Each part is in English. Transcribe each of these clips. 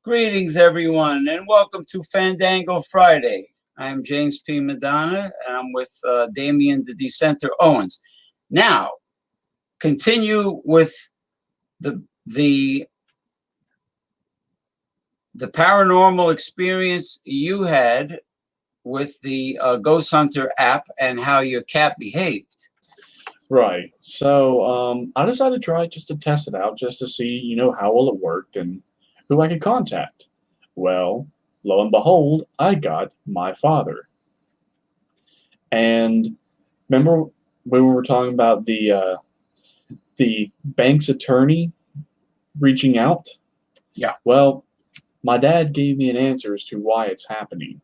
Greetings, everyone, and welcome to Fandango Friday. I'm James P. Madonna, and I'm with Damian the Dissenter Owens. Now, continue with the paranormal experience you had with the Ghost Hunter app and how your cat behaved. Right. So I decided to try just to test it out, just to see, how well it worked and who I could contact. Well, lo and behold, I got my father. And remember when we were talking about the bank's attorney reaching out? Yeah. Well, my dad gave me an answer as to why it's happening.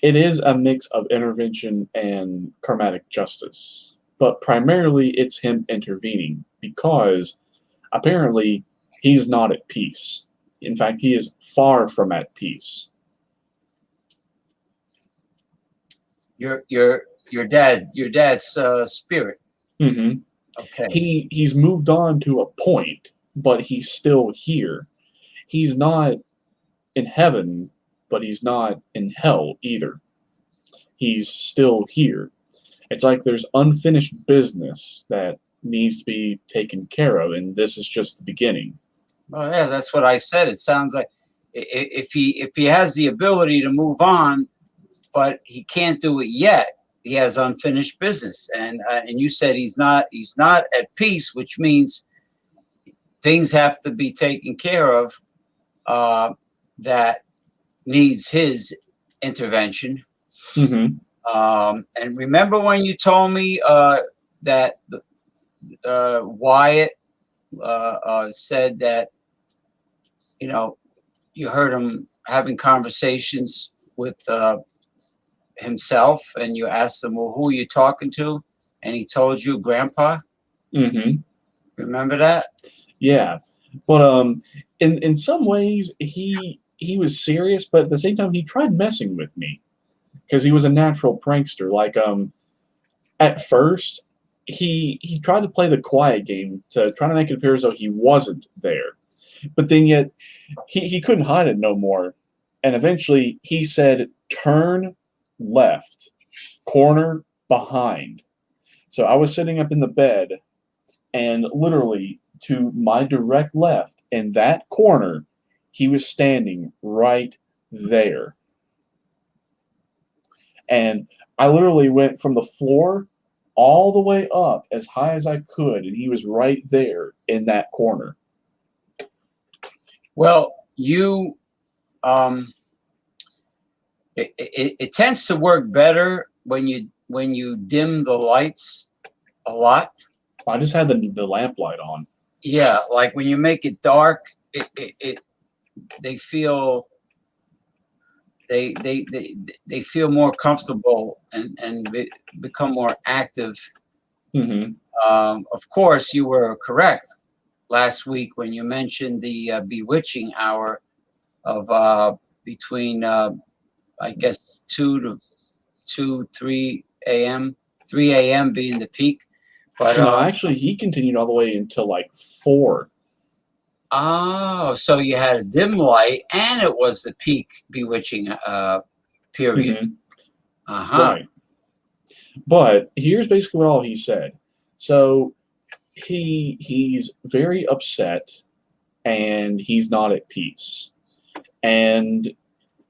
It is a mix of intervention and karmatic justice, but primarily it's him intervening because apparently he's not at peace. In fact, he is far from at peace. Your dad's spirit. Mm-hmm. Okay. He's moved on to a point, but he's still here. He's not in heaven, but he's not in hell either. He's still here. It's like there's unfinished business that needs to be taken care of, and this is just the beginning. Well, yeah, that's what I said. It sounds like if he has the ability to move on, but he can't do it yet, he has unfinished business. And you said he's not at peace, which means things have to be taken care of that needs his intervention. Mm-hmm. And remember when you told me that Wyatt said that you heard him having conversations with himself, and you asked him, well, who are you talking to? And he told you Grandpa. Mm-hmm. Remember that? Yeah, but in some ways he was serious, but at the same time he tried messing with me because he was a natural prankster. Like at first he tried to play the quiet game to try to make it appear as though he wasn't there, but then yet he couldn't hide it no more, and eventually he said, "Turn left, corner behind." So I was sitting up in the bed, and literally to my direct left in that corner, he was standing right there. And I literally went from the floor all the way up as high as I could, and he was right there in that corner. Well, you it tends to work better when you dim the lights a lot. I just had the lamp light on. Yeah, like when you make it dark, they feel more comfortable and become more active. Mm-hmm. Of course, you were correct last week when you mentioned the bewitching hour of between I guess 3 a.m. 3 a.m. being the peak. But no, actually, he continued all the way until like 4. Oh, so you had a dim light, and it was the peak bewitching period. Mm-hmm. Uh-huh. Right. But here's basically what all he said. So he's very upset, and he's not at peace. And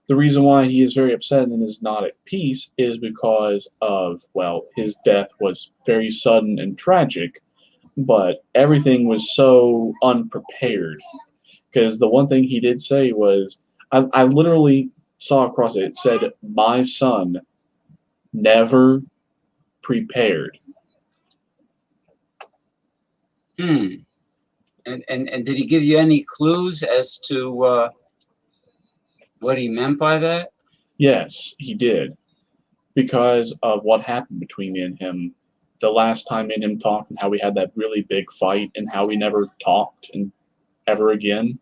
the reason why he is very upset and is not at peace is because of, well, his death was very sudden and tragic, but everything was so unprepared. Because the one thing he did say was, I literally saw across it, it said, "My son never prepared." Hmm. And did he give you any clues as to what he meant by that? Yes, he did. Because of what happened between me and him the last time me and him talked, and how we had that really big fight, and how we never talked and ever again.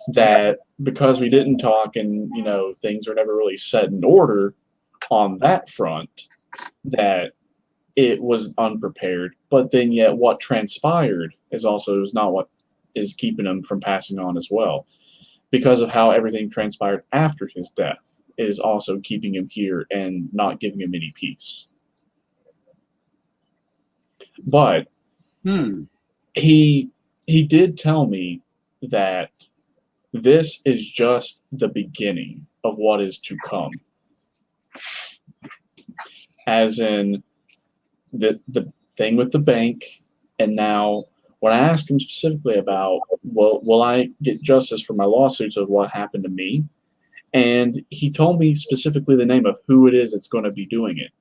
Yeah. That because we didn't talk, and things were never really set in order on that front, that it was unprepared. But then yet what transpired is not what is keeping him from passing on as well. Because of how everything transpired after his death is also keeping him here and not giving him any peace. But Hmm. he did tell me that this is just the beginning of what is to come. As in the thing with the bank, and now when I asked him specifically about, well, will I get justice for my lawsuits of what happened to me? And he told me specifically the name of who it is that's going to be doing it.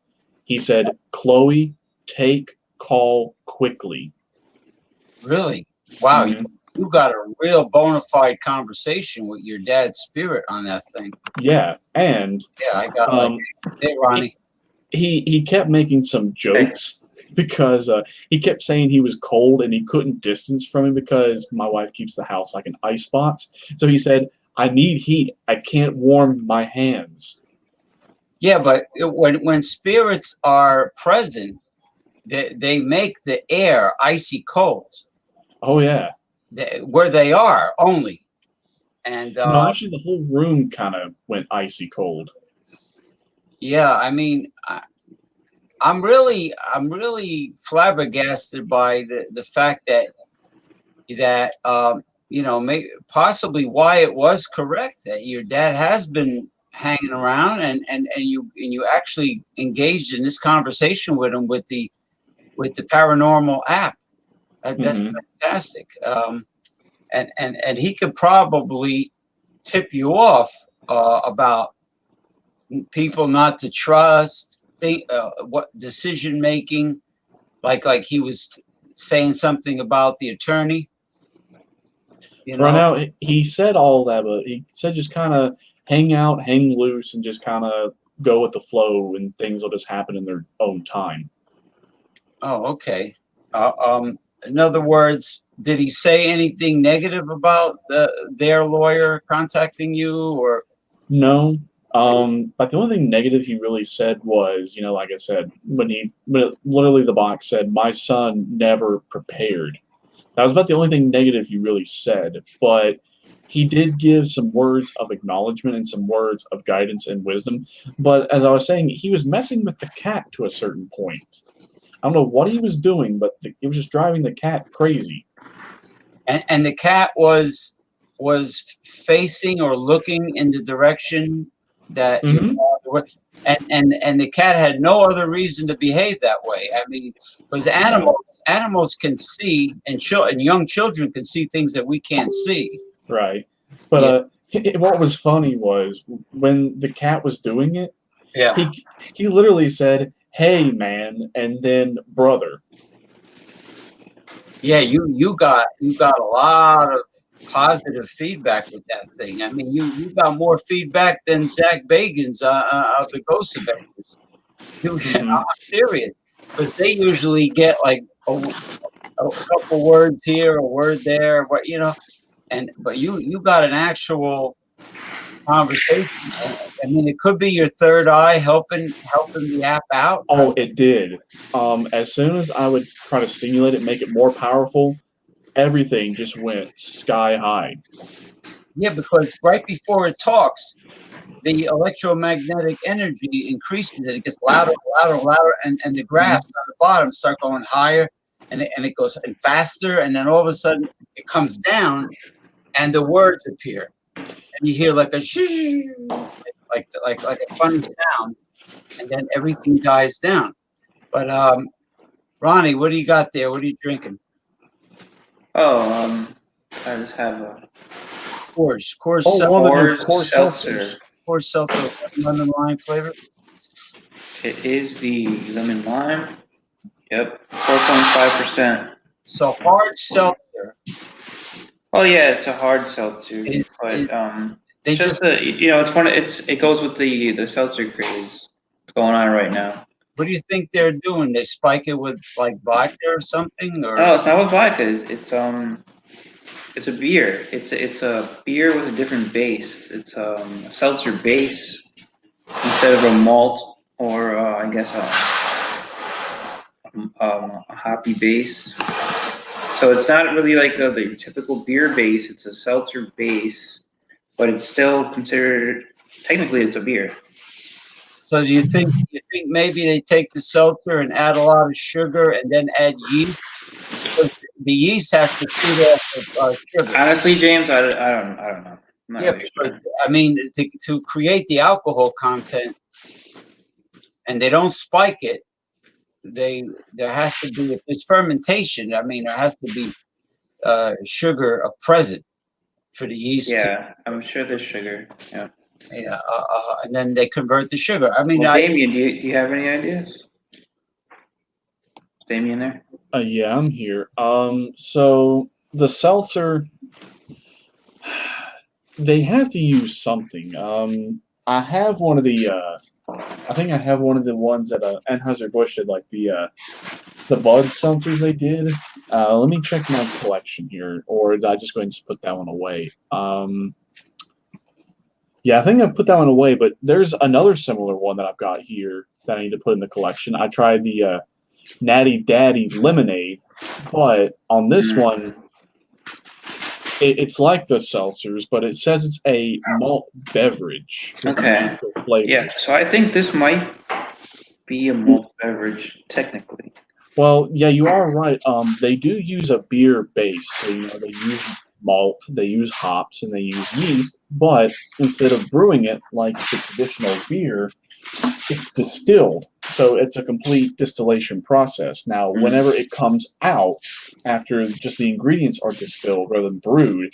He said, "Chloe, take call quickly." Really? Wow. Mhm. You got a real bona fide conversation with your dad's spirit on that thing. Yeah, and Yeah, I got like, um, hey, Ronnie. he kept making some jokes because he kept saying he was cold and he couldn't distance from him because my wife keeps the house like an icebox. So he said, "I need heat. I can't warm my hands." Yeah, but when spirits are present, they make the air icy cold Oh yeah. where they are only. And No, actually, the whole room kind of went icy cold. yeah, I mean, I'm really flabbergasted by the fact that possibly why it was correct that your dad has been hanging around, and you actually engaged in this conversation with him with the paranormal app. That's Hmm. fantastic. And he could probably tip you off about people not to trust, what decision making, like he was saying something about the attorney. You Right know. now, he said all that, but he said just kind of hang out, hang loose, and just kind of go with the flow, and things will just happen in their own time. Oh, okay. In other words, did he say anything negative about their lawyer contacting you, or? No. But the only thing negative he really said was, like I said, when literally the box said, "My son never prepared." That was about the only thing negative he really said. But he did give some words of acknowledgement and some words of guidance and wisdom. But as I was saying, he was messing with the cat to a certain point. I don't know what he was doing, but it was just driving the cat crazy. And the cat was facing or looking in the direction that your Hmm. father was, and the cat had no other reason to behave that way. I mean, because No. animals can see, and young children can see things that we can't see. Right. But Yeah, what was funny was when the cat was doing it, yeah, he literally said, "Hey man," and then "brother." yeah. You got a lot of positive feedback with that thing. I mean, you got more feedback than Zach Bagans of the Ghost Adventures. Hmm. I'm serious, because they usually get like a couple words here, a word there, but you got an actual conversation. I mean, it could be your third eye helping the app out. Oh, it did. As soon as I would try to stimulate it, make it more powerful, everything just went sky high. Yeah, because right before it talks, the electromagnetic energy increases, and it gets louder, louder, louder, and the Mhm. graphs on the bottom start going higher, and it goes and faster, and then all of a sudden it comes down, and the words appear, and you hear like a shh, like a funny sound, and then everything dies down. But Ronnie, what do you got there? What are you drinking? Oh, I just have a Coors Oh, one of the new Coors Coors seltzers. seltzer. Coors Seltzer lemon lime flavor. It is the lemon lime. Yep, 4.5%. So hard seltzer Oh yeah, it's a hard seltzer, is but they it's just a it goes with the seltzer craze that's going on right now. what do you think they're doing? They spike it with like vodka or something, or No, it's not with vodka. It's a beer. It's a beer with a different base. It's a seltzer base instead of a malt or I guess a hoppy base. So it's not really like the typical beer base. It's a seltzer base, but it's still considered technically it's a beer. so do you think maybe they take the seltzer and add a lot of sugar and then add yeast? Because the yeast has to feed off of sugar. Honestly, James, I don't know. I'm not Yeah, really because sure. I mean, to create the alcohol content, and they don't spike it. There has to be if there's fermentation. I mean, there has to be sugar present for the yeast to, Yeah, I'm sure there's sugar. Yeah. and then they convert the sugar. I mean, Well, Damien, do you have any ideas? Is Damien there? Yeah, I'm here. So the seltzer, they have to use something. I have one of the. I think I have one of the ones that Anheuser-Busch did, like the Bud seltzers they did. Let me check my collection here, or did I just go and just put that one away? Yeah, I think I put that one away, but there's another similar one that I've got here that I need to put in the collection. I tried the Natty Daddy Lemonade, but on this one, it's like the seltzers, but it says it's a malt beverage with Okay. natural flavors. Yeah, so I think this might be a malt beverage technically. Well, yeah, you are right. They do use a beer base, so they use malt, they use hops, and they use yeast. But instead of brewing it like the traditional beer, it's distilled. So it's a complete distillation process. Now, whenever it comes out after just the ingredients are distilled rather than brewed,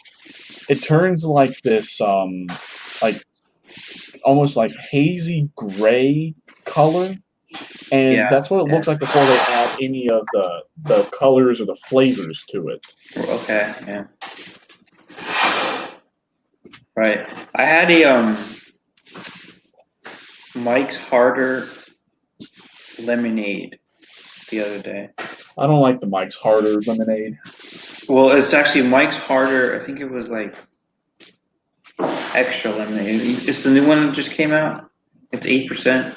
it turns like this, like almost like hazy gray color, and Yeah. that's what it looks like before they add any of the colors or the flavors to it. Okay. Yeah. Right. I had a Mike's Harder lemonade the other day. I don't like the Mike's Harder lemonade. Well, it's actually Mike's Harder. I think it was like extra lemonade. It's the new one that just came out. It's 8%.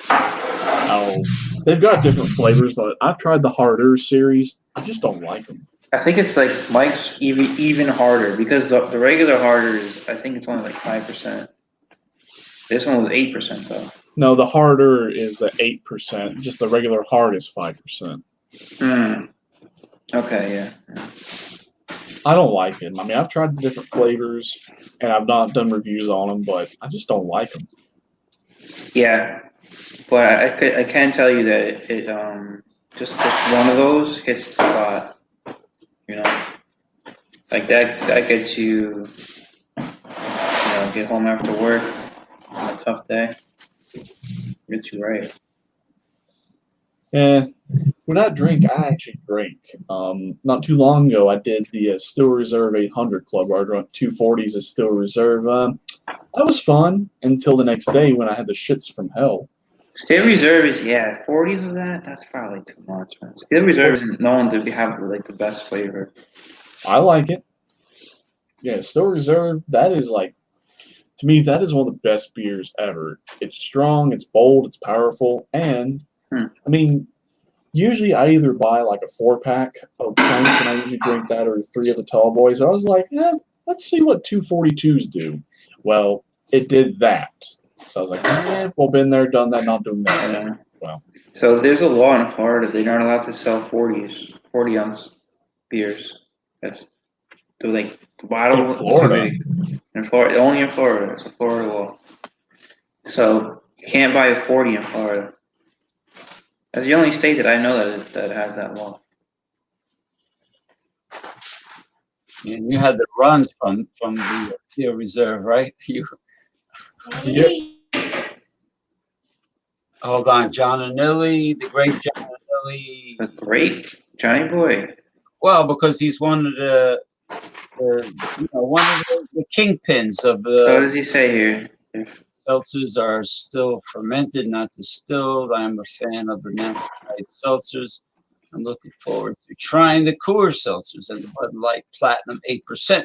Oh, they've got different flavors, but I've tried the Harder series. I just don't like them. I think it's like Mike's even harder because the regular harder is I think it's only like 5%. This one was 8% though. No, the Harder is the 8%. Just the regular hard is 5%. Okay, yeah. I don't like it. I mean, I've tried the different flavors, and I've not done reviews on them, but I just don't like them. Yeah, but I can tell you that it just one of those hits the spot. Like that gets you get home after work on a tough day. Gets you right. Eh, when I drink, I actually drink. Not too long ago, I did the Still Reserve 800 Club, where I drank 240s of Still Reserve. That was fun until the next day when I had the shits from hell. Steel Reserve is 40s of that. That's probably too much, man. Steel Reserve isn't known to have like the best flavor. I like it. Yeah, Still Reserve. That is like, to me, that is one of the best beers ever. It's strong, it's bold, it's powerful, and I mean, usually I either buy like a 4-pack of pints and I usually drink that, or 3 of the tall boys. But I was like, let's see what 242s do. Well, it did that. So I was like, well, been there, done that, not doing that. Yeah. Well, So there's a law in Florida. They're not allowed to sell 40-ounce beers. That's the bottle in Florida. In Florida, only in Florida. It's a Florida law. So you can't buy a 40 in Florida. That's the only state that I know that has that law. And you had the runs from the Steel Reserve, right? You Yep. hold on, John Anilli, the great John Anilli. That's great, Johnny Boy. Well, because he's one of one of the kingpins of So what the does he say here? seltzers are still fermented, not distilled. I am a fan of the natural light seltzers. I'm looking forward to trying the Coors seltzers and the Bud Light Platinum 8%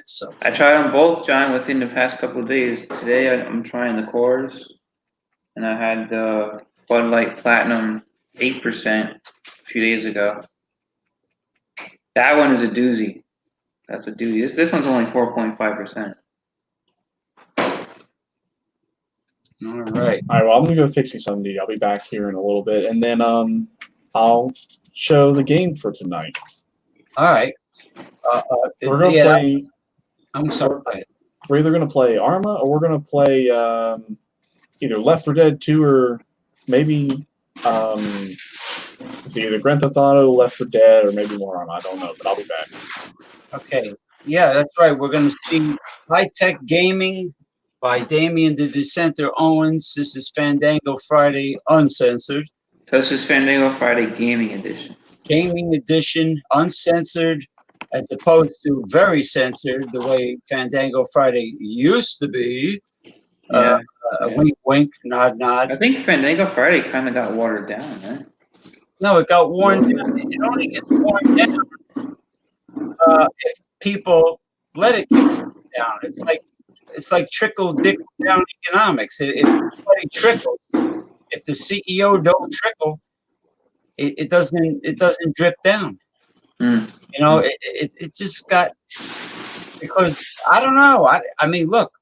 seltzers. I tried them both, John, within the past couple of days. Today I'm trying the Coors, and I had the Bud Light Platinum 8% a few days ago. That one is a doozy. That's a doozy. This one's only 4.5%. All right. All right. Well, I'm gonna go fix me something to eat. I'll be back here in a little bit, and then I'll show the game for tonight. All right. We're gonna play. I'm sorry. Go ahead. We're either gonna play Arma or we're gonna play either Left 4 Dead 2 or maybe it's either Grand Theft Auto, Left 4 Dead, or maybe more Arma. I don't know, but I'll be back. Okay. Yeah, that's right. We're going to see High Tech Gaming by Damien the Dissenter Owens. This is Fandango Friday Uncensored. So this is Fandango Friday Gaming Edition. Gaming Edition, uncensored, as opposed to very censored, the way Fandango Friday used to be. Yeah. Wink, wink, nod, nod. I think Fandango Friday kind of got watered down, right? No, it got worn down. It only gets worn down if people let it get down. It's like trickle down economics. If somebody trickles, if the CEO don't trickle, it doesn't drip down. Mm. You know, it just got, because I don't know. I mean, look,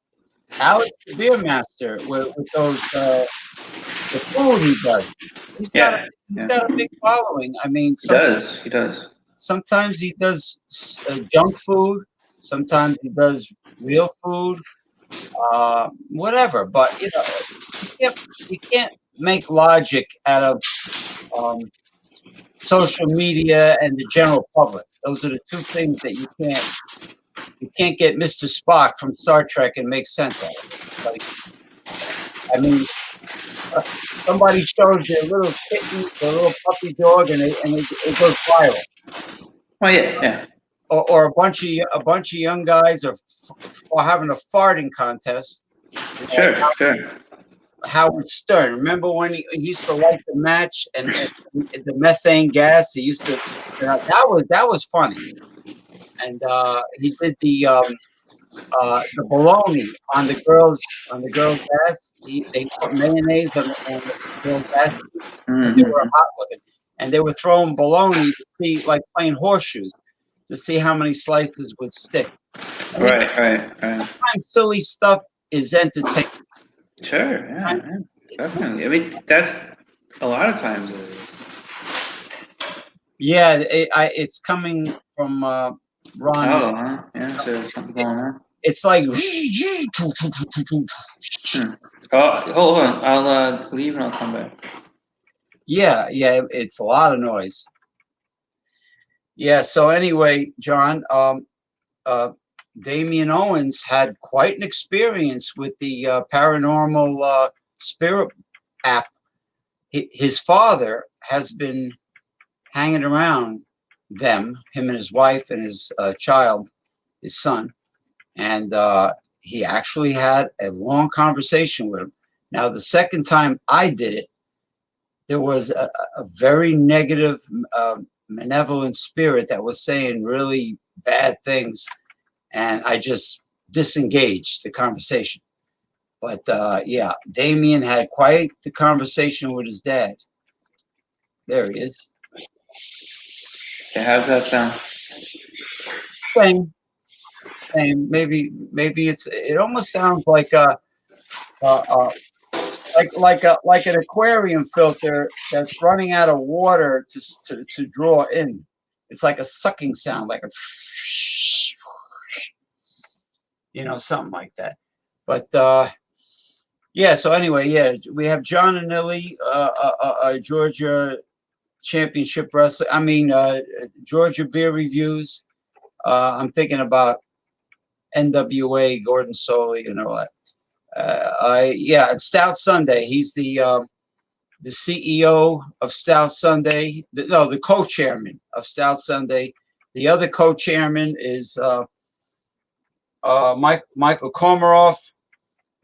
Alex the Beer Master with those the food he does. He's got a big following. I mean, He does. sometimes he does junk food. Sometimes he does real food. Whatever. But you know, you can't make logic out of social media and the general public. Those are the two things that you can't get Mr. Spock from Star Trek and make sense out of it. Like, I mean, somebody shows their little kitten, their little puppy dog, and it goes viral. Oh yeah. Or a bunch of young guys are having a farting contest. Sure. Howard Stern. Remember when he used to light the match and the methane gas? He used to. That was funny. And he did the bologna on the girls' ass. They put mayonnaise on the girls' ass. Mm-hmm. They were hot looking, and they were throwing bologna to see, like playing horseshoes, to see how many slices would stick. I mean, Right. sometimes silly stuff is entertaining. Sure, yeah, definitely. I mean, that's a lot of times it is. Yeah, it's coming from Ron. Oh, huh? Yeah, so there's something going on. It's like. Oh, hold on. I'll leave and I'll come back. Yeah, it's a lot of noise. Yeah, so anyway, John, Damien Owens had quite an experience with the paranormal spirit app. His father has been hanging around him and his wife and his child, his son, and he actually had a long conversation with him. Now, the second time I did it, there was a very negative, malevolent spirit that was saying really bad things, and I just disengaged the conversation. But yeah, Damien had quite the conversation with his dad. There he is. Okay, how's that sound? Same. Maybe it almost sounds like like an aquarium filter that's running out of water to draw in. It's like a sucking sound, like a, something like that. But yeah. So anyway, yeah, we have John Anilli, Georgia championship wrestling. I mean, Georgia beer reviews. I'm thinking about NWA, Gordon Soley, and all that. Yeah, it's Stout Sunday. He's the CEO of Stout Sunday. The co-chairman of Stout Sunday. The other co-chairman is Michael Komaroff,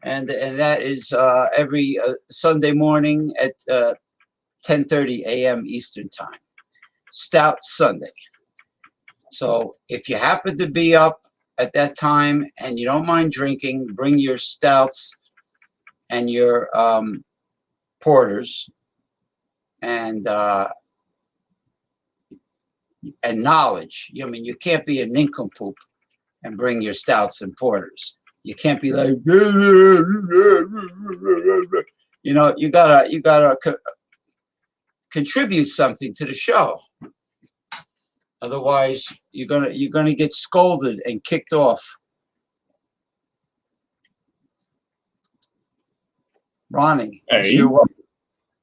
and that is every Sunday morning at 10:30 a.m. Eastern Time. Stout Sunday. So if you happen to be up at that time and you don't mind drinking, bring your stouts and your porters and knowledge. I mean, you can't be a nincompoop and bring your stouts and porters. You can't be like, you gotta contribute something to the show. Otherwise, you're gonna get scolded and kicked off. Ronnie, Hey.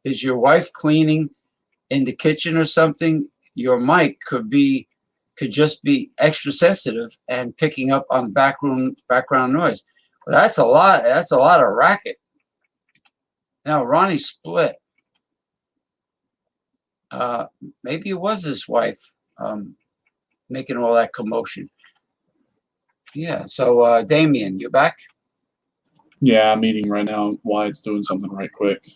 is your wife cleaning in the kitchen or something? Your mic could just be extra sensitive and picking up on background noise. Well, that's a lot. That's a lot of racket. Now Ronnie split. Maybe it was his wife making all that commotion. Yeah. So Damien, you back? Yeah, I'm eating right now. Wyatt's doing something right quick.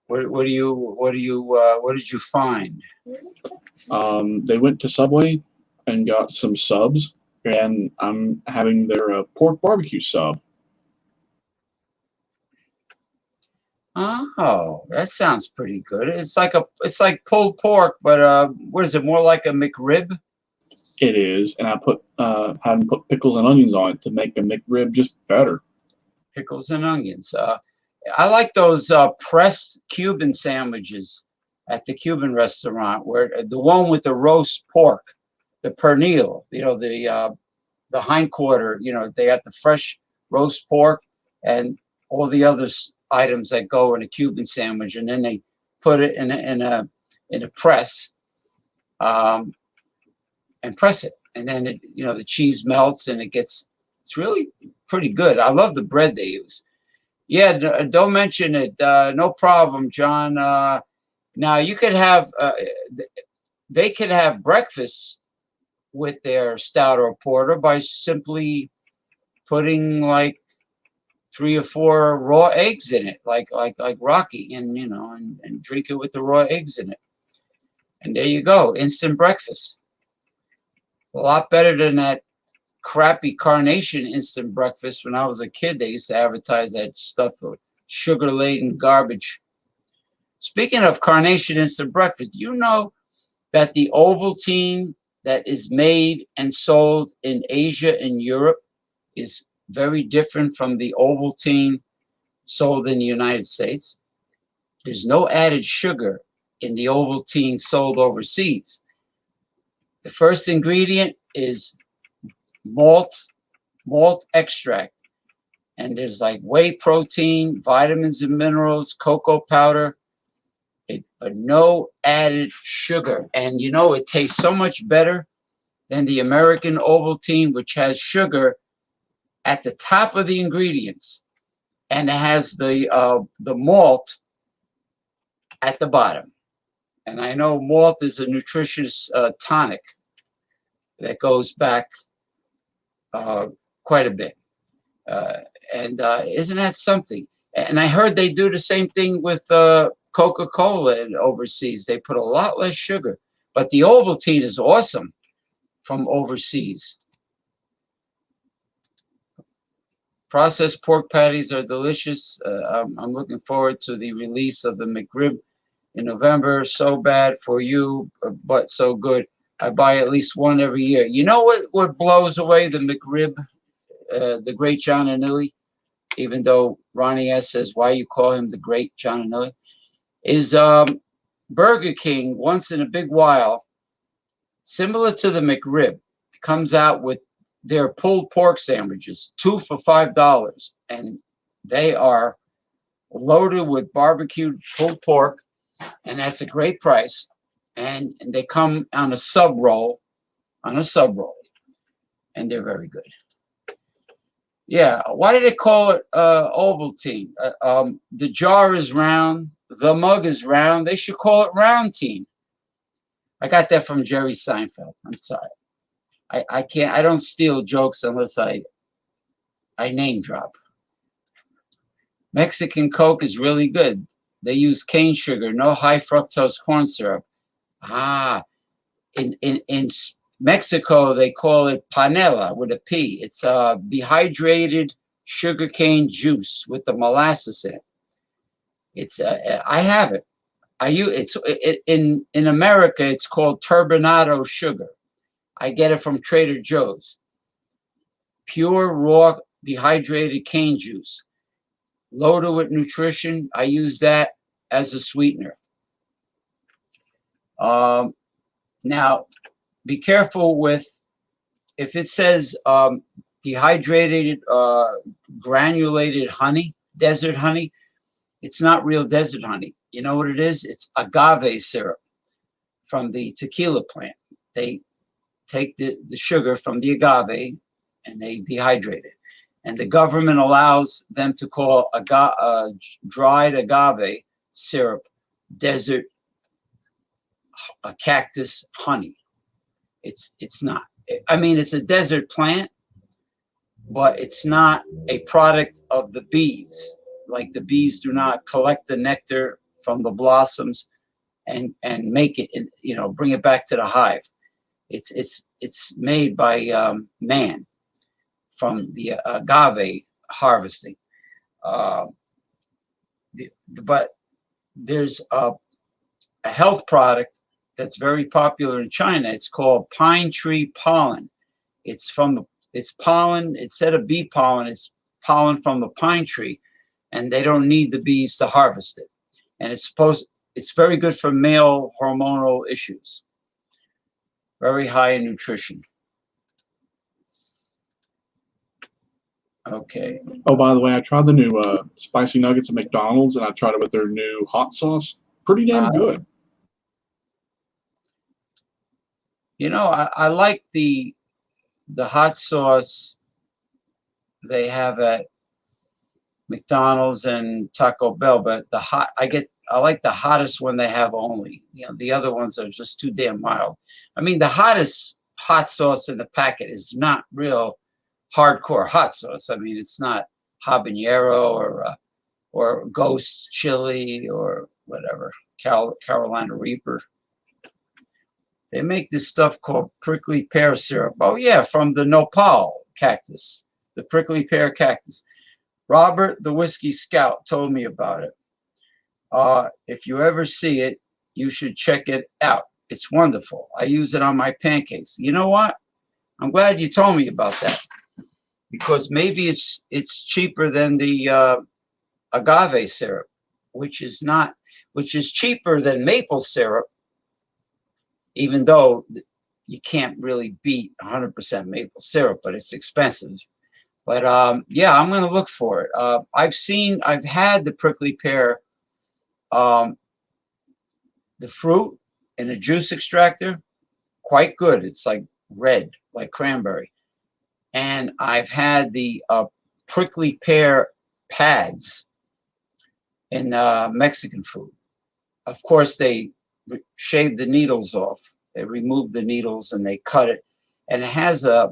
What did you find? They went to Subway and got some subs, and I'm having their pork barbecue sub. Oh, that sounds pretty good. It's like pulled pork, but what is it? More like a McRib? It is, and I had them put pickles and onions on it to make a McRib just better. Pickles and onions. I like those pressed Cuban sandwiches at the Cuban restaurant, where the one with the roast pork, the pernil, the hindquarter, they got the fresh roast pork and all the other items that go in a Cuban sandwich, and then they put it in a press, and press it, and then the cheese melts and it's really pretty good. I love the bread they use. Yeah, don't mention it. No problem, John. Now you could have, they could have breakfast with their stout or porter by simply putting like 3 or 4 raw eggs in it, like Rocky, and and drink it with the raw eggs in it. And there you go, instant breakfast. A lot better than that crappy Carnation instant breakfast. When I was a kid, they used to advertise that stuff of sugar-laden garbage. Speaking of Carnation instant breakfast, you know that the Ovaltine that is made and sold in Asia and Europe is very different from the Ovaltine sold in the United States. There's no added sugar in the Ovaltine sold overseas. The first ingredient is malt extract, and there's like whey protein, vitamins and minerals, cocoa powder, but no added sugar. And it tastes so much better than the American Ovaltine, which has sugar at the top of the ingredients, and it has the malt at the bottom. And I know malt is a nutritious tonic that goes back quite a bit. And isn't that something? And I heard they do the same thing with Coca-Cola overseas. They put a lot less sugar. But the Ovaltine is awesome from overseas. Processed pork patties are delicious. I'm looking forward to the release of the McRib in November. So bad for you, but so good. I buy at least one every year. You know what blows away the McRib, the great John Anilli, even though Ronnie S. says, why you call him the great John Anilli, is Burger King, once in a big while, similar to the McRib, comes out with their pulled pork sandwiches, 2 for $5. And they are loaded with barbecued pulled pork, and that's a great price. and they come on a sub roll, and they're very good. Yeah, why do they call it Ovaltine? The jar is round, the mug is round. They should call it Roundtine. I got that from Jerry Seinfeld. I'm sorry. I can't. I don't steal jokes unless I name drop. Mexican Coke is really good. They use cane sugar, no high fructose corn syrup. Ah, in Mexico they call it panela with a P. It's dehydrated sugarcane juice with the molasses in it. It's I have it. In America it's called turbinado sugar. I get it from Trader Joe's. Pure raw dehydrated cane juice, loaded with nutrition. I use that as a sweetener. Now, be careful with if it says dehydrated granulated honey, desert honey. It's not real desert honey. You know what it is? It's agave syrup from the tequila plant. They take the sugar from the agave and they dehydrate it. And the government allows them to call dried agave syrup desert cactus honey. It's not. I mean, it's a desert plant, but it's not a product of the bees. Like the bees do not collect the nectar from the blossoms and make it, bring it back to the hive. It's made by man from the agave harvesting. But there's a health product that's very popular in China. It's called pine tree pollen. It's pollen. Instead of bee pollen, it's pollen from the pine tree, and they don't need the bees to harvest it. And it's very good for male hormonal issues. Very high in nutrition. Okay. Oh, by the way, I tried the new spicy nuggets at McDonald's, and I tried it with their new hot sauce. Pretty damn good. I like the hot sauce they have at McDonald's and Taco Bell, but I like the hottest one they have only. The other ones are just too damn mild. I mean, the hottest hot sauce in the packet is not real hardcore hot sauce. I mean, it's not habanero or ghost chili or whatever, Carolina Reaper. They make this stuff called prickly pear syrup. Oh yeah, from the nopal cactus, the prickly pear cactus. Robert, the Whiskey Scout, told me about it. If you ever see it, you should check it out. It's wonderful. I use it on my pancakes. You know what? I'm glad you told me about that, because maybe it's cheaper than the agave syrup, which is cheaper than maple syrup, even though you can't really beat 100% maple syrup, but it's expensive. But yeah, I'm going to look for it. I've had the prickly pear, the fruit in a juice extractor, quite good. It's like red, like cranberry. And I've had the prickly pear pads in Mexican food. Of course, they shave the needles off. They remove the needles and they cut it, and it has like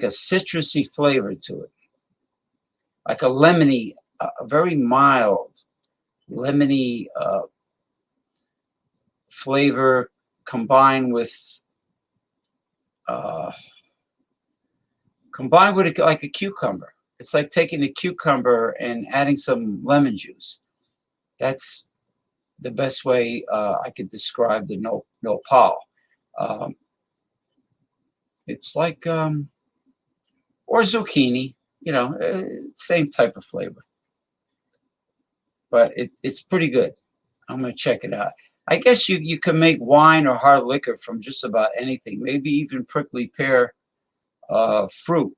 a citrusy flavor to it, like a lemony, a very mild lemony flavor combined with like a cucumber. It's like taking a cucumber and adding some lemon juice. That's the best way I could describe the nopal. It's like or zucchini, same type of flavor. But it's pretty good. I'm gonna check it out. I guess you can make wine or hard liquor from just about anything, maybe even prickly pear fruit.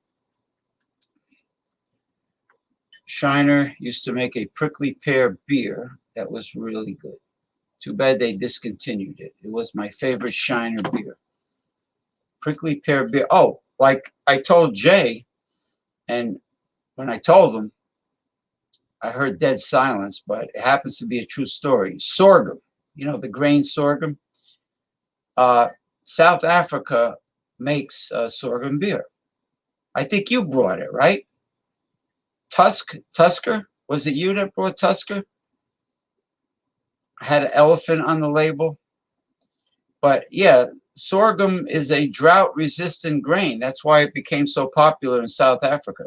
Shiner used to make a prickly pear beer that was really good. Too bad they discontinued it. It was my favorite Shiner beer. Prickly pear beer. Oh, like I told Jay, and when I told him, I heard dead silence, but it happens to be a true story. Sorghum, you know, the grain sorghum. South Africa makes sorghum beer. I think you brought it, right? Tusker? Was it you that brought Tusker? Had an elephant on the label. But yeah, sorghum is a drought-resistant grain. That's why it became so popular in South Africa.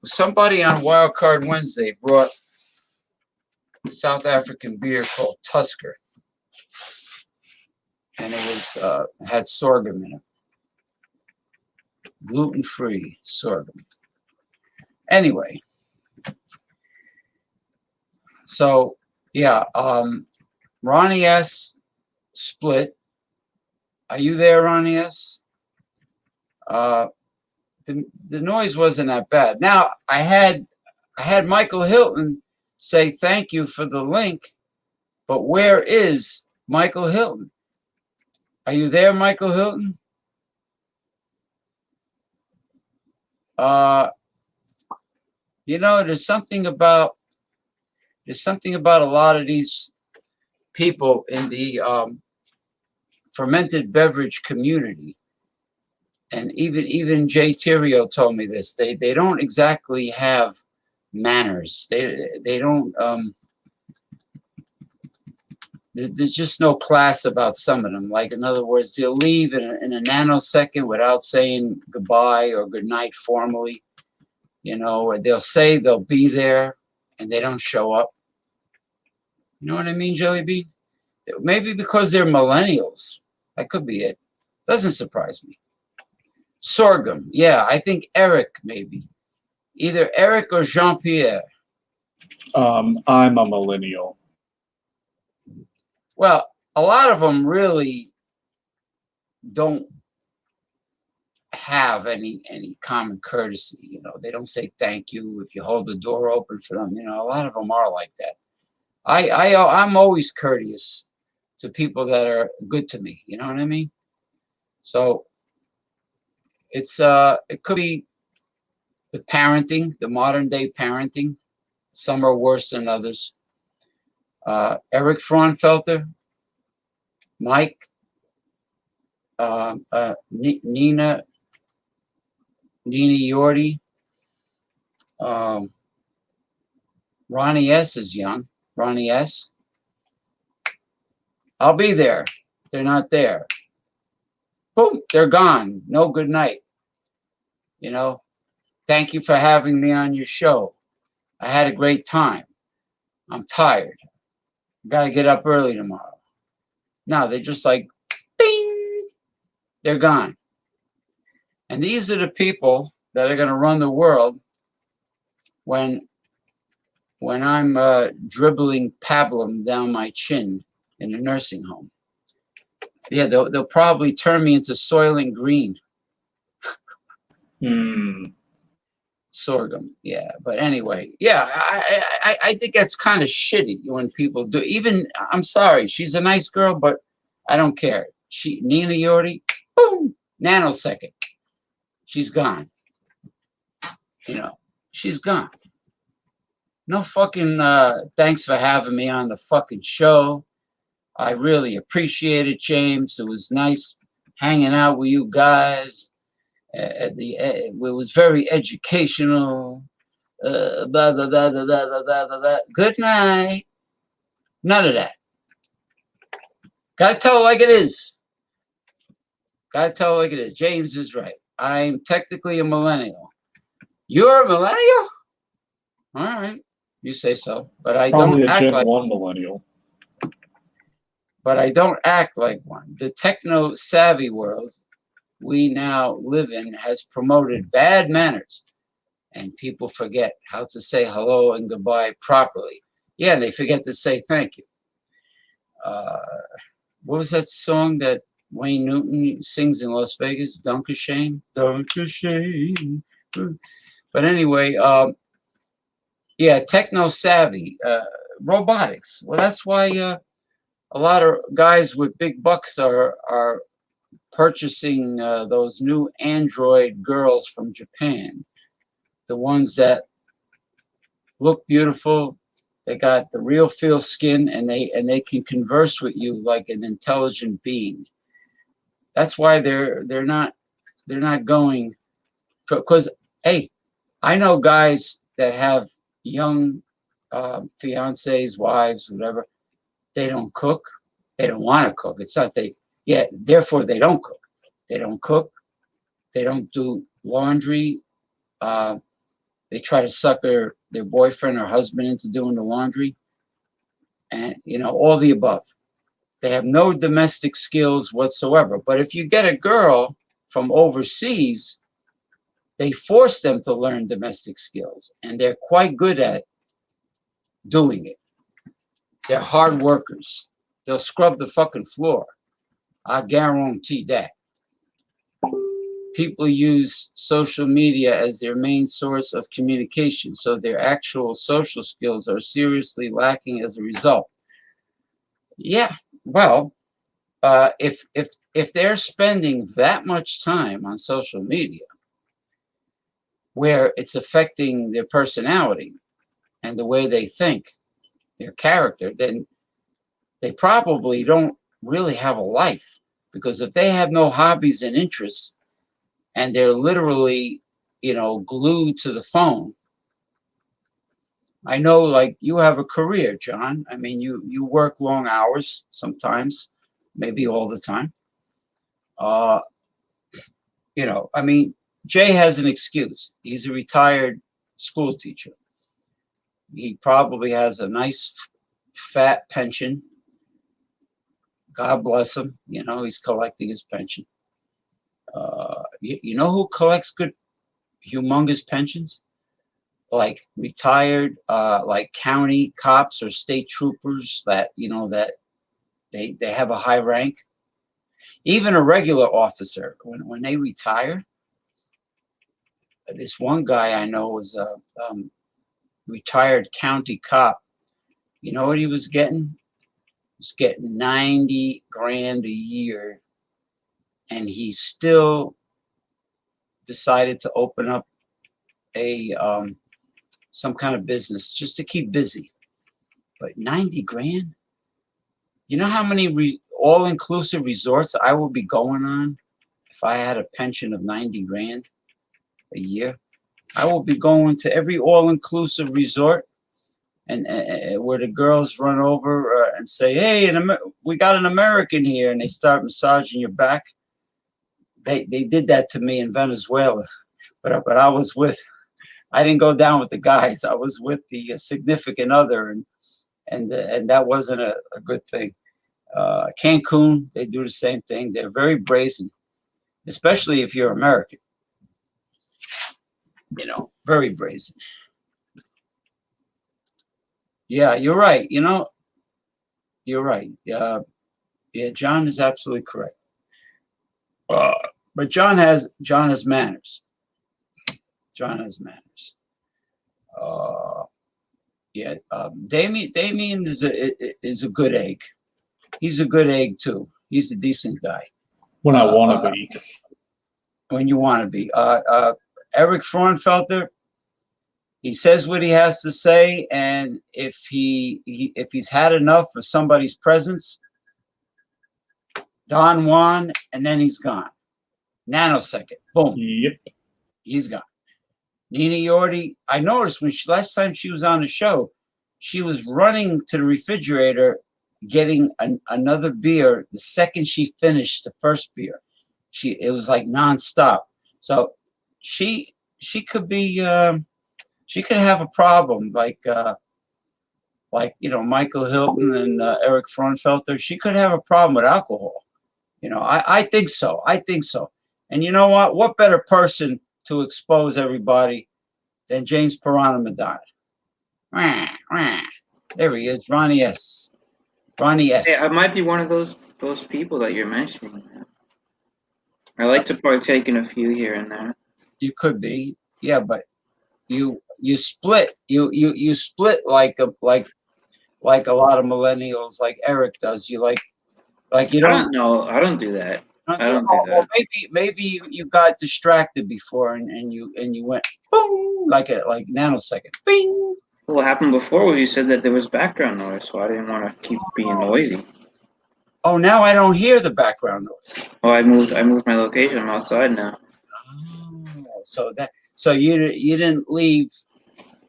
Somebody on Wildcard Wednesday brought South African beer called Tusker, and it was had sorghum in it, gluten-free sorghum. Anyway, so yeah, Ronnie S. split. Are you there, Ronnie S? The noise wasn't that bad. Now I had Michael Hilton say thank you for the link, but where is Michael Hilton? Are you there, Michael Hilton? You know, there's something about a lot of these people in the fermented beverage community. And even Jay Terrio told me this. They don't exactly have manners. They don't. There's just no class about some of them. Like, in other words, they'll leave in a nanosecond without saying goodbye or goodnight formally. You know, or they'll say they'll be there and they don't show up. You know what I mean, Jelly Bean? Maybe because they're millennials. That could be it. Doesn't surprise me. Sorghum. Yeah, I think Eric, maybe. Either Eric or Jean-Pierre. I'm a millennial. Well, a lot of them really don't have any common courtesy. You know, they don't say thank you if you hold the door open for them. You know, a lot of them are like that. I'm always courteous to people that are good to me. You know what I mean? So it's it could be the parenting, the modern day parenting. Some are worse than others. Eric Fraunfelter, Mike, Nina Yorty, Ronnie S. is young. Ronnie S. I'll be there. They're not there. Boom, they're gone. No good night. You know, thank you for having me on your show. I had a great time. I'm tired. Got to get up early tomorrow. No, they're just like, bing, they're gone. And these are the people that are going to run the world when I'm dribbling pablum down my chin in a nursing home. Yeah, they'll probably turn me into Soylent Green. Sorghum, yeah. But anyway, yeah, I think that's kind of shitty when people do. Even, I'm sorry, she's a nice girl, but I don't care. Nina Yorty, boom, nanosecond, she's gone. You know, she's gone. No fucking thanks for having me on the fucking show. I really appreciate it, James. It was nice hanging out with you guys. It was very educational. Blah, blah, blah, blah, blah, blah, blah, blah, blah. Good night. None of that. Gotta tell it like it is. Gotta tell it like it is. James is right. I'm technically a millennial. You're a millennial? All right. You say so. But I Probably don't a act Gen like 1 millennial. But I don't act like one. The techno-savvy world we now live in has promoted bad manners, and people forget how to say hello and goodbye properly. Yeah, they forget to say thank you. What was that song that Wayne Newton sings in Las Vegas? Dunk a shame, dunk a shame. But anyway, yeah, techno-savvy. robotics. Well, that's why a lot of guys with big bucks are purchasing those new android girls from Japan, the ones that look beautiful. They got the real feel skin, and they can converse with you like an intelligent being. That's why they're not going, because hey, I know guys that have young fiancés, wives, whatever. They don't cook. They don't want to cook. It's not they. Yeah, therefore they don't cook. They don't cook. They don't do laundry. They try to sucker their boyfriend or husband into doing the laundry, and all the above. They have no domestic skills whatsoever. But if you get a girl from overseas, they force them to learn domestic skills, and they're quite good at doing it. They're hard workers. They'll scrub the fucking floor. I guarantee that. People use social media as their main source of communication, so their actual social skills are seriously lacking as a result. Yeah, well, if they're spending that much time on social media, where it's affecting their personality and the way they think, their character, then they probably don't really have a life. Because if they have no hobbies and interests, and they're literally, glued to the phone. I know, like, you have a career, John. I mean, you work long hours sometimes, maybe all the time. I mean, Jay has an excuse. He's a retired school teacher. He probably has a nice fat pension. God bless him. He's collecting his pension. You know who collects good, humongous pensions? Like retired, like county cops or state troopers that they have a high rank. Even a regular officer, when they retire. This one guy I know was a retired county cop. You know what he was getting? He was getting 90 grand a year, and he still decided to open up a some kind of business just to keep busy. But 90 grand? You know how many all-inclusive resorts I would be going on if I had a pension of 90 grand a year? I will be going to every all-inclusive resort, and where the girls run over and say, "Hey, we got an American here," and they start massaging your back. They did that to me in Venezuela, but I was with. I didn't go down with the guys. I was with the significant other, and that wasn't a good thing. Cancun, they do the same thing. They're very brazen, especially if you're American. Very brazen. Yeah, you're right. You're right. Yeah, John is absolutely correct. But John has manners. John has manners. Damien is a good egg. He's a good egg too. He's a decent guy. When I want to be. When you want to be. Eric Fraunfelter, he says what he has to say, and if he's had enough of somebody's presence, Don Juan, and then he's gone. Nanosecond, boom. Yep. He's gone. Nina Yordi, I noticed when last time she was on the show, she was running to the refrigerator, getting another beer the second she finished the first beer. It was like nonstop. So she could be she could have a problem like Michael Hilton and Eric Fraunfelter. She could have a problem with alcohol. I think so. I think so. And you know what? What better person to expose everybody than James Pirana Madonna? There he is, Ronnie S. Ronnie S. Hey, I might be one of those people that you're mentioning. I like to partake in a few here and there. You could be, yeah, but you split. You split like like a lot of millennials, like Eric does. You you I don't. don't know. I don't do that. I don't do Well, that. maybe you got distracted before and you went boom like a nanosecond. Bing. What happened before was you said that there was background noise, so I didn't want to keep being noisy. Oh, now I don't hear the background noise. Well, I moved my location. I'm outside now. Oh, so you didn't leave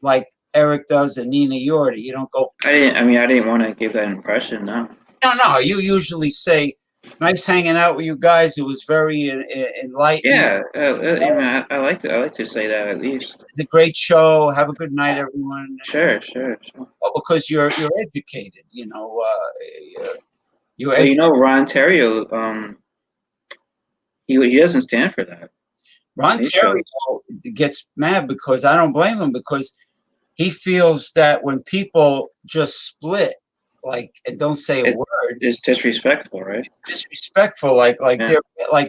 like Eric does and Nina Yordi. You don't go. I didn't want to give that impression. No. No. You usually say, "Nice hanging out with you guys. It was very enlightening. Yeah. I like to say that at least. It's a great show. Have a good night, everyone." Sure. Well, because you're educated. You're Well, Ron Terrio, he doesn't stand for that. Ron Terry gets mad because I don't blame him, because he feels that when people just split and don't say a word, it's disrespectful, right? Disrespectful,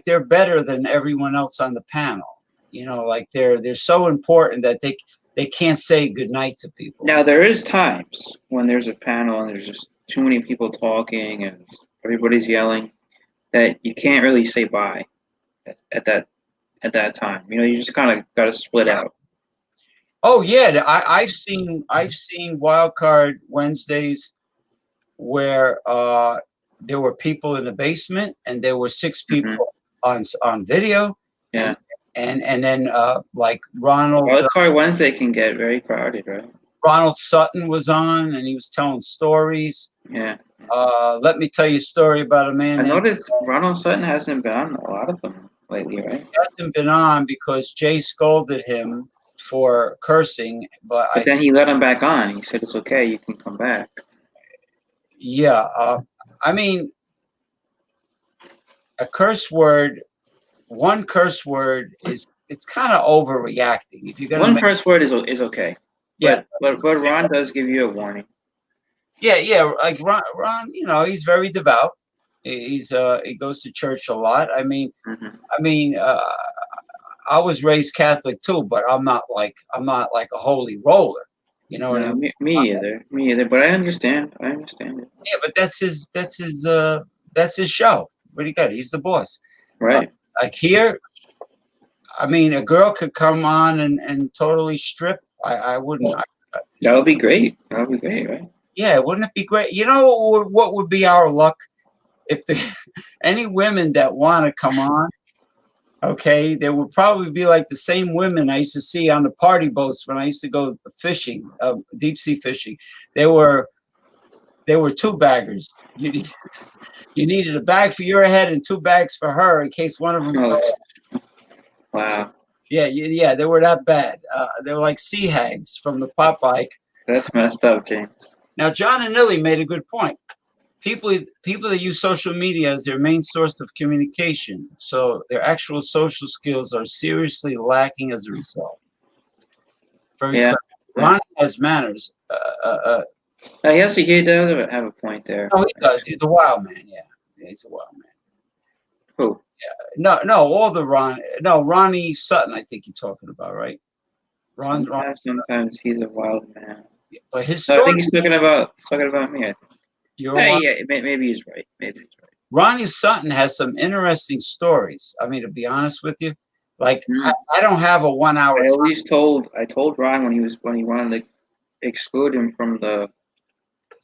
they're better than everyone else on the panel. Like they're so important that they can't say goodnight to people. Now there is times when there's a panel and there's just too many people talking and everybody's yelling that you can't really say bye at that time. You just kind of got to split out. Oh yeah, I've seen Wildcard Wednesdays where there were people in the basement and there were 6 people on video. Yeah. And then like Ronald. Wildcard Wednesday can get very crowded, right? Ronald Sutton was on and he was telling stories. Yeah. Let me tell you a story about a man. I noticed Ronald Sutton hasn't been on a lot of them lately, right? He hasn't been on because Jay scolded him for cursing, but then he let him back on. He said it's okay, you can come back. Yeah, I mean, one curse word it's kind of overreacting. If you're gonna curse word is okay. Yeah, but Ron does give you a warning. Yeah, like Ron, he's very devout. He goes to church a lot. I mean, I was raised Catholic too, but I'm not like a holy roller. You know what I mean? Me either. But I understand it. Yeah, but that's his show. What do you got? He's the boss. Right. Like here, I mean, a girl could come on and totally strip. I wouldn't. That would be great. That would be great, right? Yeah, wouldn't it be great? You know what would be our luck if any women that want to come on? Okay, there would probably be like the same women I used to see on the party boats when I used to go fishing, deep sea fishing. They were 2 baggers. You needed a bag for your head and 2 bags for her in case one of them. Oh. Wow. Yeah, they were that bad. They were like sea hags from the Popeye. That's messed up, James. Now, John and Lily made a good point. People that use social media as their main source of communication, so their actual social skills are seriously lacking as a result. Very clear. Ron has manners. He does have a point there. No, he does. He's a wild man. Yeah, he's a wild man. Who? Yeah. No, all the Ronnie Sutton. I think you're talking about, right? Sometimes he's a wild man. Yeah, but his story. I think he's talking about me. Maybe he's right. Ronnie Sutton has some interesting stories. I mean, to be honest with you, like I don't have a 1 hour. I told Ron when he wanted to exclude him from the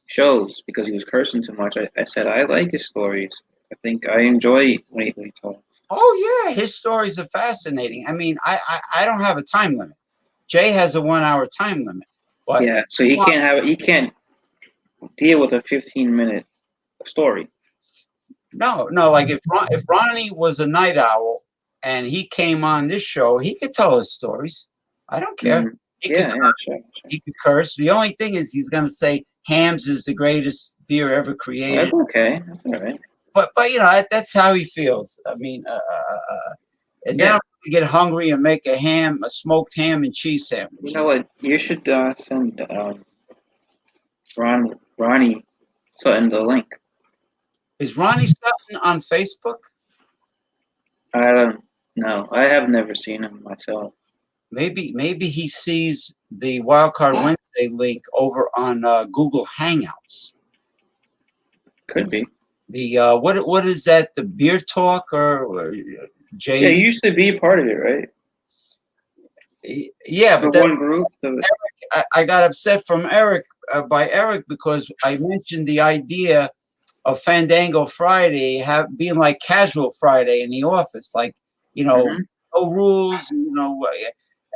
shows because he was cursing too much. I said I like his stories. I think I enjoy what he told. Oh yeah, his stories are fascinating. I mean, I don't have a time limit. Jay has a 1 hour time limit. But yeah, so he can't deal with a 15-minute story. No. Like if Ronnie was a night owl and he came on this show, he could tell us stories. I don't care. Mm-hmm. Sure. He could curse. The only thing is he's going to say Hamm's is the greatest beer ever created. That's okay. That's all right. But that's how he feels. I mean, and then I'm going to get hungry and make a smoked ham and cheese sandwich. You know what? You should send Ronnie Sutton the link. Is Ronnie Sutton on Facebook? I don't know. I have never seen him myself. maybe he sees the Wildcard Wednesday link over on Google Hangouts. Could be. The what is that? The beer talk or Jay? Yeah, you used to be a part of it, right? Yeah, The but one group. I got upset from Eric by Eric because I mentioned the idea of Fandango Friday being like casual Friday in the office, like no rules,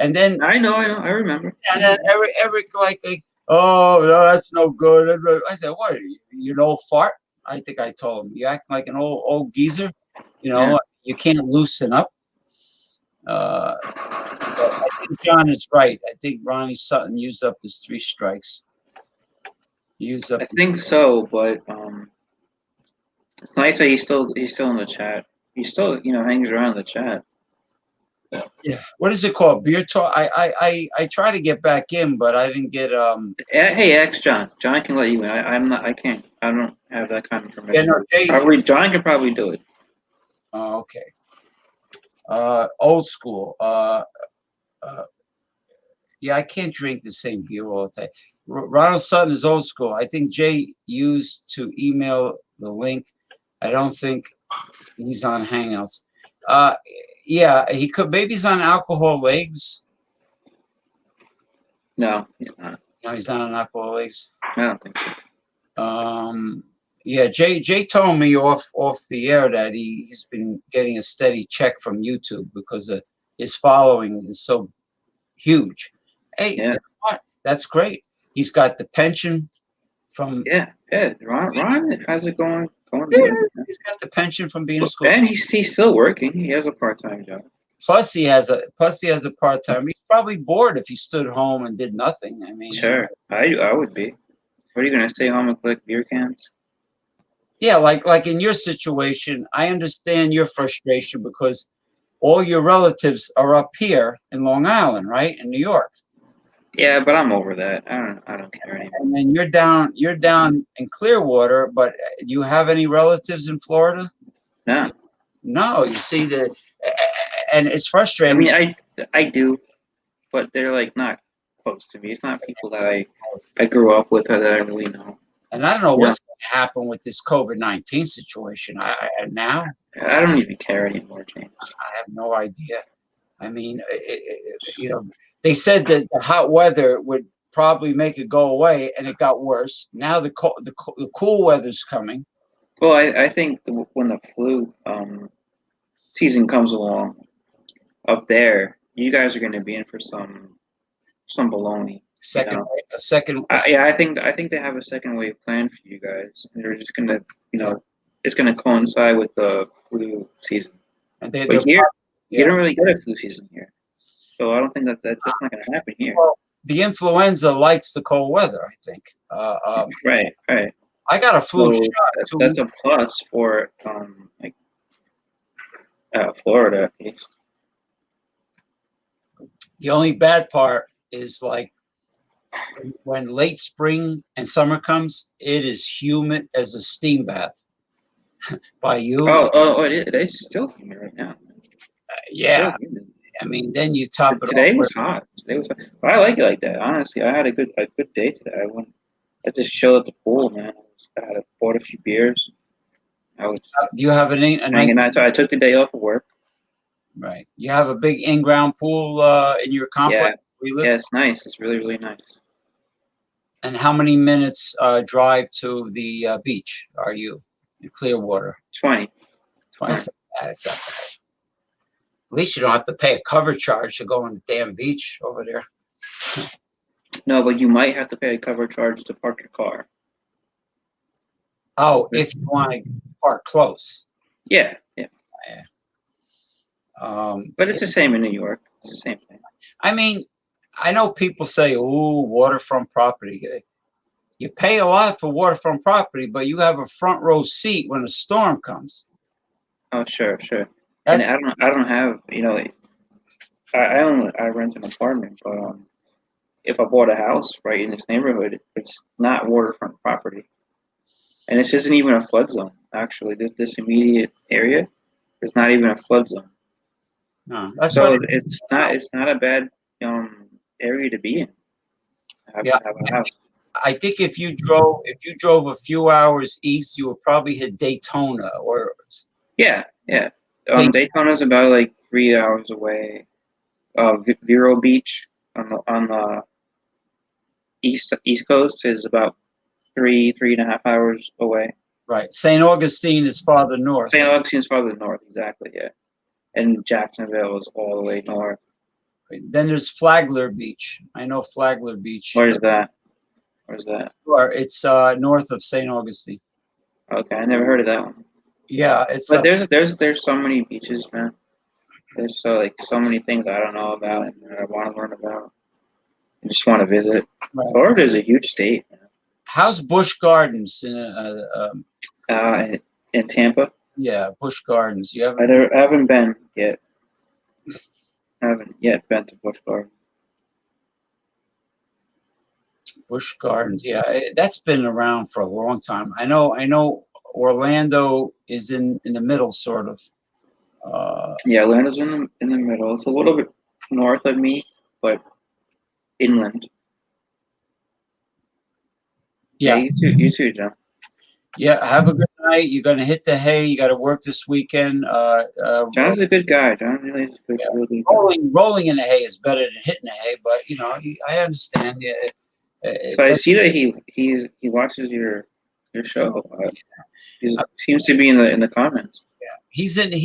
and then I know, I remember. and then Eric like, oh no, that's no good. I said, what are you an old fart? I think I told him, you act like an old geezer, you can't loosen up. But I think John is right. I think Ronnie Sutton used up his 3 strikes. I think so, but it's nice that he's still in the chat. He still hangs around the chat. Yeah. What is it called? Beer talk. I try to get back in, but I didn't get Hey, ask John. John can let you in. I'm not. I can't. I don't have that kind of information. Yeah, no, probably John can probably do it. Oh, okay. Old school. Yeah, I can't drink the same beer all the time. Ronald Sutton is old school. I think Jay used to email the link. I don't think he's on Hangouts. Yeah, he could. Maybe he's on Alcohol Legs. No, he's not. No, he's not on Alcohol Legs. I don't think so. Yeah, Jay told me off the air that he's been getting a steady check from YouTube because his following is so huge. Hey, yeah. You know what? That's great. He's got the pension from Ron, how's it going? Yeah, he's got the pension from being a school. And he's still working. He has a part-time job. Plus he has a part-time. He's probably bored if he stood home and did nothing. I mean, sure, I would be. What are you gonna stay home and collect beer cans? Yeah, like in your situation, I understand your frustration because all your relatives are up here in Long Island, right, in New York. Yeah, but I'm over that. I don't care anymore. And then you're down in Clearwater, but do you have any relatives in Florida? No. No, you see and it's frustrating. I mean, I do, but they're like not close to me. It's not people that I grew up with or that I really know. And I don't know what's going to happen with this COVID-19 situation. I don't even care anymore, James. I have no idea. I mean, they said that the hot weather would probably make it go away, and it got worse. Now the cool weather's coming. Well, I think when the flu season comes along up there, you guys are going to be in for some baloney. A second. Yeah, I think they have a second wave planned for you guys. They're just going to, it's going to coincide with the flu season. And but here, you don't really get a flu season here. So I don't think that's not going to happen here. Well, the influenza likes the cold weather, I think. Right. I got a flu shot. That's a plus for Florida, at least. The only bad part is like when late spring and summer comes, it is humid as a steam bath. By you? It is still humid right now. Yeah. I mean, then you top it off. Today was hot. But I like it like that. Honestly, I had a good day today. I just chilled at the pool, man. I bought a few beers. Do you have a nice? So I took the day off of work. Right. You have a big in-ground pool in your complex? Yeah, it's nice. It's really, really nice. And how many minutes drive to the beach are you in Clearwater? 20. 20. That's not bad. At least you don't have to pay a cover charge to go on the damn beach over there. No, but you might have to pay a cover charge to park your car. Oh, if you want to park close. Yeah. But it's the same in New York. It's the same thing. I mean, I know people say, "Ooh, waterfront property." You pay a lot for waterfront property, but you have a front row seat when a storm comes. Oh, sure. And I don't have, I rent an apartment, but if I bought a house right in this neighborhood, it's not waterfront property, and this isn't even a flood zone. Actually, this immediate area is not even a flood zone. No, so it's not a bad area to be in. Have, Yeah. have a house. I think if you drove a few hours east, you would probably hit Daytona or Yeah, yeah. Daytona. Daytona's about like 3 hours away. Vero Beach on the east coast is about 3.5 hours away. Right. St. Augustine is farther north. St. Augustine's farther north, exactly. Yeah, and Jacksonville is all the way north. Then there's Flagler Beach. I know Flagler Beach. Where's that? Where's that? Or it's north of St. Augustine. Okay, I never heard of that one. Yeah, it's But there's so many beaches, man. There's so many things I don't know about and I want to learn about. I just want to visit. right. Florida is a huge state, man. How's Busch Gardens? In Tampa, Yeah, Busch Gardens. You I ever? haven't been yet. I haven't yet been to Busch Gardens. Busch Gardens. Yeah, that's been around for a long time. I know. Orlando is in the middle, sort of. Yeah, Atlanta's in the middle. It's a little bit north of me, but inland. Yeah. You too, John. Yeah, have a good night. You're gonna hit the hay. You got to work this weekend. John's a good guy. John really is a good, Yeah. really good guy. Rolling in the hay is better than hitting the hay, but I understand. Yeah, So I see that he watches your show. He seems to be in the comments. he's in the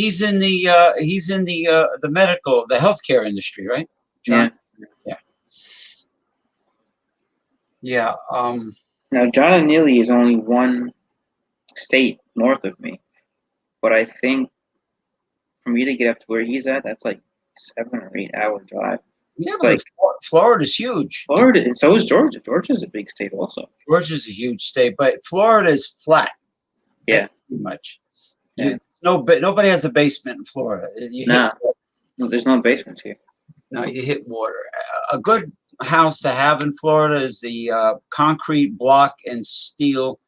medical, the healthcare industry, right, John? Yeah. Now John and Neely is only one state north of me, but I think for me to get up to where he's at, that's like 7 or 8 hour drive. Yeah, It's but like Florida's huge. Florida, and so is Georgia. Georgia's a big state also. Georgia's a huge state, but Florida is flat. Yeah. Pretty much. Yeah. Nobody has a basement in Florida. No, there's no basements here. No, you hit water. A good house to have in Florida is the concrete block and steel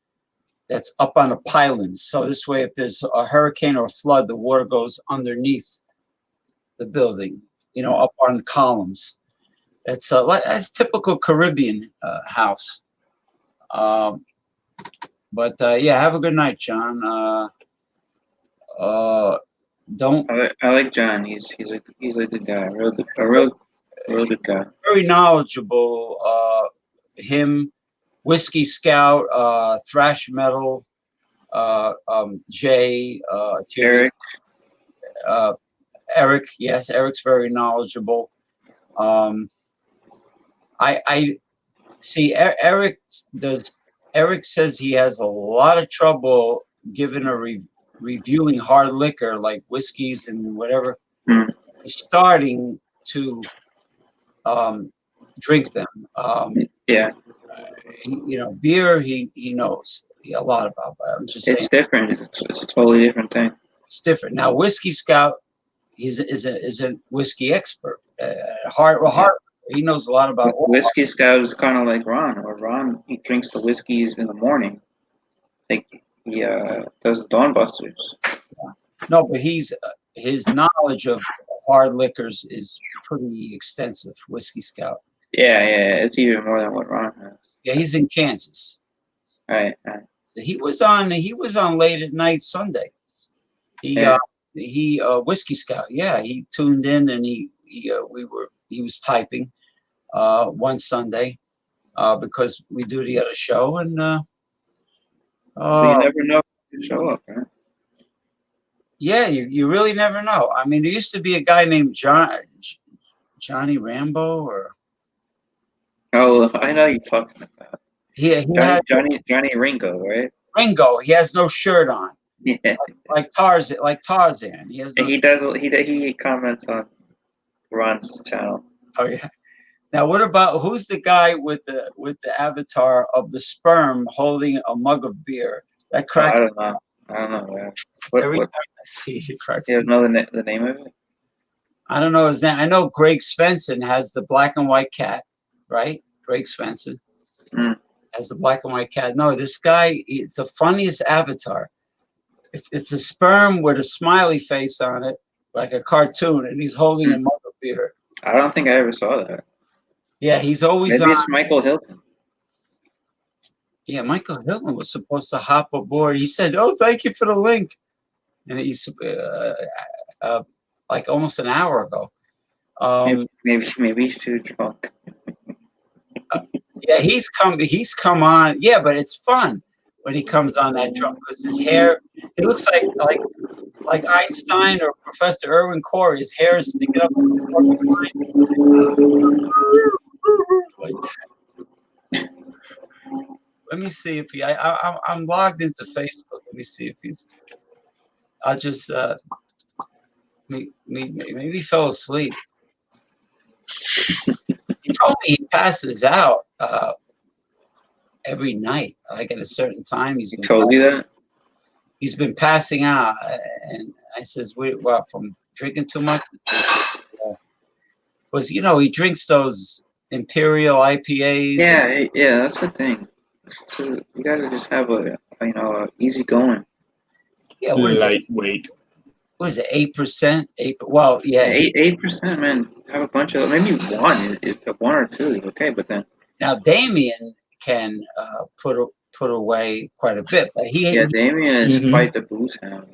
that's up on the pylons. So this way, if there's a hurricane or a flood, the water goes underneath the building, up on the columns. That's typical Caribbean house. But yeah, have a good night, John. Don't I like John. He's a good guy. A real good guy. very knowledgeable. Him, Whiskey Scout, thrash metal, Jay, Eric. Eric. Yes, Eric's very knowledgeable. I see. Eric says he has a lot of trouble giving reviewing hard liquor like whiskeys and whatever. Mm. He's starting to drink them. Yeah. Beer he knows a lot about. But I'm just saying It's different. It's a totally different thing. it's different. Now, Whiskey Scout is a whiskey expert. He knows a lot about Whiskey Scout is kind of like Ron. Or Ron, he drinks the whiskeys in the morning. Like he does the Dawn Busters. No, but his knowledge of hard liquors is pretty extensive. Whiskey Scout. Yeah, it's even more than what Ron has. Yeah, he's in Kansas. Right. So he was on late at night Sunday. He Whiskey Scout. Yeah, he tuned in and he was typing one Sunday because we do the other show and So you never know if you show up, right? Yeah, you really never know. I mean, there used to be a guy named Johnny Rambo, or Oh, I know you're talking about. he Johnny, had Johnny Ringo, right? Ringo. He has no shirt on, Yeah. like Tarzan. He has no He does. He comments on Ron's channel. Oh yeah. Now, what about who's the guy with the avatar of the sperm holding a mug of beer? That cracks. I don't know. Man. Every What? time I see it, it cracks. You know the name of it? I don't know his name. I know Greg Svensson has the black and white cat, right? Greg Svensson has the black and white cat. No, this guy, it's the funniest avatar. It's a sperm with a smiley face on it, like a cartoon, and he's holding a mug of beer. I don't think I ever saw that. Yeah, he's always Maybe on. it's Michael Hilton. Yeah, Michael Hilton was supposed to hop aboard. He said, "Oh, thank you for the link," and he's like almost an hour ago. Maybe he's too drunk. Yeah, he's come on. Yeah, but it's fun when he comes on that truck because his hair, it looks like Einstein or Professor Erwin Corey. His hair is sticking up. Like that. Let me see if I'm logged into Facebook. Let me see if he's. I'll just maybe he fell asleep. He told me he passes out every night, like at a certain time. He told you that? He's been passing out, and I says, "What from drinking too much?" Was he drinks those Imperial IPAs. Yeah, that's the thing. You gotta just have a easy going. Yeah, what is it? Lightweight. What is it? 8%? Well, yeah. 8%, man. Have a bunch of maybe one. One or two is okay, but then Now Damien can put away quite a bit, but Damien is quite the booze hound.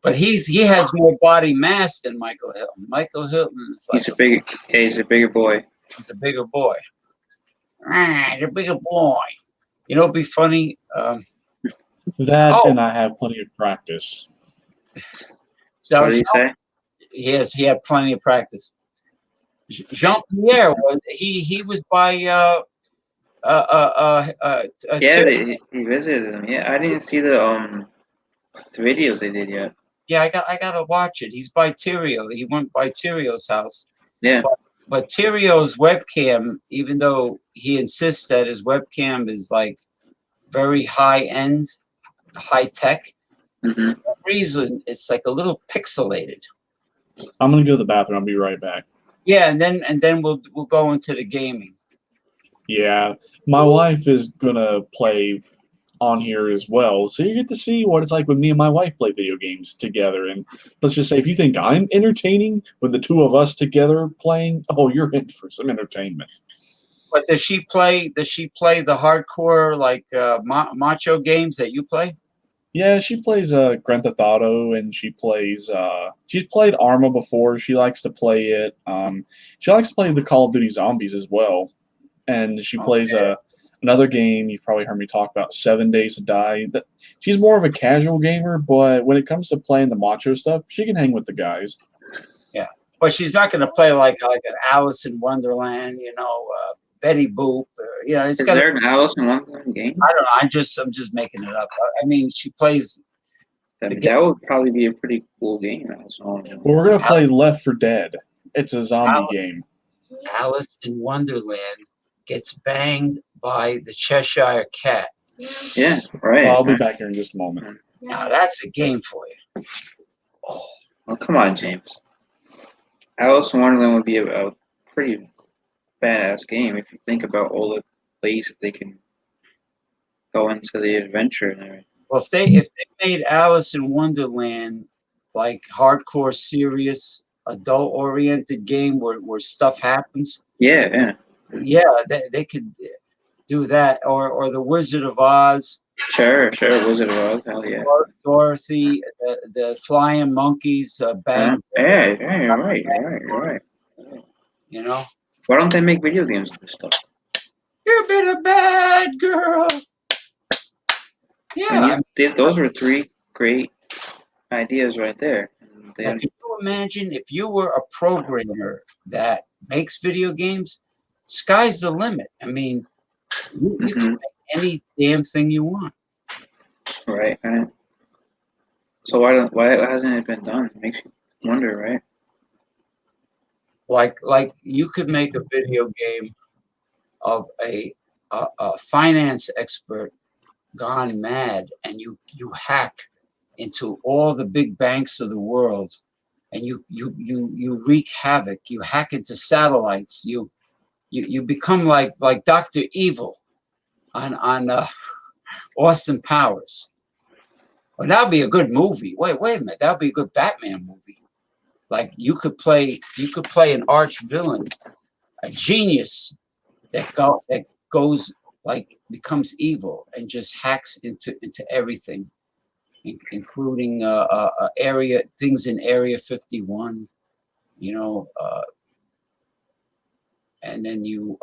But he has more body mass than Michael Hilton. Michael Hilton is like he's a bigger boy. He's a bigger boy. The bigger boy. It'd be funny. And I have plenty of practice. What did he say? He had plenty of practice. Jean-Pierre he was by he visited him. Yeah, I didn't see the videos they did yet. Yeah, I gotta watch it. He's by Tyrio. He went by Tyrio's house. Yeah. But Tyrio's webcam, even though he insists that his webcam is like very high end, high tech, for some reason it's like a little pixelated. I'm gonna go to the bathroom. I'll be right back. Yeah, and then we'll go into the gaming. Yeah, my wife is gonna play on here as well, so you get to see what it's like when me and my wife play video games together. And let's just say, if you think I'm entertaining with the two of us together playing, oh, you're in for some entertainment. But does she play the hardcore like macho games that you play? Yeah, she plays Grand Theft Auto, and she plays. She's played Arma before. She likes to play it. She likes to play the Call of Duty Zombies as well, and she plays another game you've probably heard me talk about, 7 Days to Die. She's more of a casual gamer, but when it comes to playing the macho stuff, she can hang with the guys. Yeah, but she's not going to play like an Alice in Wonderland, Betty Boop. It's Is there an Alice in Wonderland game? I don't know. I'm just making it up. I mean, she plays. That would probably be a pretty cool game. Well, we're gonna play Left 4 Dead. It's a zombie game. Alice in Wonderland gets banged by the Cheshire Cat. Yeah, right. I'll be back here in just a moment. Now that's a game for you. Oh, come on, James. Alice in Wonderland would be a pretty badass game if you think about all the ways that they can go into the adventure and everything. Well, if they made Alice in Wonderland like hardcore, serious, adult-oriented game where stuff happens. Yeah, they could do that, or the Wizard of Oz. Sure, Wizard of Oz, hell yeah. Dorothy, the flying monkeys, bang. Yeah, you're right. Why don't they make video games of this stuff? You've been a bad girl. Yeah, those were three great ideas right there. Can you imagine if you were a programmer that makes video games? Sky's the limit. I mean, you can make any damn thing you want. Right. So why hasn't it been done? It makes you wonder, right? Like you could make a video game of a finance expert gone mad, and you hack into all the big banks of the world, and you wreak havoc. You hack into satellites. You become like Dr. Evil on Austin Powers. Well, that'd be a good movie. Wait a minute, that'd be a good Batman movie. Like you could play an arch villain, a genius that goes like becomes evil and just hacks into everything, including area things in Area 51, you know, and then you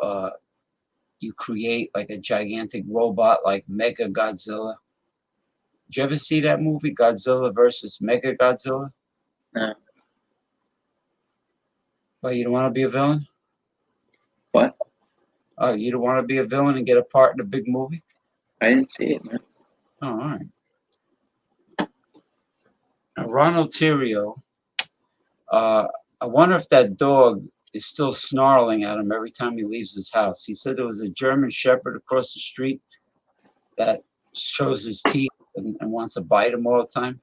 create like a gigantic robot like Mega Godzilla. Did you ever see that movie, Godzilla versus Mega Godzilla? No. Well, you don't want to be a villain? What? Oh, you don't want to be a villain and get a part in a big movie? I didn't see it, man. Oh, all right. Now, Ronald Tirio, I wonder if that dog is still snarling at him every time he leaves his house. He said there was a German Shepherd across the street that shows his teeth and wants to bite him all the time.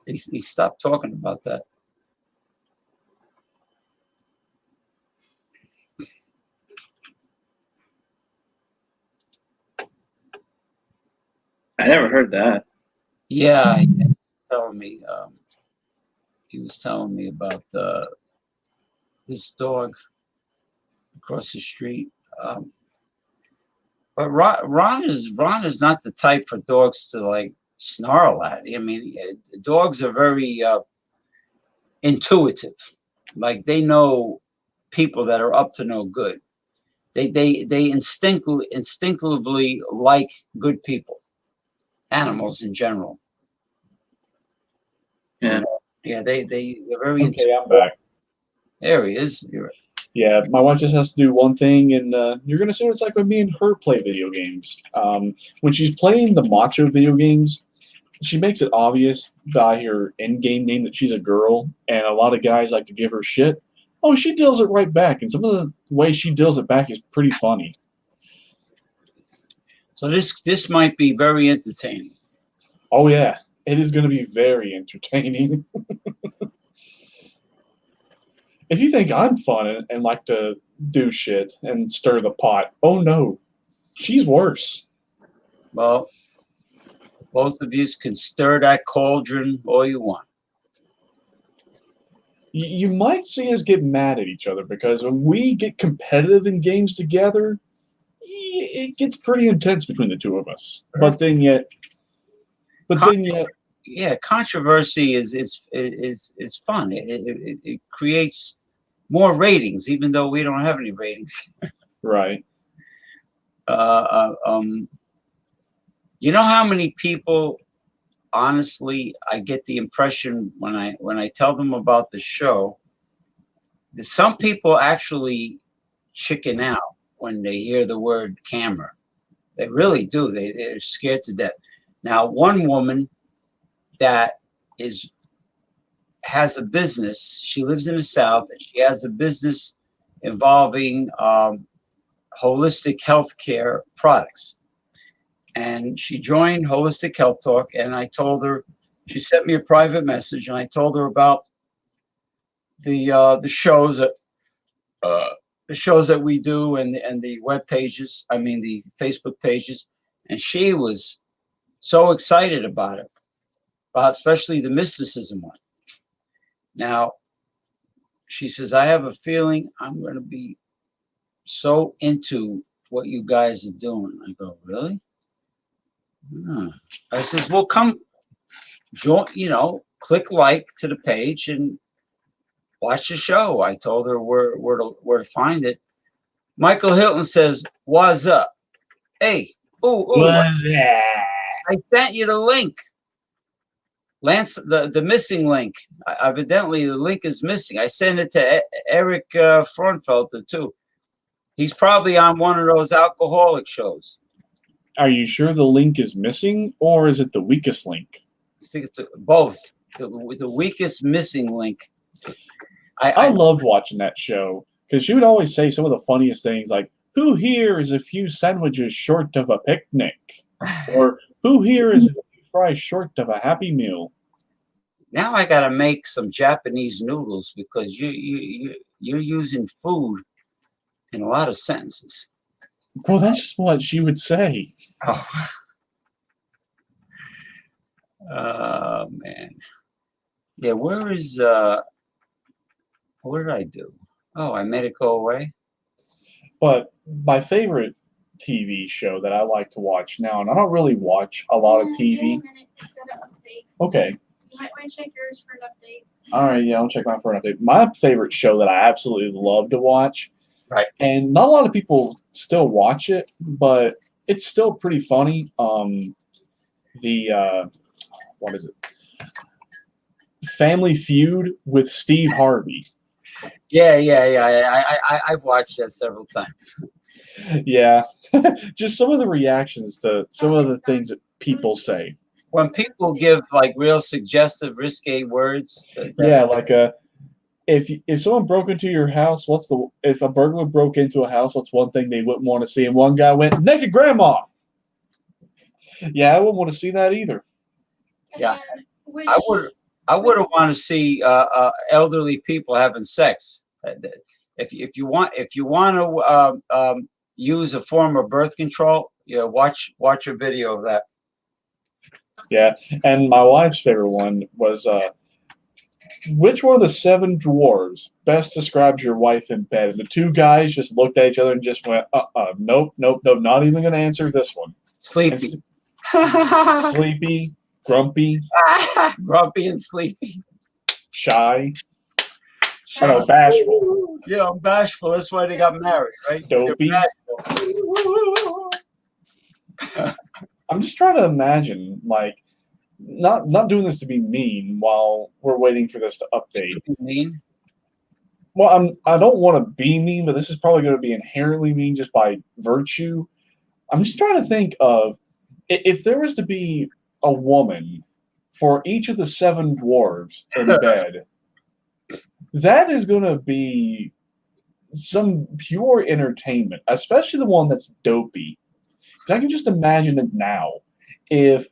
He stopped talking about that. I never heard that. Yeah, he was telling me about this dog across the street. But Ron is not the type for dogs to like snarl at. I mean, dogs are very intuitive. Like they know people that are up to no good. They instinctively like good people, animals in general. Yeah. You know? Yeah, they're very. Okay, I'm back. There he is. Yeah, my wife just has to do one thing, and you're gonna see what it's like when me and her play video games. When she's playing the macho video games, she makes it obvious by her in-game name that she's a girl, and a lot of guys like to give her shit. Oh, she deals it right back, and some of the way she deals it back is pretty funny. So this might be very entertaining. Oh yeah, it is going to be very entertaining. If you think I'm fun and like to do shit and stir the pot, oh no, she's worse. Well, both of you can stir that cauldron all you want. You might see us get mad at each other because when we get competitive in games together, it gets pretty intense between the two of us. But then yet, yeah, controversy is fun. It creates more ratings, even though we don't have any ratings. Right. You know how many people, honestly, I get the impression when I tell them about the show, that some people actually chicken out when they hear the word camera. They really do. They're scared to death. Now, one woman that has a business. She lives in the South, and she has a business involving holistic healthcare products. And she joined Holistic Health Talk, and I told her, she sent me a private message, and I told her about the shows that we do and the web pages. I mean the Facebook pages, and she was so excited about it, about especially the mysticism one. Now, she says, I have a feeling I'm going to be so into what you guys are doing. I go, really? I says, well, come join, click like to the page and watch the show. I told her where to find it. Michael Hilton says, what's up? Hey, What's that? I sent you the link. Lance, the missing link. Evidently, the link is missing. I sent it to Eric Frontfelter, too. He's probably on one of those alcoholic shows. Are you sure the link is missing, or is it the weakest link? I think it's both. The weakest missing link. I loved watching that show because she would always say some of the funniest things like, who here is a few sandwiches short of a picnic? Or who here is a few fries short of a Happy Meal? Now I got to make some Japanese noodles because you're using food in a lot of sentences. Well, that's just what she would say. Oh man. Yeah, where is What did I do? Oh, I made it go away. But my favorite TV show that I like to watch now, and I don't really watch a lot of TV. Okay. You might want to check yours for an update. All right, yeah, I'll check mine for an update. My favorite show that I absolutely love to watch, Right. and not a lot of people still watch it, but it's still pretty funny. What is it? Family Feud with Steve Harvey. Yeah. I've watched that several times. Yeah, just some of the reactions to some of the things that people say. When people give like real suggestive, risque words. Yeah, like if someone broke into your house, if a burglar broke into a house, what's one thing they wouldn't want to see? And one guy went, naked grandma. Yeah, I wouldn't want to see that either. Yeah. And which, I wouldn't want to see elderly people having sex. If you want to use a form of birth control, watch a video of that. Yeah, and my wife's favorite one was which one of the 7 dwarves best describes your wife in bed? And the 2 guys just looked at each other and just went, nope, not even going to answer this one. Sleepy. Sleepy, grumpy, Grumpy and sleepy. shy. I know, bashful. Yeah, I'm bashful. That's why they got married, right? Dopey. I'm just trying to imagine, like, not doing this to be mean while we're waiting for this to update. Mean? Well, I don't want to be mean, but this is probably going to be inherently mean just by virtue. I'm just trying to think of if there was to be a woman for each of the 7 dwarves in bed, that is going to be some pure entertainment, especially the one that's dopey. Because I can just imagine it now. If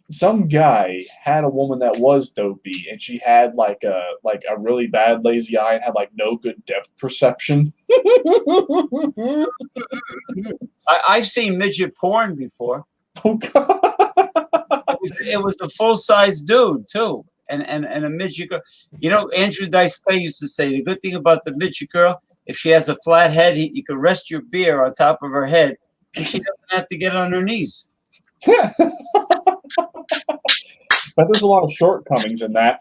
some guy had a woman that was dopey and she had like a really bad lazy eye and had like no good depth perception. I've seen midget porn before. Oh God. It was a full-size dude too, and a midget girl. Andrew Dice Clay used to say the good thing about the midget girl, if she has a flat head, you can rest your beer on top of her head, and she doesn't have to get on her knees. But there's a lot of shortcomings in that.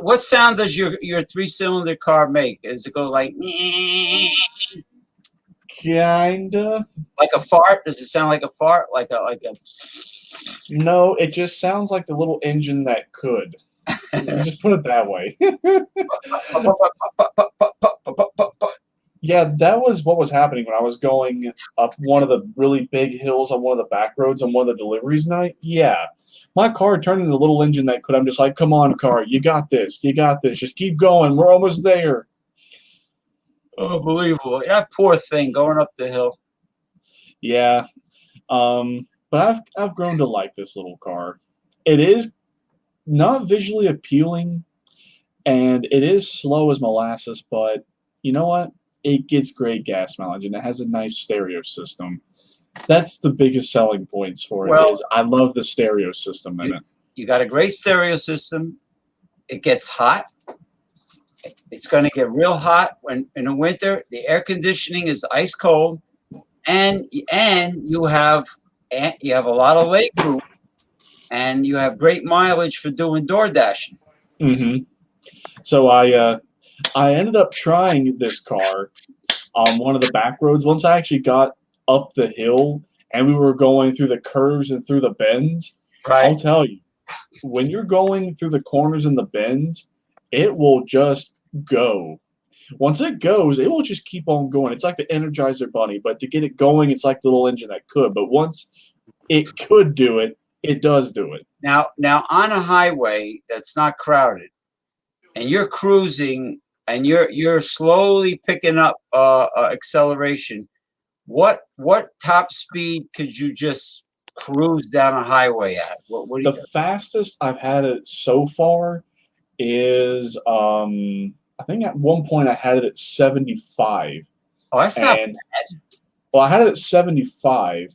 What sound does your 3-cylinder car make? Does it go like Kinda. like a fart? Does it sound like a fart? Like a No, it just sounds like the little engine that could. Just put it that way. Yeah, that was what was happening when I was going up one of the really big hills on one of the back roads on one of the deliveries night. Yeah. My car turned into a little engine that could. I'm just like, come on, car, you got this. Just keep going. We're almost there. Unbelievable. That poor thing going up the hill. Yeah. But I've grown to like this little car. It is not visually appealing, and it is slow as molasses, but you know what? It gets great gas mileage, and it has a nice stereo system. That's the biggest selling points for it. Is I love the stereo system in it. You got a great stereo system. It gets hot. It's going to get real hot when in the winter. The air conditioning is ice cold, and you have a lot of leg room, and you have great mileage for doing door dashing. Mm-hmm. So I ended up trying this car on one of the back roads. Once I actually got up the hill and we were going through the curves and through the bends, Right. I'll tell you, when you're going through the corners and the bends, it will just go. Once it goes, it will just keep on going. It's like the Energizer Bunny, but to get it going, it's like the little engine that could. But once it could do it, it does do it. Now on a highway that's not crowded, and you're cruising, and you're slowly picking up acceleration. What top speed could you just cruise down a highway at? What do The fastest I've had it so far is I think at one point I had it at 75. Oh, that's not And well, I had it at 75.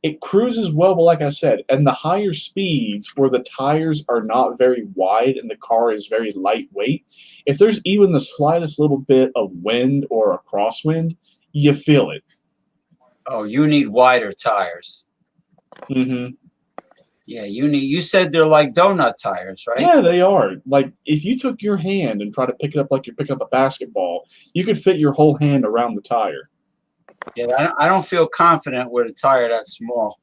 It cruises well, but like I said, and the higher speeds where the tires are not very wide and the car is very lightweight, if there's even the slightest little bit of wind or a crosswind, you feel it. Oh, you need wider tires. Mm-hmm. Yeah, you said they're like donut tires, right? Yeah, they are. Like, if you took your hand and tried to pick it up like you're picking up a basketball, you could fit your whole hand around the tire. Yeah, I don't feel confident with a tire that small.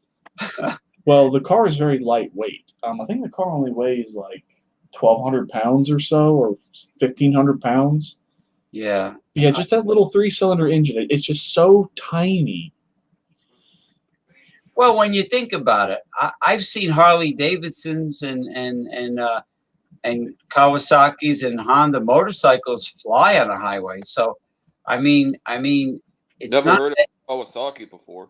Well, the car is very lightweight. I think the car only weighs like 1,200 pounds or so, or 1,500 pounds. Yeah. Yeah, just that little 3-cylinder engine. It's just so tiny. Well, when you think about it, I've seen Harley Davidsons and Kawasaki's and Honda motorcycles fly on a highway. So, I mean, it's Never not. heard of Kawasaki before.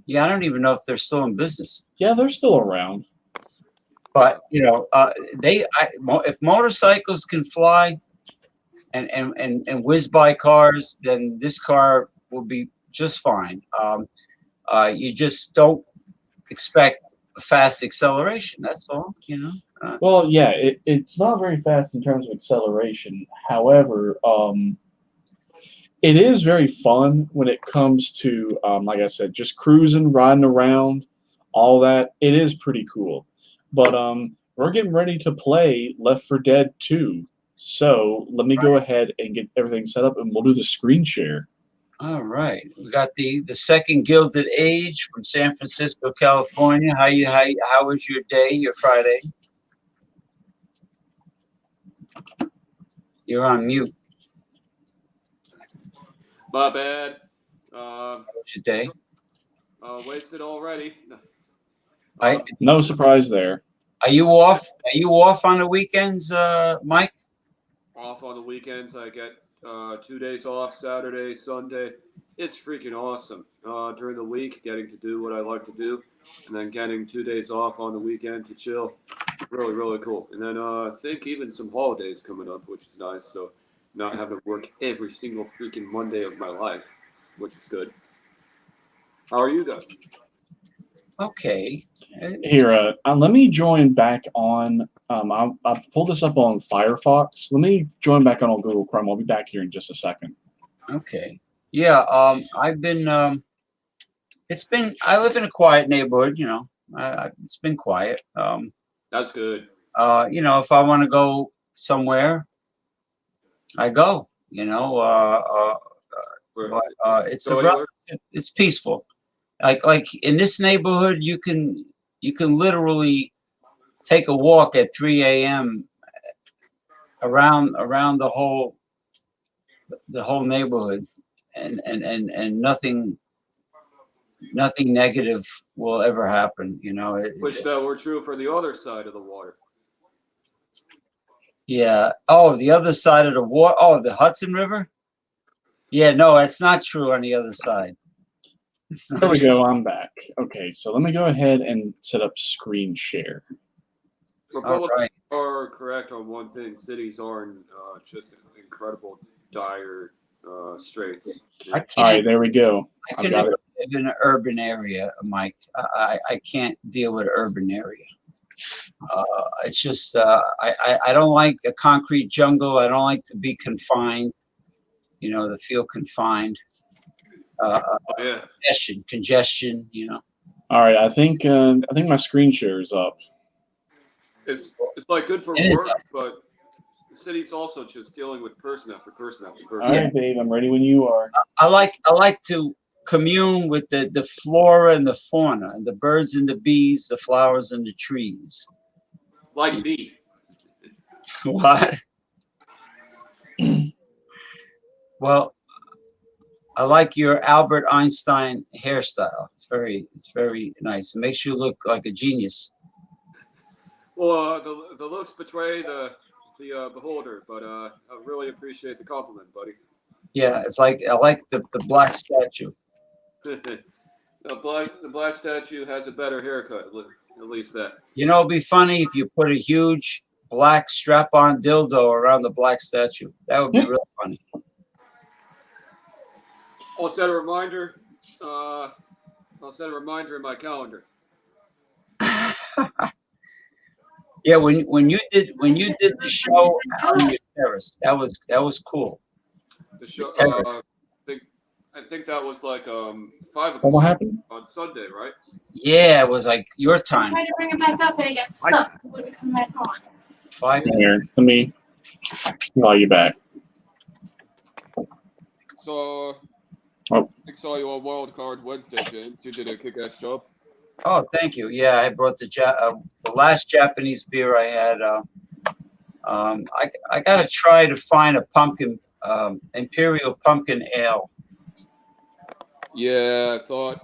Yeah, I don't even know if they're still in business. Yeah, they're still around. But if motorcycles can fly and whiz by cars, then this car will be just fine. You just don't expect a fast acceleration. That's all, Well, yeah, it's not very fast in terms of acceleration. However, it is very fun when it comes to, like I said, just cruising, riding around, all that. It is pretty cool. But we're getting ready to play Left 4 Dead 2. So let me go ahead and get everything set up, and we'll do the screen share. All right. We got the second Gilded Age from San Francisco, California. How was your day, your Friday? You're on mute. My bad. How was your day? Wasted already. No surprise there. Are you off? Are you off on the weekends, Mike? Off on the weekends. I get 2 days off, Saturday, Sunday. It's freaking awesome. During the week, getting to do what I like to do, and then getting 2 days off on the weekend to chill. Really, really cool. And then I think even some holidays coming up, which is nice. So not having to work every single freaking Monday of my life, which is good. How are you guys? Okay. Here, let me join back on. I'll pull this up on Firefox. Let me join back on Google Chrome. I'll be back here in just a second. Okay. Yeah. I've been. I live in a quiet neighborhood. It's been quiet. That's good. If I want to go somewhere, I go. It's peaceful. Like in this neighborhood, you can literally take a walk at 3 a.m. around the whole neighborhood, and nothing negative will ever happen. Which that were true for the other side of the water. Yeah. Oh, the other side of the water. Oh, the Hudson River. Yeah. No, that's not true on the other side. There we go. I'm back. Okay, so let me go ahead and set up screen share. Republicans are correct on one thing. Cities are in just incredible, dire straits. All right, there we go. I can live in an urban area, Mike. I can't deal with an urban area. It's just I don't like a concrete jungle. I don't like to be confined. To feel confined. Congestion. All right, I think my screen share is up. It's like good for work, but the city's also just dealing with person after person after person. All right, Dave, I'm ready when you are. I like to commune with the flora and the fauna, and the birds and the bees, the flowers and the trees. Like me. What? Well, I like your Albert Einstein hairstyle. It's very nice. It makes you look like a genius. Well, the looks betray the beholder, but I really appreciate the compliment, buddy. Yeah, it's like I like the black statue. The black statue has a better haircut, at least that. It'd be funny if you put a huge black strap-on dildo around the black statue. That would be real funny. I'll set a reminder. I'll set a reminder in my calendar. Yeah, when you did the show on your terrace, that was cool. The show. Terrace. I think that was like 5 What o'clock happened? on Sunday, right? Yeah, it was like your time. Tried to bring it back up and it got stuck. It wouldn't come back on. 5 Here, let me call you back. So, Oh. I saw you on Wild Card Wednesday, James. You did a kick-ass job. Oh, thank you. Yeah, I brought the last Japanese beer I had. I gotta try to find a pumpkin imperial pumpkin ale. Yeah, I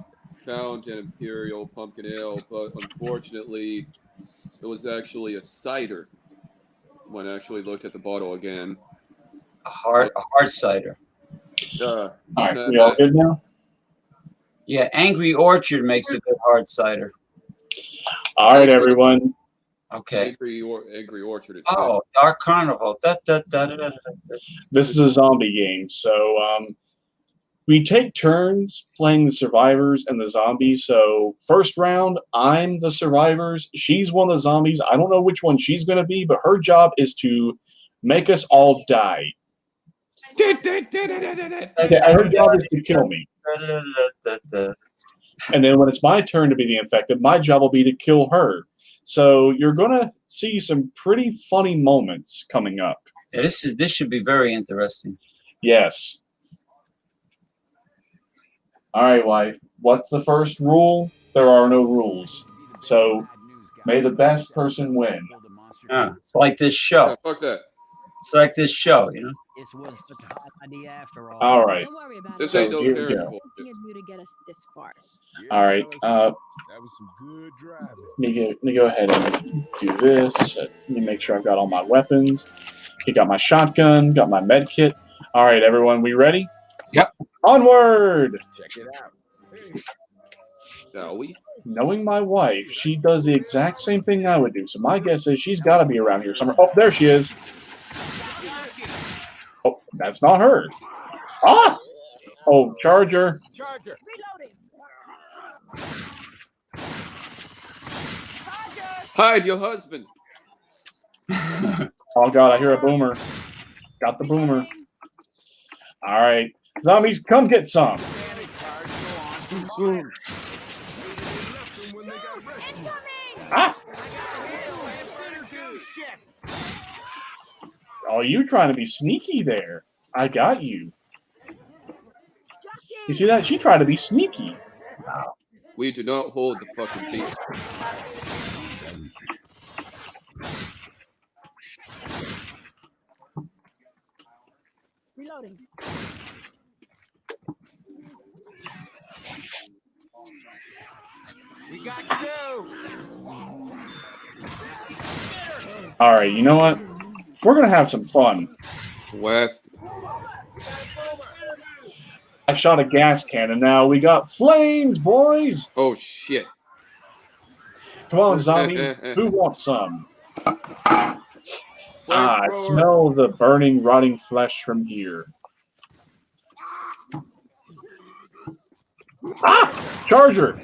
found an Imperial Pumpkin Ale, but unfortunately, it was actually a cider when I actually looked at the bottle again. A hard cider. All right, we all good now? Yeah, Angry Orchard makes a good hard cider. All right, everyone. Okay. Angry Orchard is Oh, Dark Carnival. This is a zombie game, so we take turns playing the survivors and the zombies. So first round, I'm the survivors. She's one of the zombies. I don't know which one she's going to be, but her job is to make us all die. Yeah, her job is to kill me. And then when it's my turn to be the infected, my job will be to kill her. So you're going to see some pretty funny moments coming up. Yeah, this should be very interesting. Yes. All right, wife. What's the first rule? There are no rules. So may the best person win. It's like this show. Yeah, fuck that. It's like this show, you know. This was such a hot idea after all. All right. Don't worry about This it. ain't no here we carrot go. bullshit. You to get us this far. All right. That was some good driving. Let me go ahead and do this. Let me make sure I've got all my weapons. Okay, got my shotgun, got my med kit. All right, everyone, we ready? Yep. Onward! Check it out. Shall we? Knowing my wife, she does the exact same thing I would do. So my guess is she's got to be around here somewhere. Oh, there she is. Oh, that's not her. Ah! Oh, Charger. Charger. Hide your husband. Oh, God, I hear a boomer. Got the boomer. All right. Zombies, come get some. Ah! Oh, you trying to be sneaky there. I got you. You see that? She tried to be sneaky. We do not hold the fucking peace. Reloading. We got two. All right, you know what? We're going to have some fun. West. I shot a gas cannon. Now we got flames, boys. Oh shit. Come on, zombie. Who wants some? I Flamethrower. smell the burning, rotting flesh from here. Ah! Charger!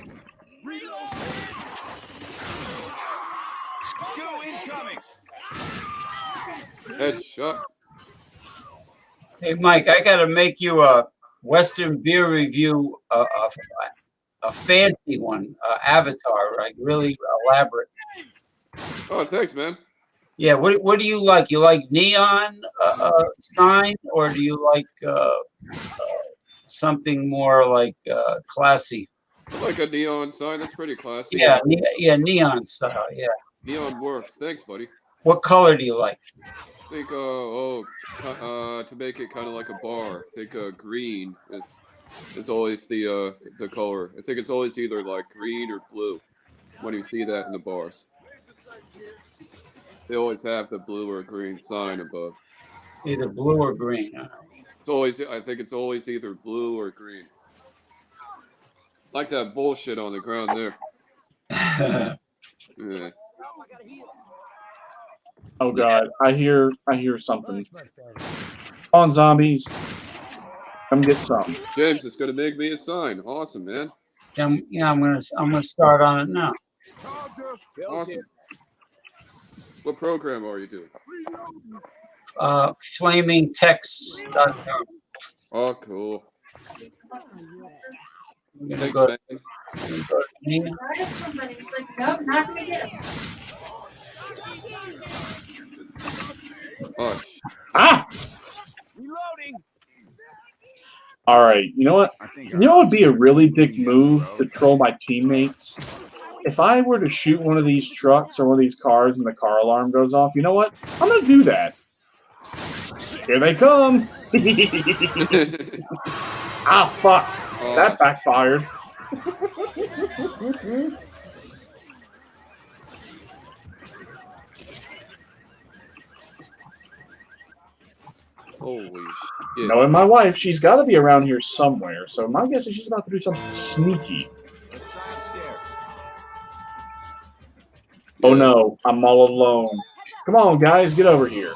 Headshot. Hey, Mike, I got to make you a Western beer review, a fancy one, Avatar, like really elaborate. Oh, thanks, man. Yeah, what do you like? You like neon sign, or do you like something more like classy? I like a neon sign. That's pretty classy. Yeah, neon style. Yeah. Neon works. Thanks, buddy. What color do you like? I think to make it kind of like a bar. I think green is always the color. I think it's always either like green or blue when you see that in the bars. They always have the blue or green sign above. Either blue or green. It's always. I think it's always either blue or green. Like that bullshit on the ground there. Yeah. Oh God, I hear something. Come on, zombies. Come get some. James is gonna make me a sign. Awesome, man. I'm gonna start on it now. Awesome. What program are you doing? Flamingtext.com. Oh, cool. I'm gonna Thanks, go. man. I have somebody. It's like, nope, not gonna get him. Oh, Ah! Reloading. All right. You know what? You know what would be a really big move to troll my teammates? If I were to shoot one of these trucks or one of these cars and the car alarm goes off, you know what? I'm going to do that. Here they come. Ah, fuck. oh, That backfired. holy shit. Knowing my wife, she's got to be around here somewhere. So my guess is she's about to do something sneaky. Let's try upstairs. Oh Yeah. no, I'm all alone. Come on, guys, get over here.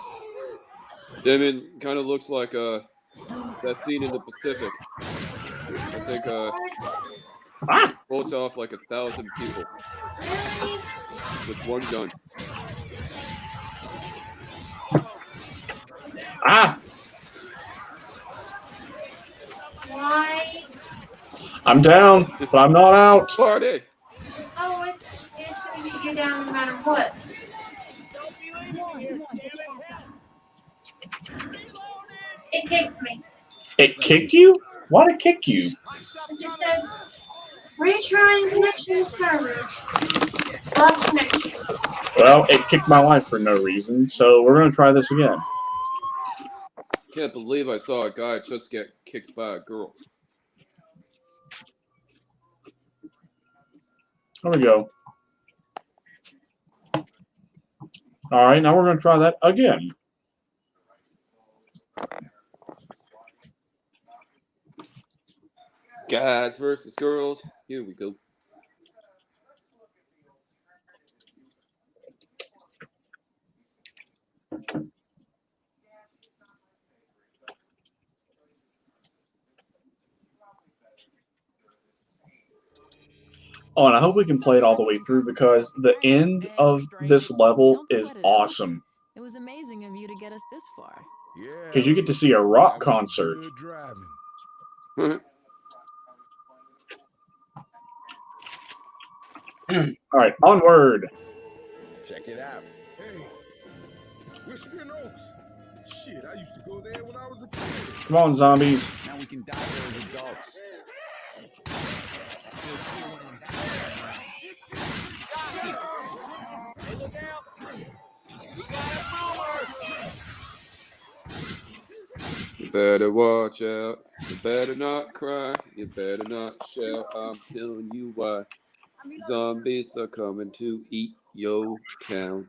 Damon kind of looks like that scene in the Pacific. I think bolts off like 1,000 people with one gun. Ah! Why? I'm down, but I'm not out. Party! Oh, it's gonna get you down no matter what. It kicked me. It kicked you? Why'd it kick you? It just said, retrying connection server. Lost connection. Well, it kicked my wife for no reason, so we're going to try this again. Can't believe I saw a guy just get kicked by a girl. There we go. All right, now we're going to try that again. Guys versus girls. Here we go. Oh, and I hope we can play it all the way through because the end of this level is awesome. It was amazing of you to get us this far. Yeah. Because you get to see a rock that was some concert. good driving. All right, onward. Check it out. Hey, Whispering Oaks. Shit, I used to go there when I was a kid. Come on, zombies. Now we can die there as adults. Hey, look out! We got a boomer! You better watch out. You better not cry. You better not shout. I'm telling you why. Zombies are coming to eat your town.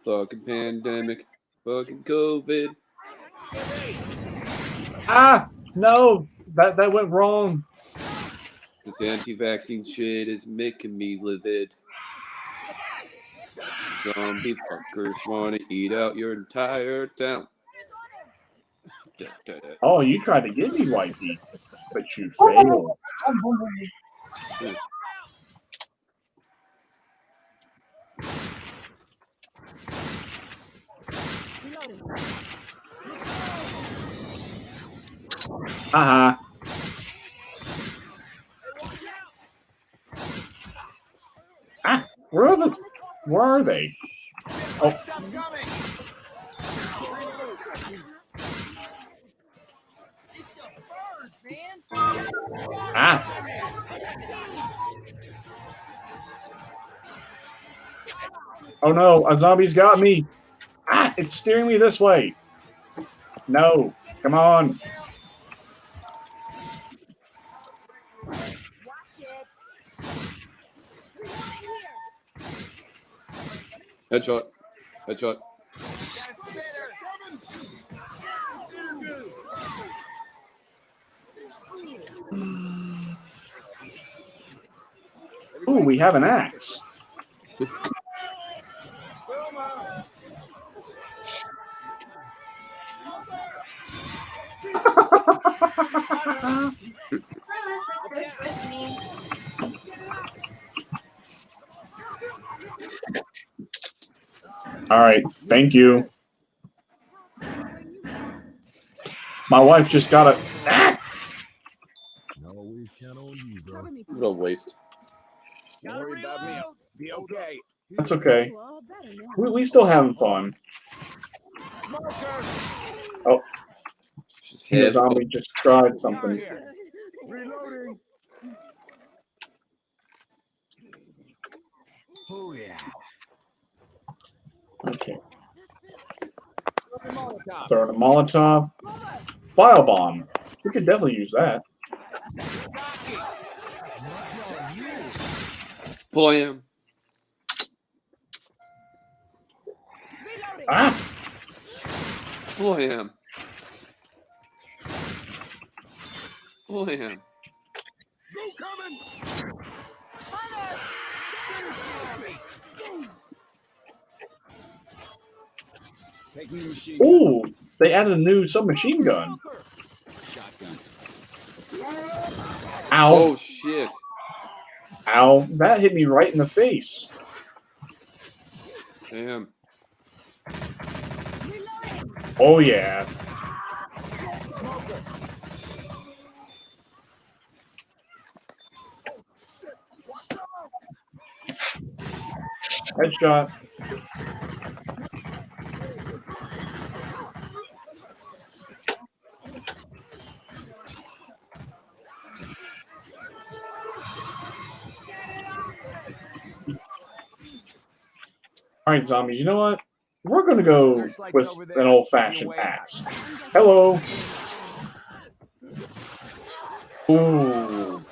Fucking pandemic. Fucking COVID. Ah, no, that went wrong. This anti-vaccine shit is making me livid. Zombie fuckers want to eat out your entire town. Oh, you tried to get me, wifey, but you failed. Uh-huh. Ah, where are they? Oh. Ah. Oh no, a zombie's got me. Ah, it's steering me this way. No, come on. Headshot. Headshot. Ooh, we have an axe. Oh, that's a with me. All right, thank you. My wife just got a. Always count on you, bro. Cover me, What a waste. Don't worry about me. I'll be okay. That's okay. You all better now. We still having fun. Oh, Just the head. zombie just tried something. Here. Reloading. Oh yeah. Okay. Molotov. Throwing a Molotov. Firebomb. We could definitely use that. Blam. Ah! Blam. Blam. Go coming. Take me machine. Ooh, they added a new submachine gun. Shotgun. Ow. Oh shit. Ow. That hit me right in the face. Damn. Oh, yeah. Headshot. All right, zombies, you know what? We're going to go with an old-fashioned axe. Hello. Ooh.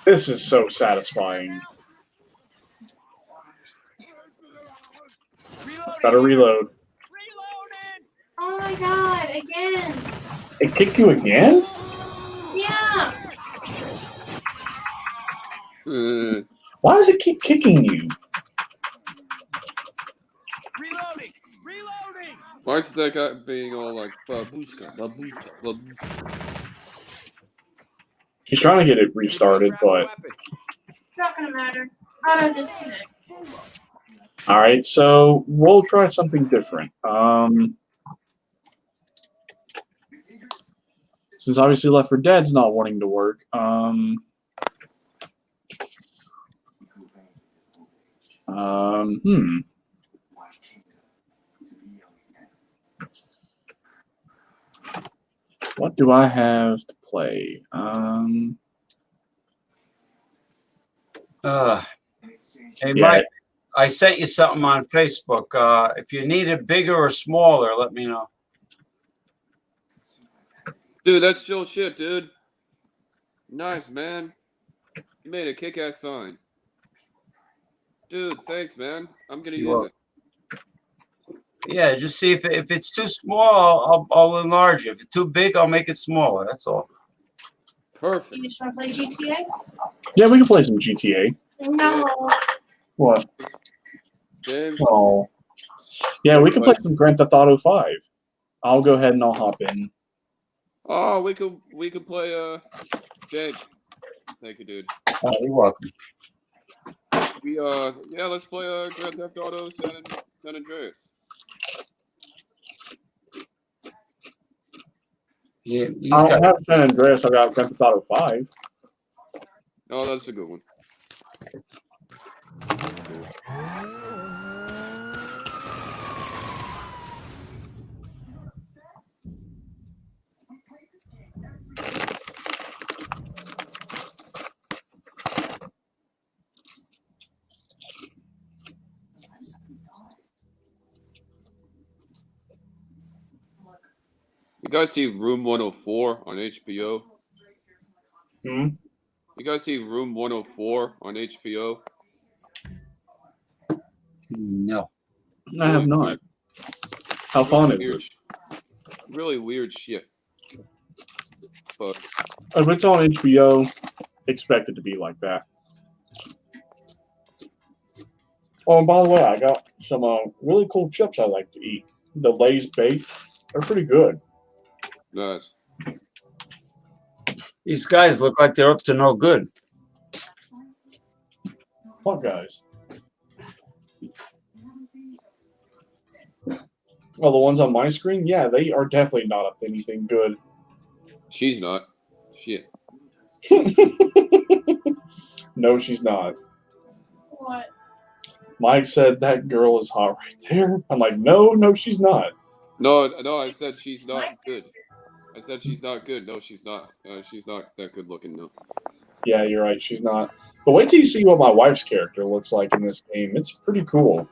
This is so satisfying. Gotta reload. Oh my god, again. It kicked you again? Yeah. Why does it keep kicking you? Reloading. Why is that guy being all like babushka, babushka, babushka? She's trying to get it restarted, but... It's not gonna matter. Auto disconnect. Alright, so we'll try something different. Since obviously Left 4 Dead's not wanting to work, what do I have to play? Hey, Yeah. Mike, I sent you something on Facebook. If you need it bigger or smaller, let me know. Dude, that's still shit, dude. Nice, man. You made a kick-ass sign. Dude, thanks, man. I'm gonna use it. Yeah, just see if it's too small, I'll enlarge it. If it's too big, I'll make it smaller. That's all. Perfect. You just wanna play GTA? Yeah, we can play some GTA. No. What? James. Oh. Yeah, we can play some Grand Theft Auto 5. I'll go ahead and I'll hop in. Oh, we could play James. Thank you, dude. Oh, you're welcome. Yeah, let's play Grand Theft Auto San Andreas. Yeah, I don't have San Andreas, I got Grand Theft Auto 5. Oh, that's a good one. You guys see Room 104 on HBO? Hmm? You guys see Room 104 on HBO? No. I have not. Weird. How fun is it? Really weird shit. But If it's on HBO, expect it to be like that. Oh, and by the way, I got some really cool chips I like to eat. The Lay's Baked. They're pretty good. Nice. These guys look like they're up to no good. What guys? Well, the ones on my screen, yeah, they are definitely not up to anything good. She's not. Shit. No, she's not. What? Mike said that girl is hot right there. I'm like, no, she's not. No, I said she's not good. I said she's not good. No, she's not. She's not that good looking. No. Yeah, you're right. She's not. But wait till you see what my wife's character looks like in this game. It's pretty cool.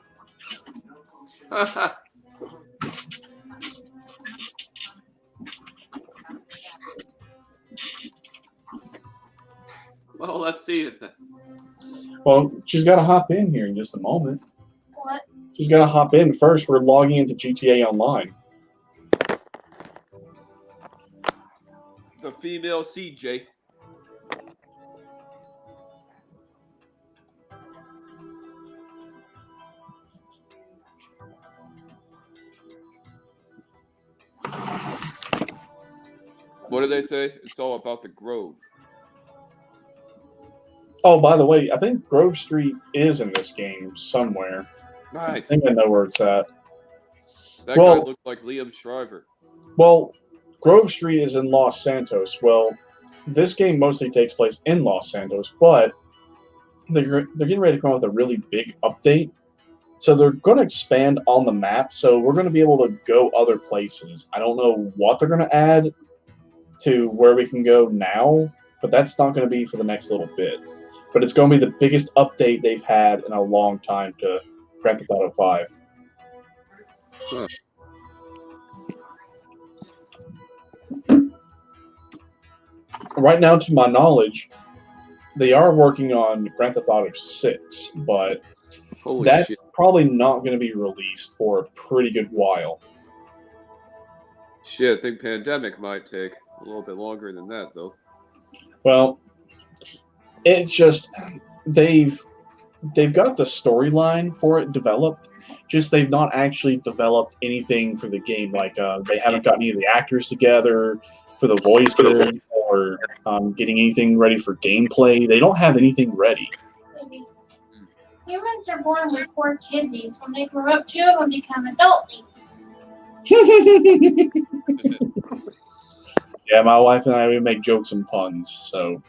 Well, let's see it then. Well, she's got to hop in here in just a moment. What? She's got to hop in first. We're logging into GTA Online. The female CJ. What do they say? It's all about the Grove. Oh, by the way, I think Grove Street is in this game somewhere. I Nice. think I know where it's at. That Well- guy looks like Liam Shriver. Well, Grove Street is in Los Santos. Well, this game mostly takes place in Los Santos, but they're getting ready to come out with a really big update. So they're going to expand on the map. So we're going to be able to go other places. I don't know what they're going to add to where we can go now, but that's not going to be for the next little bit. But it's going to be the biggest update they've had in a long time to Grand Theft Auto 5. Huh. Right now, to my knowledge, they are working on Grand Theft Auto 6, but Holy that's shit. probably not going to be released for a pretty good while. Shit, I think Pandemic might take a little bit longer than that, though. Well, it's just they've got the storyline for it developed. Just they've not actually developed anything for the game. Like they haven't got any of the actors together for the voices or getting anything ready for gameplay. They don't have anything ready. Maybe. Humans are born with 4 kidneys. When they grow up, 2 of them become adultlings. Yeah, my wife and I, we make jokes and puns, so.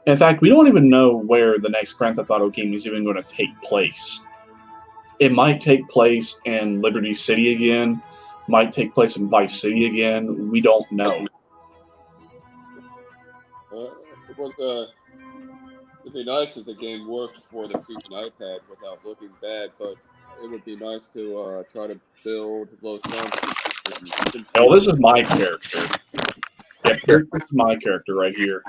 In fact, we don't even know where the next Grand Theft Auto game is even going to take place. It might take place in Liberty City again, might take place in Vice City again. We don't know. It was it'd be nice if the game worked for the freaking iPad without looking bad, but it would be nice to try to build Los Santos. Oh, this is my character. Yep, this is my character right here.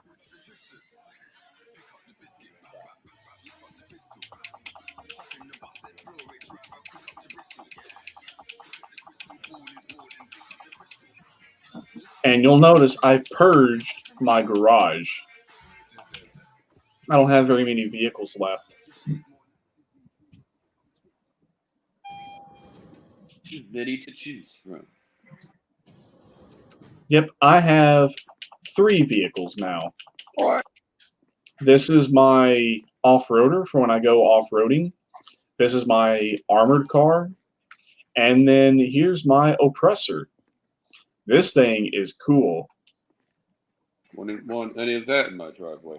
And you'll notice I've purged my garage. I don't have very many vehicles left. Too many to choose from. Yep, I have 3 vehicles now. What? This is my off-roader for when I go off-roading. This is my armored car. And then here's my oppressor. This thing is cool. Wouldn't want any of that in my driveway.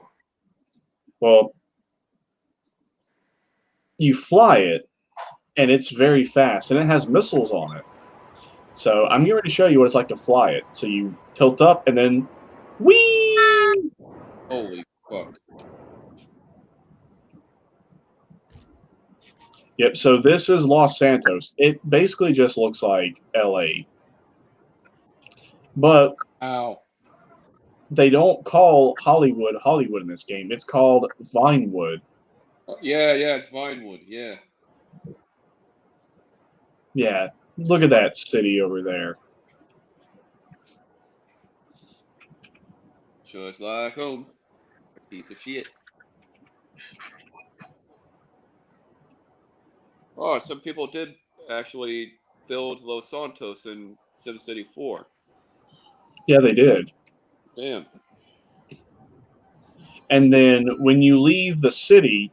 Well, you fly it, and it's very fast, and it has missiles on it. So I'm getting ready to show you what it's like to fly it. So you tilt up, and then whee! Holy fuck. Yep, so this is Los Santos. It basically just looks like LA. But Ow. they don't call Hollywood Hollywood in this game. It's called Vinewood. Yeah, it's Vinewood, yeah. Yeah, look at that city over there. Just like home. Piece of shit. Oh, some people did actually build Los Santos in SimCity 4. Yeah, they did. Damn. And then when you leave the city,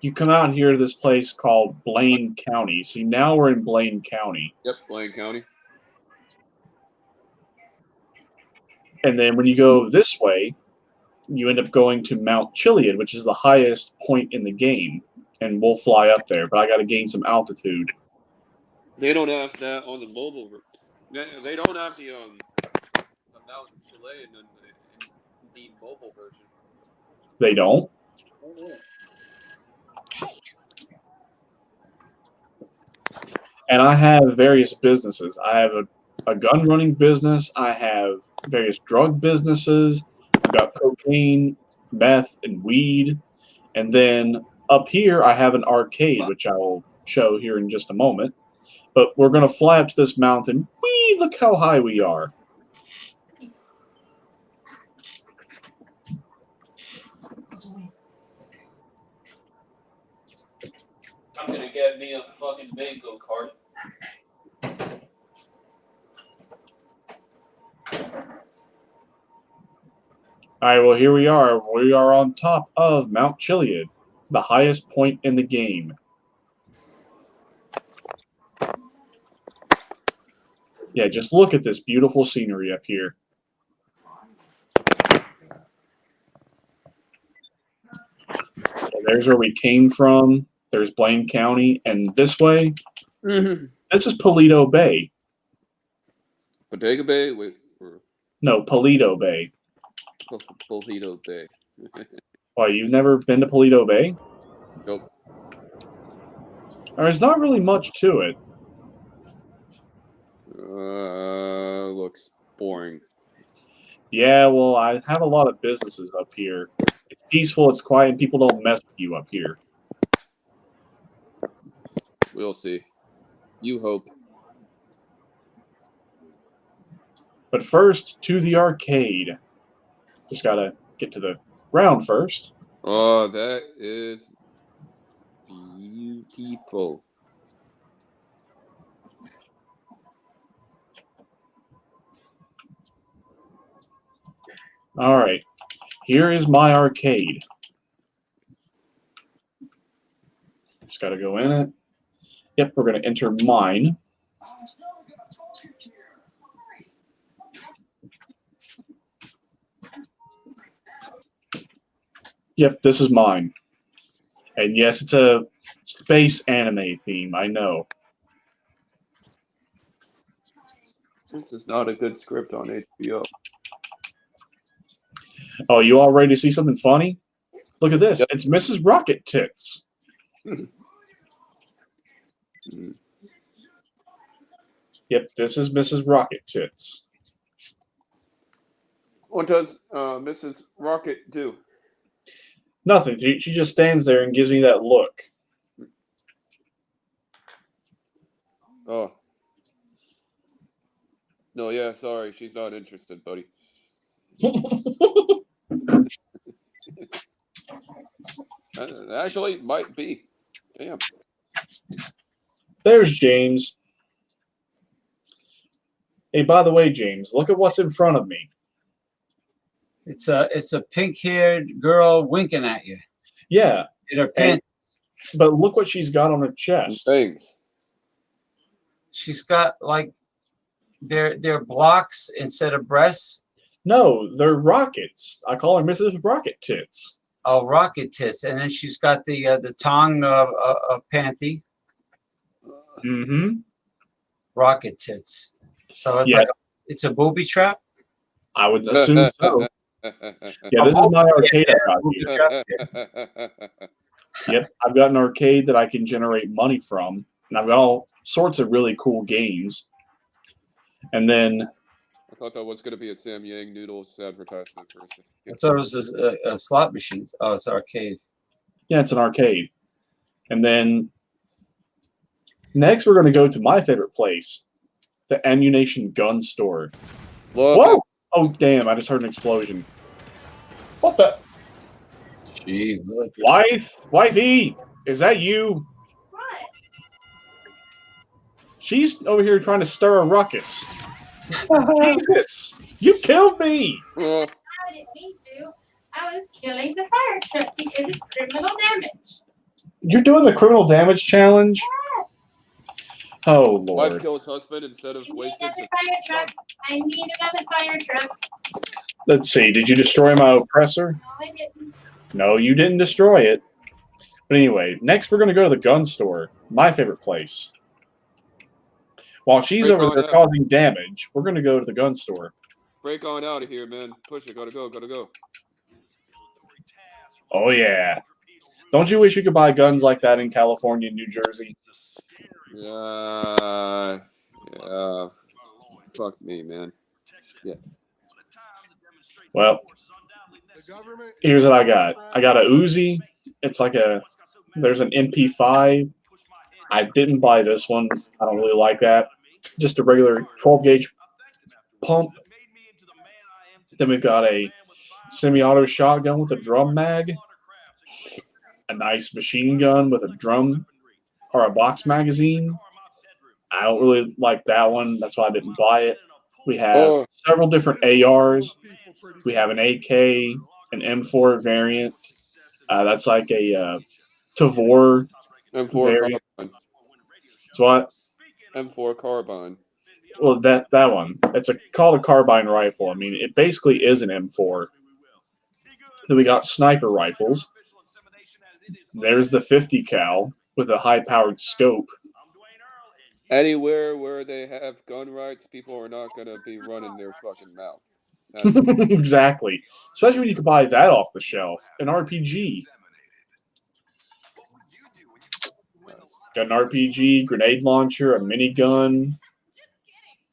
you come out here to this place called Blaine County. See, now we're in Blaine County. Yep, Blaine County. And then when you go this way, you end up going to Mount Chiliad, which is the highest point in the game. And we'll fly up there, but I got to gain some altitude. They don't have that on the mobile. They don't have the Mountain Chile in the mobile version. They don't? And I have various businesses. I have a gun running business. I have various drug businesses. I've got cocaine, meth, and weed. And then up here, I have an arcade, which I will show here in just a moment. But we're going to fly up to this mountain. Whee! Look how high we are. I'm gonna get me a fucking bingo card. All right, well, here we are. We are on top of Mount Chiliad, the highest point in the game. Yeah, just look at this beautiful scenery up here. So there's where we came from. There's Blaine County. And this way, this is Paleto Bay. Bodega Bay with or No, Paleto Bay. Paleto Bay. Why, you've never been to Paleto Bay? Nope. There's not really much to it. Looks boring. Yeah, well, I have a lot of businesses up here. It's peaceful, it's quiet, and people don't mess with you up here. We'll see. You hope. But first, to the arcade. Just gotta get to the ground first. Oh, that is beautiful. All right, here is my arcade. Just gotta go in it. Yep, we're gonna enter mine. Yep, this is mine. And yes, it's a space anime theme, I know. This is not a good script on HBO. Oh, you all ready to see something funny? Look at this. Yep. It's Mrs. Rocket Tits. Yep, this is Mrs. Rocket Tits. What does Mrs. Rocket do? Nothing. She just stands there and gives me that look. Oh. No, yeah, sorry. She's not interested, buddy. Actually, might be. Damn. There's James. Hey, by the way, James, look at what's in front of me. It's a pink-haired girl winking at you Yeah, in her pants. but look what she's got on her chest. Things. She's got like they're blocks instead of breasts. No, they're rockets. I call her Mrs. Rocket Tits. Oh, rocket tits, and then she's got the tongue of panty. Mm-hmm. Rocket tits. So it's Yeah. like it's a booby trap. I would assume so. Yeah, this is my arcade I got here. Yep, I've got an arcade that I can generate money from, and I've got all sorts of really cool games. And then, I thought that was going to be a Sam Yang Noodles advertisement for a second. I thought it was a slot machine. Oh, it's arcade. yeah, it's an arcade. And then, next we're going to go to my favorite place, the ammunition gun store. Look, Whoa! Oh, damn, I just heard an explosion. What the? Gee, look. Wifey, is that you? What? She's over here trying to stir a ruckus. Jesus, you killed me. Oh, I didn't mean to. I was killing the fire truck because it's criminal damage. You're doing the criminal damage challenge? Yes. Oh, wife Lord. kills husband instead of I need wasting. another fire truck. I need another fire truck. Let's see. Did you destroy my oppressor? No, I didn't. No, you didn't destroy it. But anyway, next we're going to go to the gun store. My favorite place. While she's Break over on there out. causing damage, we're going to go to the gun store. Break on out of here, man. Push it. Gotta go. Gotta go. Oh, yeah. Don't you wish you could buy guns like that in California and New Jersey? Yeah. Fuck me, man. Well, here's what I got. I got a Uzi. It's like there's an MP5. I didn't buy this one. I don't really like that. Just a regular 12-gauge pump. Then we've got a semi-auto shotgun with a drum mag. A nice machine gun with a drum or a box magazine. I don't really like that one. That's why I didn't buy it. We have several different ARs. We have an AK, an M4 variant. That's like a Tavor M4 variant. carbine. It's what? M4 carbine. Well, that one. It's called a carbine rifle. I mean, it basically is an M4. Then we got sniper rifles. There's the 50 cal with a high-powered scope. Anywhere where they have gun rights, people are not gonna be running their fucking mouth. Exactly. Especially when you can buy that off the shelf. An RPG. Got an RPG, grenade launcher, a minigun,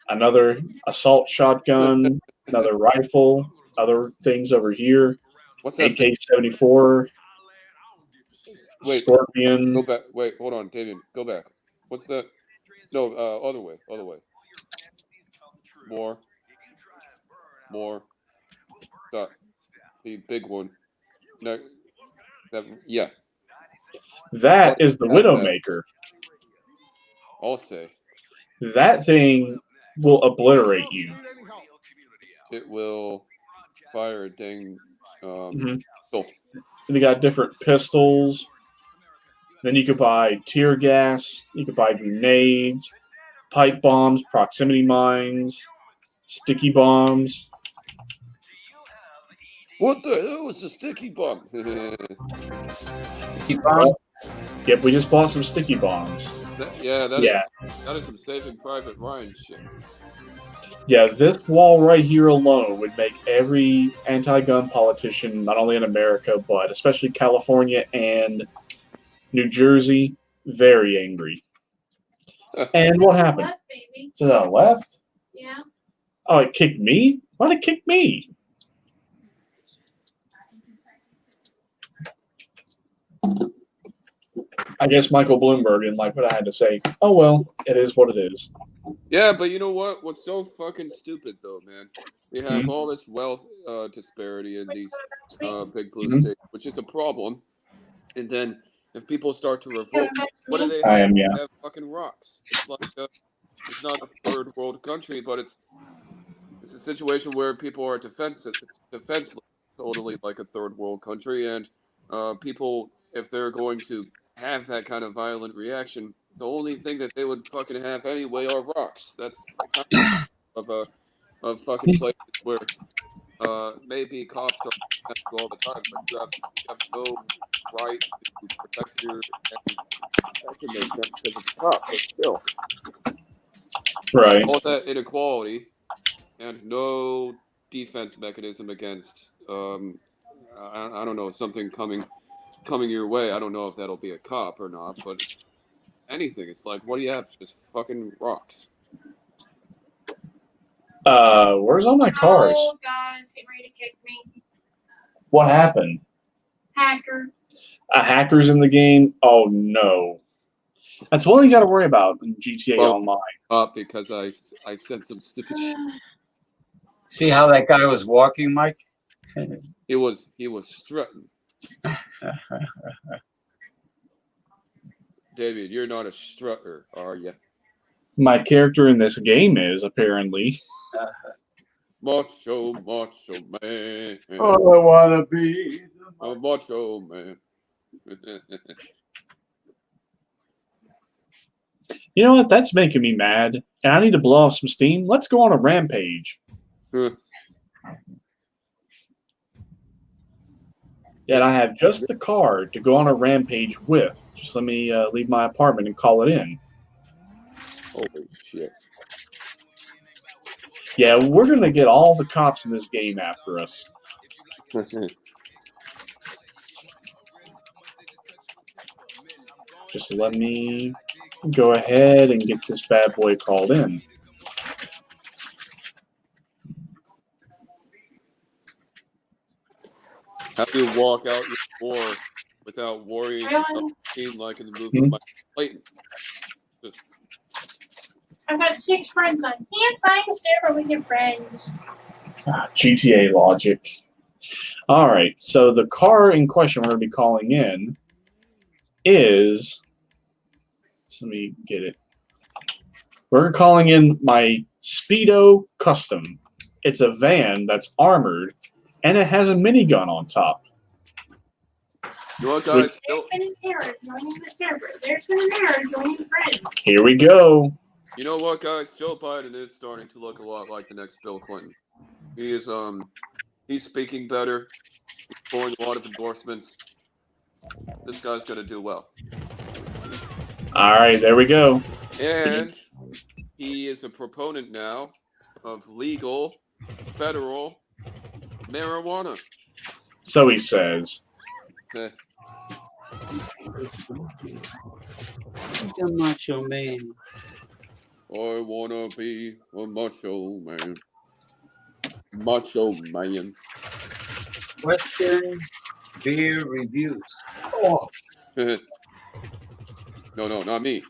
another assault shotgun, another rifle, other things over here. What's that? AK-74, Wait, Scorpion. go back. Wait, hold on, David. Go back. What's that? No, other way. Other way. More. Stop. The big one. No. Yeah. That is the Widowmaker. I'll say. That thing will obliterate you. It will fire a dang. Oh. They got different pistols. Then you could buy tear gas. You could buy grenades, pipe bombs, proximity mines, sticky bombs. What the hell is a sticky bomb? Keep on. Yep, we just bought some sticky bombs. That is some Saving Private Ryan shit. Yeah, this wall right here alone would make every anti-gun politician, not only in America, but especially California and New Jersey, very angry. And what happened? Left, baby. To the left? Yeah. Oh, it kicked me? Why did it kick me? I guess Michael Bloomberg didn't like what I had to say. Oh, well, it is what it is. Yeah, but you know what? What's so fucking stupid, though, man? We have all this wealth disparity in these big blue states, which is a problem. And then if people start to revolt, what do they have? They have fucking rocks. It's like it's not a third world country, but it's a situation where people are defenseless, totally like a third world country, and people, if they're going to have that kind of violent reaction, the only thing that they would fucking have anyway are rocks. That's kind of fucking places where maybe cops are all the time, but you have no right to protect your because it's tough, but still. Right. All that inequality and no defense mechanism against I don't know, something coming your way. I don't know if that'll be a cop or not, but anything. It's like, what do you have? Just fucking rocks. Where's all my cars? Oh, God, it's getting ready to kick me. What happened? Hacker. A hacker's in the game? Oh, no. That's one you got to worry about in GTA Online. Because I said some stupid shit. See how that guy was walking, Mike? He was strutting. David, you're not a strutter, are you? My character in this game is, apparently. Macho man. All I wanna be. A macho man. You know what? That's making me mad. And I need to blow off some steam. Let's go on a rampage. Yet I have just the card to go on a rampage with. Just let me leave my apartment and call it in. Holy shit. Yeah, we're going to get all the cops in this game after us. Just let me go ahead and get this bad boy called in. How do you walk out your door without worrying about being like in the movie Mike Clayton? Just I've got 6 friends. I can't find a server with your friends. GTA logic. All right, so the car in question we're going to be calling in is... Let me get it. We're calling in my Speedo Custom. It's a van that's armored, and it has a minigun on top. you know what, guys? There's been an error joining the server. There's been an error joining friends. Here we go. You know what, guys? Joe Biden is starting to look a lot like the next Bill Clinton. He is he's speaking better. He's scoring a lot of endorsements. This guy's gonna do well. All right, there we go. And he is a proponent now of legal federal marijuana. So he says. Eh, The macho man. I wanna be a macho man. Macho man. Western beer reviews. Oh, No, not me.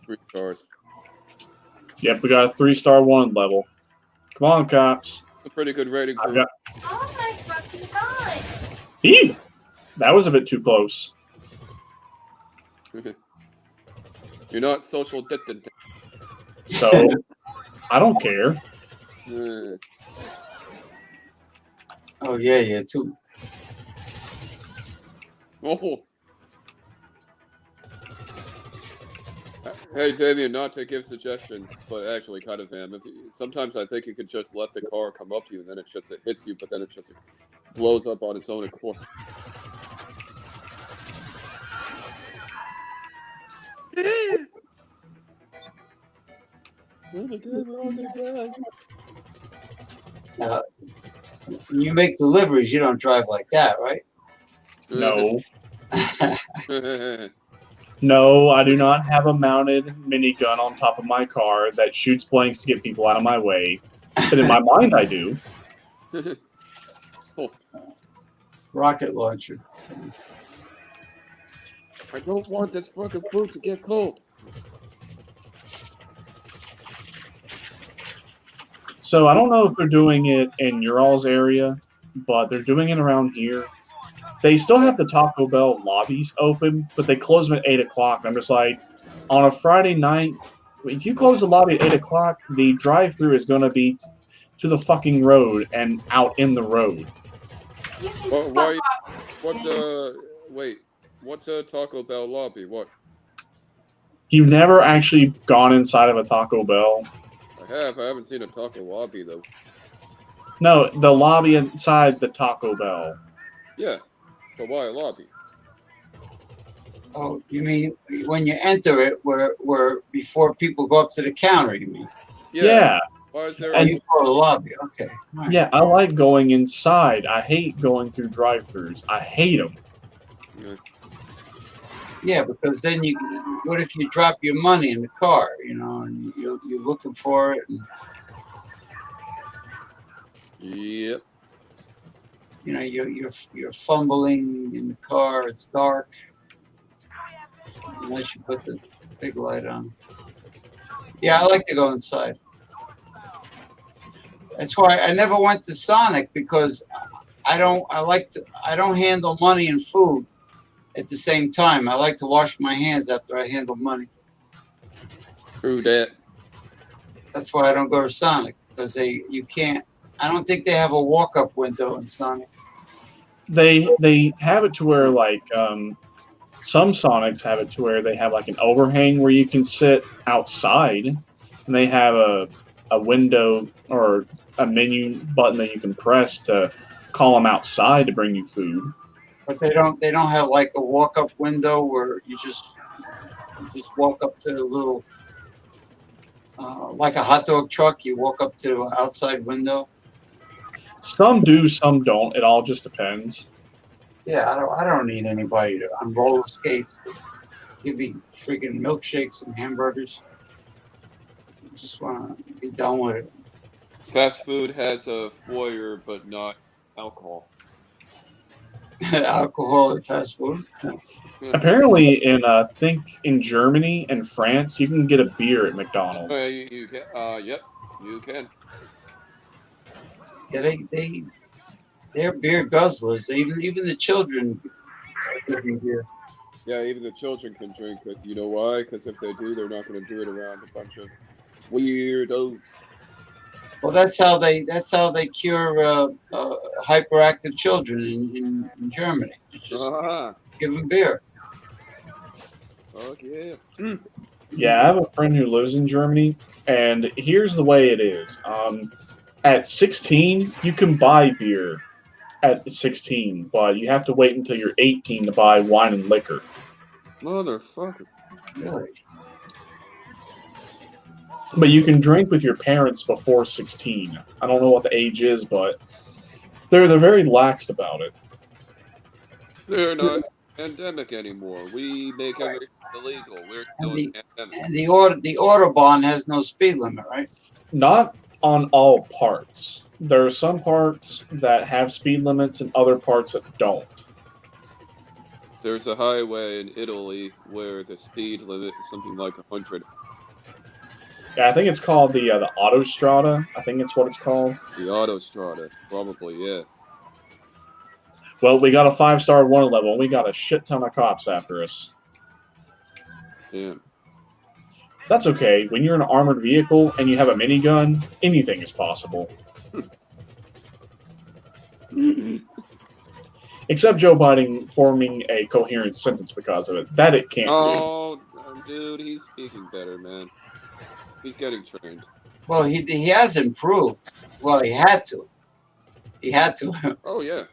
Three stars. Yep, we got a 3-star 1 level. Come on, cops. A pretty good rating for I've got... Oh my fucking god. Ew! That was a bit too close. You're not social distant. So, I don't care. oh yeah, too. Oh. Hey, Damien, not to give suggestions, but actually kind of am. Sometimes I think you could just let the car come up to you, and then it hits you, but then it just blows up on its own accord. Oh my God, we're all gonna die. When you make deliveries, you don't drive like that, right? No. No, I do not have a mounted minigun on top of my car that shoots blanks to get people out of my way. But in my mind, I do. Oh, Rocket launcher. I don't want this fucking food to get cold. So I don't know if they're doing it in your all's area, but they're doing it around here. They still have the Taco Bell lobbies open, but they close them at 8 o'clock. I'm just like, on a Friday night, if you close the lobby at 8 o'clock, the drive-thru is going to be to the fucking road and out in the road. What's a Taco Bell lobby? What? You've never actually gone inside of a Taco Bell? I haven't seen a taco lobby, though. No, the lobby inside the Taco Bell. Yeah. So why a lobby? Oh, you mean when you enter it, where before people go up to the counter? You mean? Yeah. Why is there? Oh, you call it a lobby? Okay. All right. Yeah, I like going inside. I hate going through drive-thrus. I hate them. Yeah, because then what if you drop your money in the car? You know, and you're looking for it. And, Yep. you know, you're fumbling in the car. It's dark. Unless you put the big light on. Yeah, I like to go inside. That's why I never went to Sonic because I don't handle money and food at the same time. I like to wash my hands after I handle money. True that. That's why I don't go to Sonic because you can't. I don't think they have a walk-up window in Sonic. They have it to where like some Sonics have it to where they have like an overhang where you can sit outside, and they have a window or a menu button that you can press to call them outside to bring you food. But they don't have like a walk-up window where you just walk up to the little like a hot dog truck. You walk up to an outside window. Some do, some don't. It all just depends. Yeah, I don't need anybody on roller skates to give me freaking milkshakes and hamburgers. I just want to be done with it. Fast food has a foyer, but not alcohol. Alcohol at fast food. Apparently, I think in Germany and France, you can get a beer at McDonald's. Oh, yeah, you can. Yep, you can. Yeah, they're beer guzzlers. Even the children are drinking beer. Yeah, even the children can drink it. You know why? Because if they do, they're not going to do it around a bunch of weirdos. Well, that's how they cure hyperactive children in Germany. You just give them beer. Fuck yeah. Yeah, I have a friend who lives in Germany, and here's the way it is. At 16, you can buy beer at 16, but you have to wait until you're 18 to buy wine and liquor. Motherfucker. Really? But you can drink with your parents before 16. I don't know what the age is, but they're very laxed about it. They're not pandemic anymore. We make everything illegal. We're still in pandemic. And the Autobahn has no speed limit, right? Not on all parts. There are some parts that have speed limits and other parts that don't. There's a highway in Italy where the speed limit is something like 100. Yeah, I think it's called the Autostrada. I think it's what it's called. The Autostrada, probably, yeah. Well, we got a 5-star warning level, and we got a shit ton of cops after us. Damn. That's okay. When you're in an armored vehicle and you have a minigun, anything is possible. Except Joe Biden forming a coherent sentence because of it. That it can't do. Oh, dude, he's speaking better, man. He's getting trained. Well, he has improved. Well, he had to. He had to. Oh, yeah.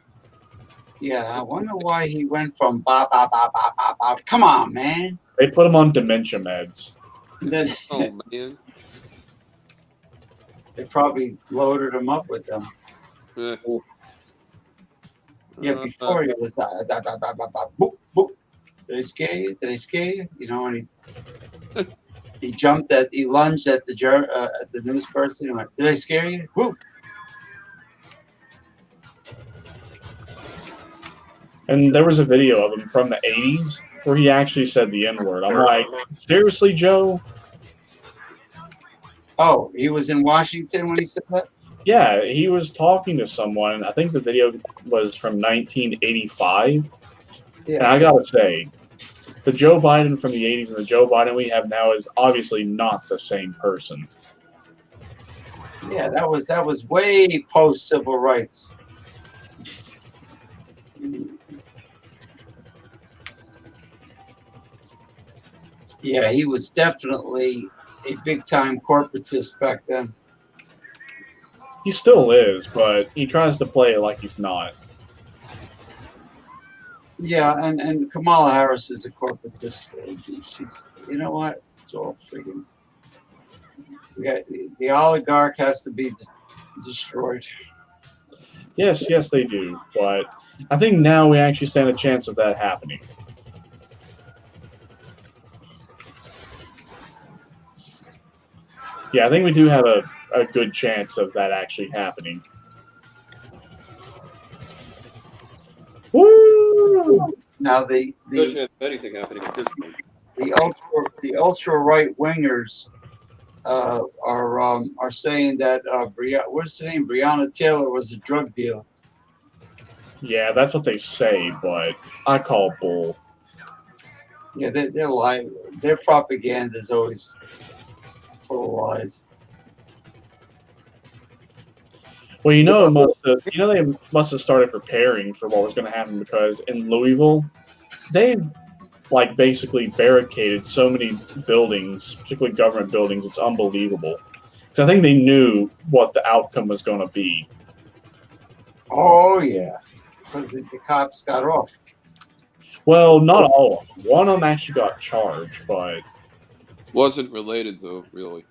Yeah, I wonder why he went from ba ba ba ba ba ba. Come on, man. They put him on dementia meds. And then Oh, man. they probably loaded him up with them. Eh. Yeah, before he was da, da, da, da, da, da, boop, boop. Did I scare you? Did I scare you? You know, and he lunged at the news person and went, "Did I scare you?" Whoop. And there was a video of him from the 80s where he actually said the N-word. I'm like, seriously, Joe? Oh, he was in Washington when he said that? Yeah, he was talking to someone. I think the video was from 1985. Yeah. And I gotta say, the Joe Biden from the 80s and the Joe Biden we have now is obviously not the same person. Yeah, that was way post civil rights. Yeah, he was definitely a big time corporatist back then. He still is, but he tries to play it like he's not. Yeah, and Kamala Harris is a corporatist. She's, you know what? It's all freaking. We got the oligarch has to be destroyed. Yes, they do. But I think now we actually stand a chance of that happening. Yeah, I think we do have a good chance of that actually happening. Woo! Now the Good chance of anything happening at this point. the ultra right wingers are saying that what's her name? Breonna Taylor was a drug dealer. Yeah, that's what they say, but I call bull. Yeah, they're lying. Their propaganda is always full of lies. Well, you know, they must have started preparing for what was going to happen because in Louisville, they've like basically barricaded so many buildings, particularly government buildings. It's unbelievable. So I think they knew what the outcome was going to be. Oh yeah, because the cops got off. Well, not all of them. One of them actually got charged, but Wasn't related though, really.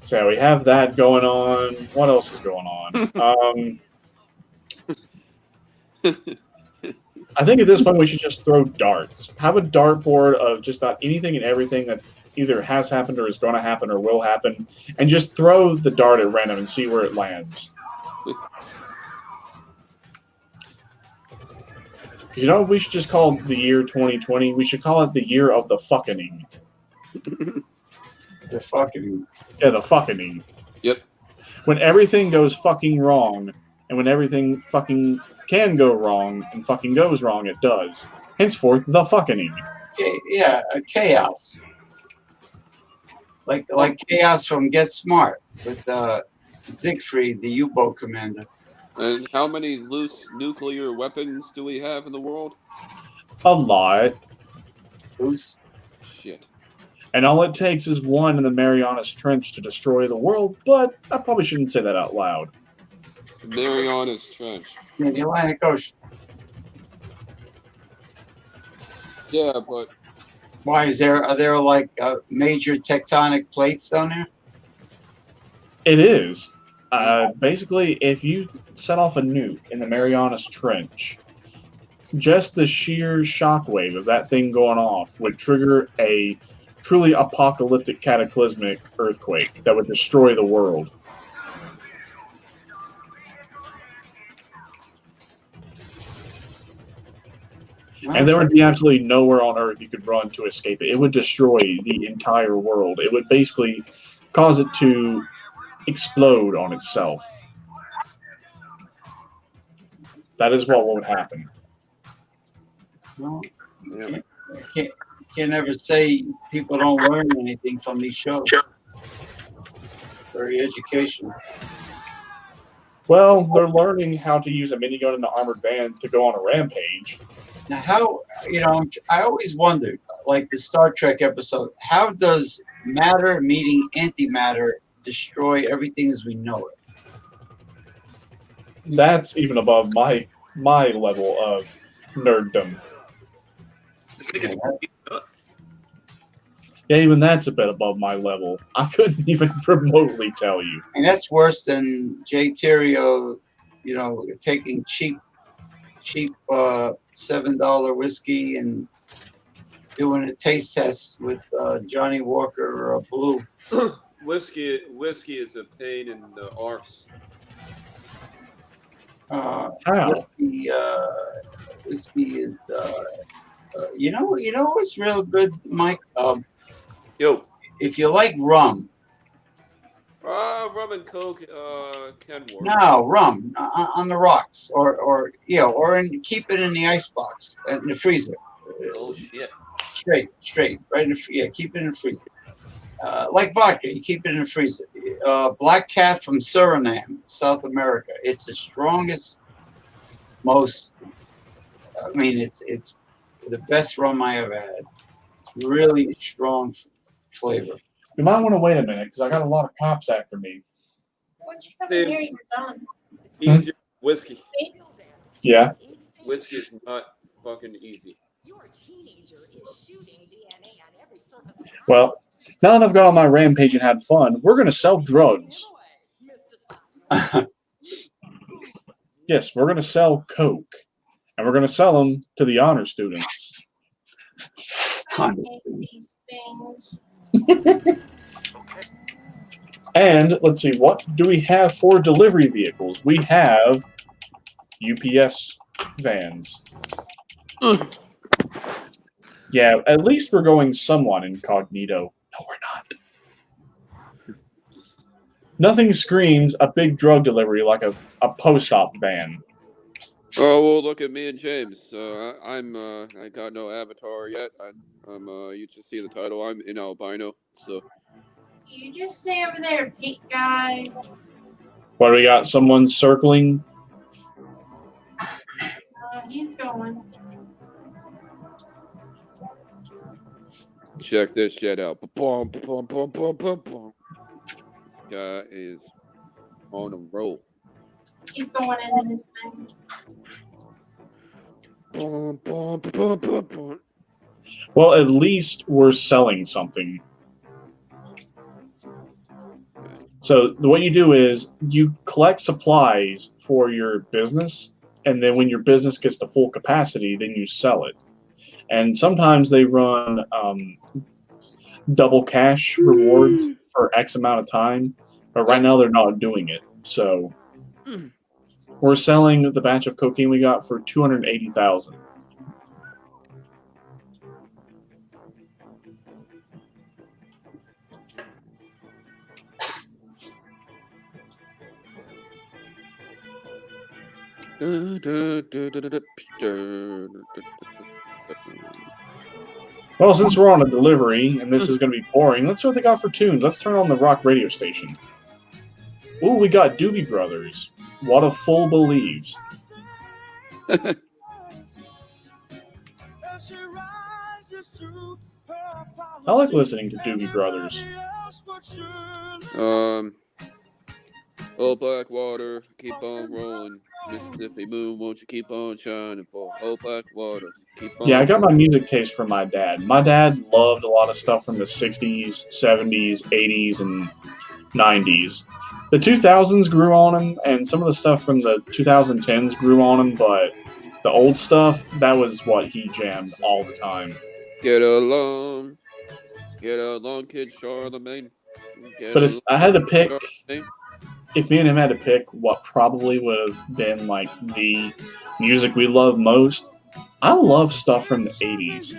so we have that going on. What else is going on? I think at this point we should just throw darts. Have a dartboard of just about anything and everything that either has happened or is going to happen or will happen, and just throw the dart at random and see where it lands. You know what we should just call the year 2020? We should call it the year of the fucking. The fucking. Yeah, the fucking. Yep. When everything goes fucking wrong, and when everything fucking can go wrong and fucking goes wrong, it does. Henceforth, the fucking. Yeah, chaos. Like chaos from Get Smart with Siegfried, the U-boat commander. And how many loose nuclear weapons do we have in the world? A lot. Loose. Shit. And all it takes is one in the Marianas Trench to destroy the world, but I probably shouldn't say that out loud. Marianas Trench. In the Atlantic Ocean. Yeah, but Why are there like major tectonic plates down there? It is. Basically, if you set off a nuke in the Marianas Trench, just the sheer shockwave of that thing going off would trigger a truly apocalyptic cataclysmic earthquake that would destroy the world. And there would be absolutely nowhere on Earth you could run to escape it. It would destroy the entire world. It would basically cause it to explode on itself. That is what would happen. No, can't ever say people don't learn anything from these shows. Very educational. Well, they're learning how to use a minigun in an armored van to go on a rampage. Now, how, I always wondered, like the Star Trek episode, how does matter meeting antimatter destroy everything as we know it? That's even above my level of nerddom. Yeah, even that's a bit above my level. I couldn't even remotely tell you. And that's worse than Jay Terrio, taking cheap $7 whiskey and doing a taste test with Johnny Walker Blue. whiskey is a pain in the arse. How? Whiskey is, what's real good, Mike? Yo. If you like rum. Rum and Coke can work. No, rum on the rocks, or keep it in the icebox in the freezer. Oh shit! Straight, right in the keep it in the freezer. Like vodka, you keep it in the freezer. Black Cat from Suriname, South America. It's the strongest, most. I mean, it's the best rum I ever had. It's really strong flavor. You might want to wait a minute because I got a lot of cops after me. Once you come in here, you're done. Easy whiskey. Yeah. Whiskey is not fucking easy. Well, now that I've got on my rampage and had fun, we're going to sell drugs. Yes, we're going to sell Coke. And we're going to sell them to the honor students. These things. And let's see, what do we have for delivery vehicles? We have UPS vans. Yeah, at least we're going somewhat incognito. No, we're not. Nothing screams a big drug delivery like a post-op van. Oh well, look at me and James. I got no avatar yet. You just see the title. I'm in albino. So You just stay over there, pink guy. What do we got? Someone circling. He's going. check this shit out. Ba-bum, ba-bum, ba-bum, ba-bum, ba-bum. This guy is on a roll. He's going into his thing. Ba-bum, ba-bum, ba-bum, ba-bum. Well, at least we're selling something. So what you do is you collect supplies for your business, and then when your business gets to full capacity, then you sell it. And sometimes they run double cash rewards for X amount of time, but right now they're not doing it. So we're selling the batch of cocaine we got for $280,000. Well, since we're on a delivery and this is going to be boring, let's see what they got for tunes. Let's turn on the rock radio station. Ooh, we got Doobie Brothers. What a Fool Believes. I like listening to Doobie Brothers. Old Blackwater, keep on rolling. Mississippi moon, won't you keep on shining for old Blackwater? Keep on. Yeah, I got my music taste from my dad. My dad loved a lot of stuff from the 60s, 70s, 80s, and 90s. The 2000s grew on him, and some of the stuff from the 2010s grew on him, but the old stuff, that was what he jammed all the time. Get along, kid Charlemagne. But if I had to pick, if me and him had to pick what probably would have been like the music we love most, I love stuff from the 80s.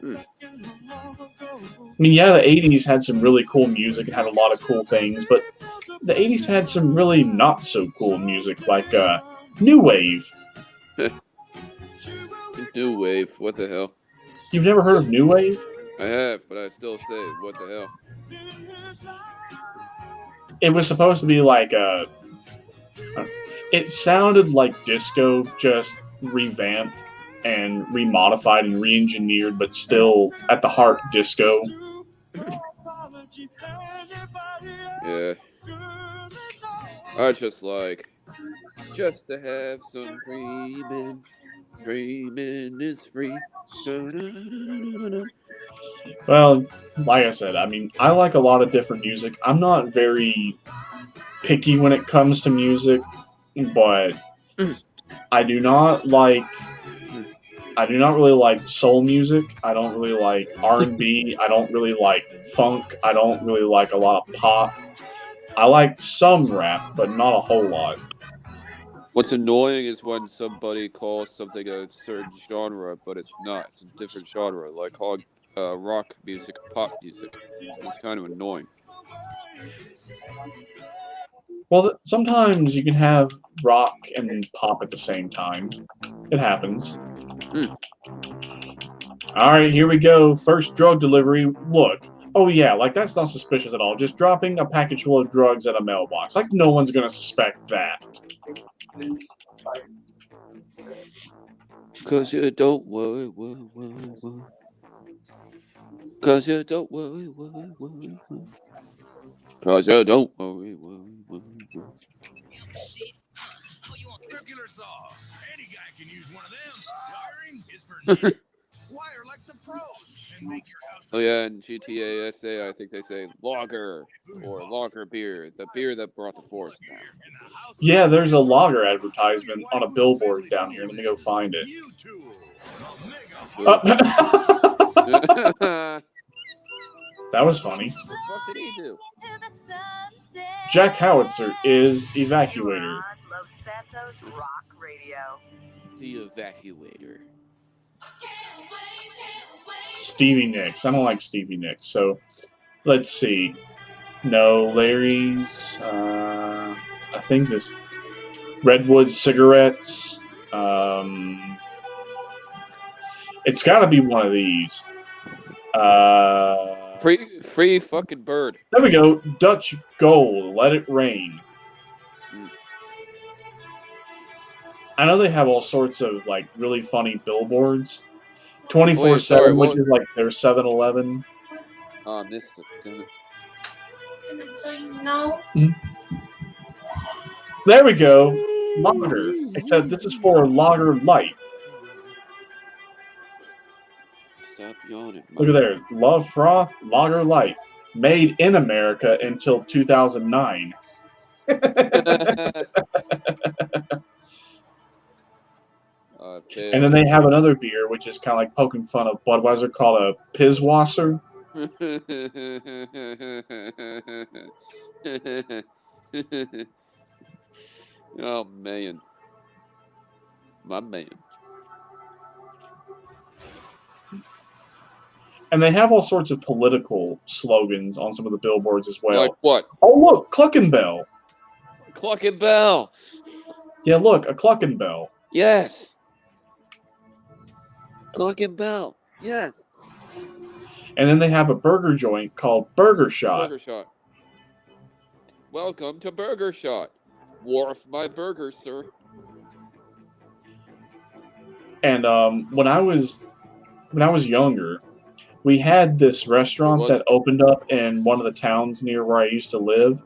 I mean, yeah, the 80s had some really cool music and had a lot of cool things, but the 80s had some really not so cool music, like New Wave. New Wave, what the hell? You've never heard of New Wave? I have, but I still say, what the hell? It was supposed to be like it sounded like disco, just revamped and remodified and re-engineered, but still at the heart disco. Yeah. I just like to have some dreaming. Dreaming is free. Well, like I said, I mean, I like a lot of different music. I'm not very picky when it comes to music, but I do not really like soul music. I don't really like R&B. I don't really like funk. I don't really like a lot of pop. I like some rap, but not a whole lot. What's annoying is when somebody calls something a certain genre, but it's not. It's a different genre, like calling rock music pop music. It's kind of annoying. Well, sometimes you can have rock and pop at the same time. It happens. All right, here we go. First drug delivery. Look. Oh, yeah, like that's not suspicious at all. Just dropping a package full of drugs at a mailbox. Like no one's going to suspect that. Cause you don't worry. Cause you don't worry. Cause you don't worry. Circular saw. Any guy can use one of them. Wiring is for needed. Wire like the pros and make your house. Oh yeah, in GTA SA, I think they say lager or lager beer, the beer that brought the force down. Yeah, there's a lager advertisement on a billboard down here. Let me go find it. That was funny. What did he do? Jack Howitzer is evacuator. the evacuator. Stevie Nicks. I don't like Stevie Nicks. So let's see. No, Larry's. I think this Redwood cigarettes. It's got to be one of these. Free fucking bird. There we go. Dutch Gold. Let it rain. I know they have all sorts of like really funny billboards. 24/7, which is like their 7-Eleven. Missed it. Damn it. So you know. There we go. Lager. Except this is for Lager Light. Stop yawning. Look at there. Love Froth, Lager Light. Made in America until 2009. And then they have another beer, which is kind of like poking fun of Budweiser, called a Pisswasser. Oh, man. My man. And they have all sorts of political slogans on some of the billboards as well. Like what? Oh, look, Cluckenbell. Cluckenbell. Yeah, look, a Cluckenbell. Yes. Cluckenbell. Yes. And then they have a burger joint called Burger Shot. Burger Shot. Welcome to Burger Shot. Wharf my burger, sir. And when I was younger, we had this restaurant that opened up in one of the towns near where I used to live.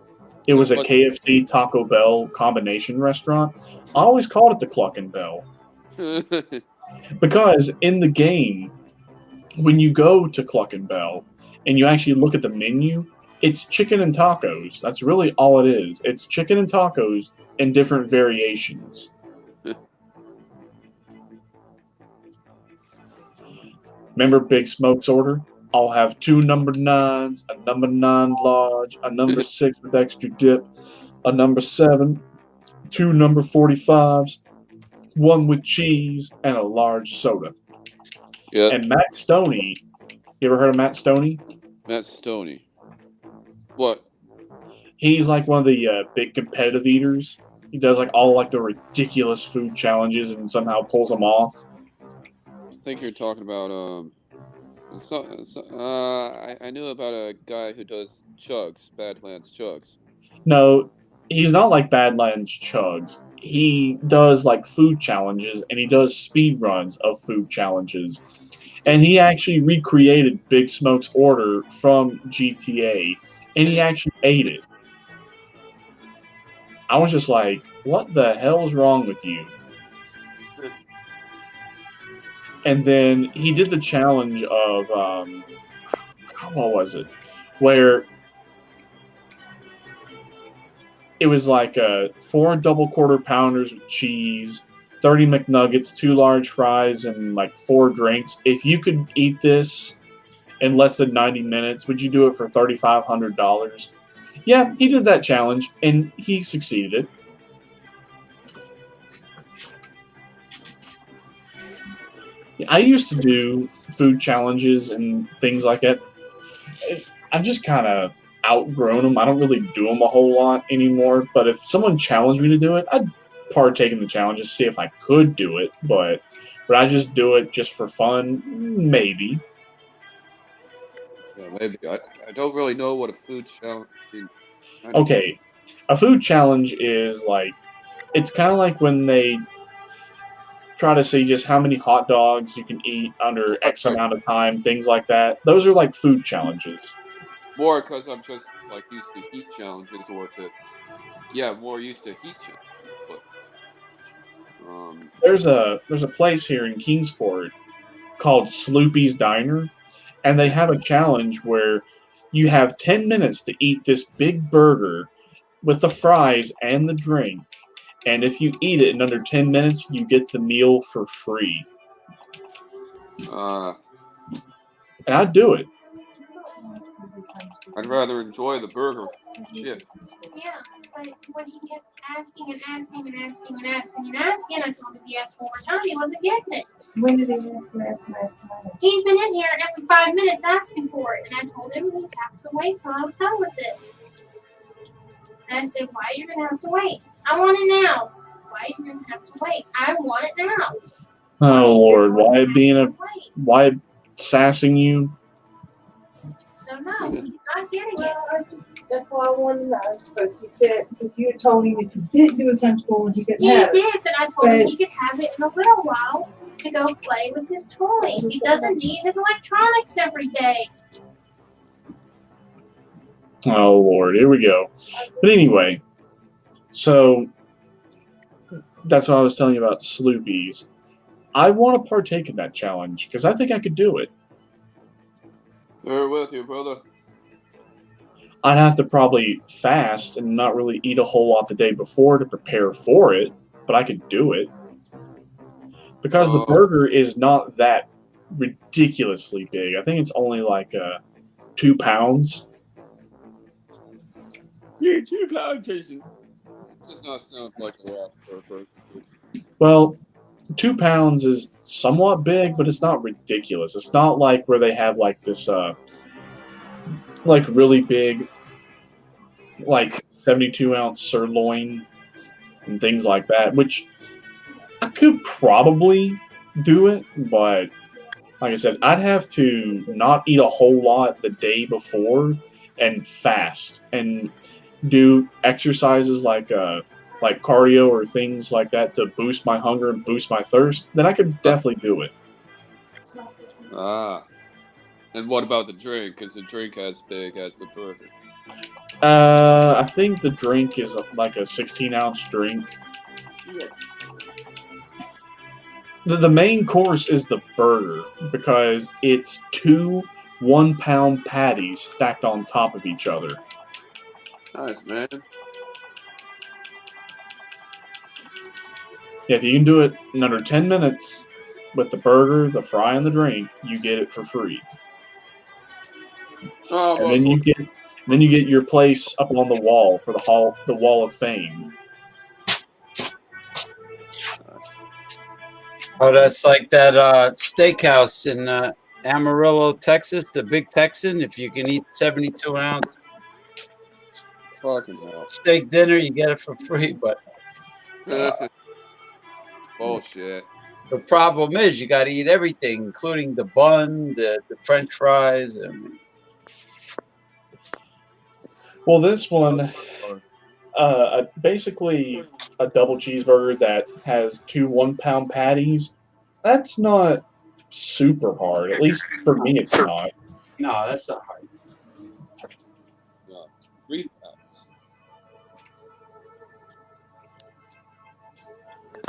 It was a KFC Taco Bell combination restaurant. I always called it the Cluckenbell. Because in the game, when you go to Cluckenbell and you actually look at the menu, it's chicken and tacos. That's really all it is. It's chicken and tacos in different variations. Remember Big Smoke's order? I'll have 2 number 9s, a number 9 large, a number 6 with extra dip, a number 7, 2 number 45s, 1 with cheese, and a large soda. Yeah. And Matt Stoney, you ever heard of Matt Stoney? Matt Stoney. What? He's like one of the big competitive eaters. He does like all like the ridiculous food challenges and somehow pulls them off. I think you're talking about I knew about a guy who does chugs, Badlands chugs. No, he's not like Badlands Chugs. He does like food challenges and he does speed runs of food challenges. And he actually recreated Big Smoke's order from GTA and he actually ate it. I was just like, what the hell's wrong with you? And then he did the challenge of, what was it? Where it was like 4 double quarter pounders with cheese, 30 McNuggets, 2 large fries, and like 4 drinks. If you could eat this in less than 90 minutes, would you do it for $3,500? Yeah, he did that challenge, and he succeeded. I used to do food challenges and things like that. I've just kind of outgrown them. I don't really do them a whole lot anymore. But if someone challenged me to do it, I'd partake in the challenge to see if I could do it. But would I just do it just for fun? Maybe. Yeah, maybe. I don't really know what a food challenge is. Okay. A food challenge is like, it's kind of like when they try to see just how many hot dogs you can eat under X amount of time, things like that. Those are like food challenges. More because I'm just like used to heat challenges more used to heat challenges. But, there's a place here in Kingsport called Sloopy's Diner, and they have a challenge where you have 10 minutes to eat this big burger with the fries and the drink. And if you eat it in under 10 minutes, you get the meal for free. And I'd do it. I'd rather enjoy the burger. Shit. Yeah. But when he kept asking and asking and asking and asking and asking, I told him if he asked one more time, he wasn't getting it. When did he ask last night? He's been in here every 5 minutes asking for it, and I told him he'd have to wait till I'm done with this. And I said, why are you gonna have to wait? I want it now. Why are you gonna have to wait? I want it now. Oh Lord, why Wait. why sassing you? So no, he's not getting it. Well, that's why I wanted to know, because he said, because you had told him if he didn't do his homeschooling, he couldn't He have it. did, but I told him he could have it in a little while to go play with his toys. He doesn't need his electronics every day. Oh Lord, here we go. But anyway, so that's what I was telling you about Sloopies. I want to partake in that challenge because I think I could do it. They're with you, brother. I'd have to probably fast and not really eat a whole lot the day before to prepare for it, but I could do it. Because the burger is not that ridiculously big. I think it's only like 2 pounds. Yeah, 2 pounds does not sound like a lot for a person. Well, 2 pounds is somewhat big, but it's not ridiculous. It's not like where they have like this, like really big, like 72-ounce sirloin and things like that, which I could probably do it, but like I said, I'd have to not eat a whole lot the day before and fast and do exercises like cardio or things like that to boost my hunger and boost my thirst. Then I could definitely do it. Ah. And what about the drink? Is the drink as big as the burger? I think the drink is like a 16-ounce drink. The main course is the burger because it's 2 1-pound patties stacked on top of each other. Nice, man. If you can do it in under 10 minutes with the burger, the fry, and the drink, you get it for free. Oh, And then you get your place up on the wall for the Wall of Fame. Oh, that's like that steakhouse in Amarillo, Texas, the Big Texan. If you can eat 72-ounce fucking hell. steak dinner, you get it for free. But bullshit. the problem is you got to eat everything, including the bun, the French fries. Well, this one, basically a double cheeseburger that has 2 1-pound patties. That's not super hard. At least for me, it's not. No, that's not hard. No, 3 pounds.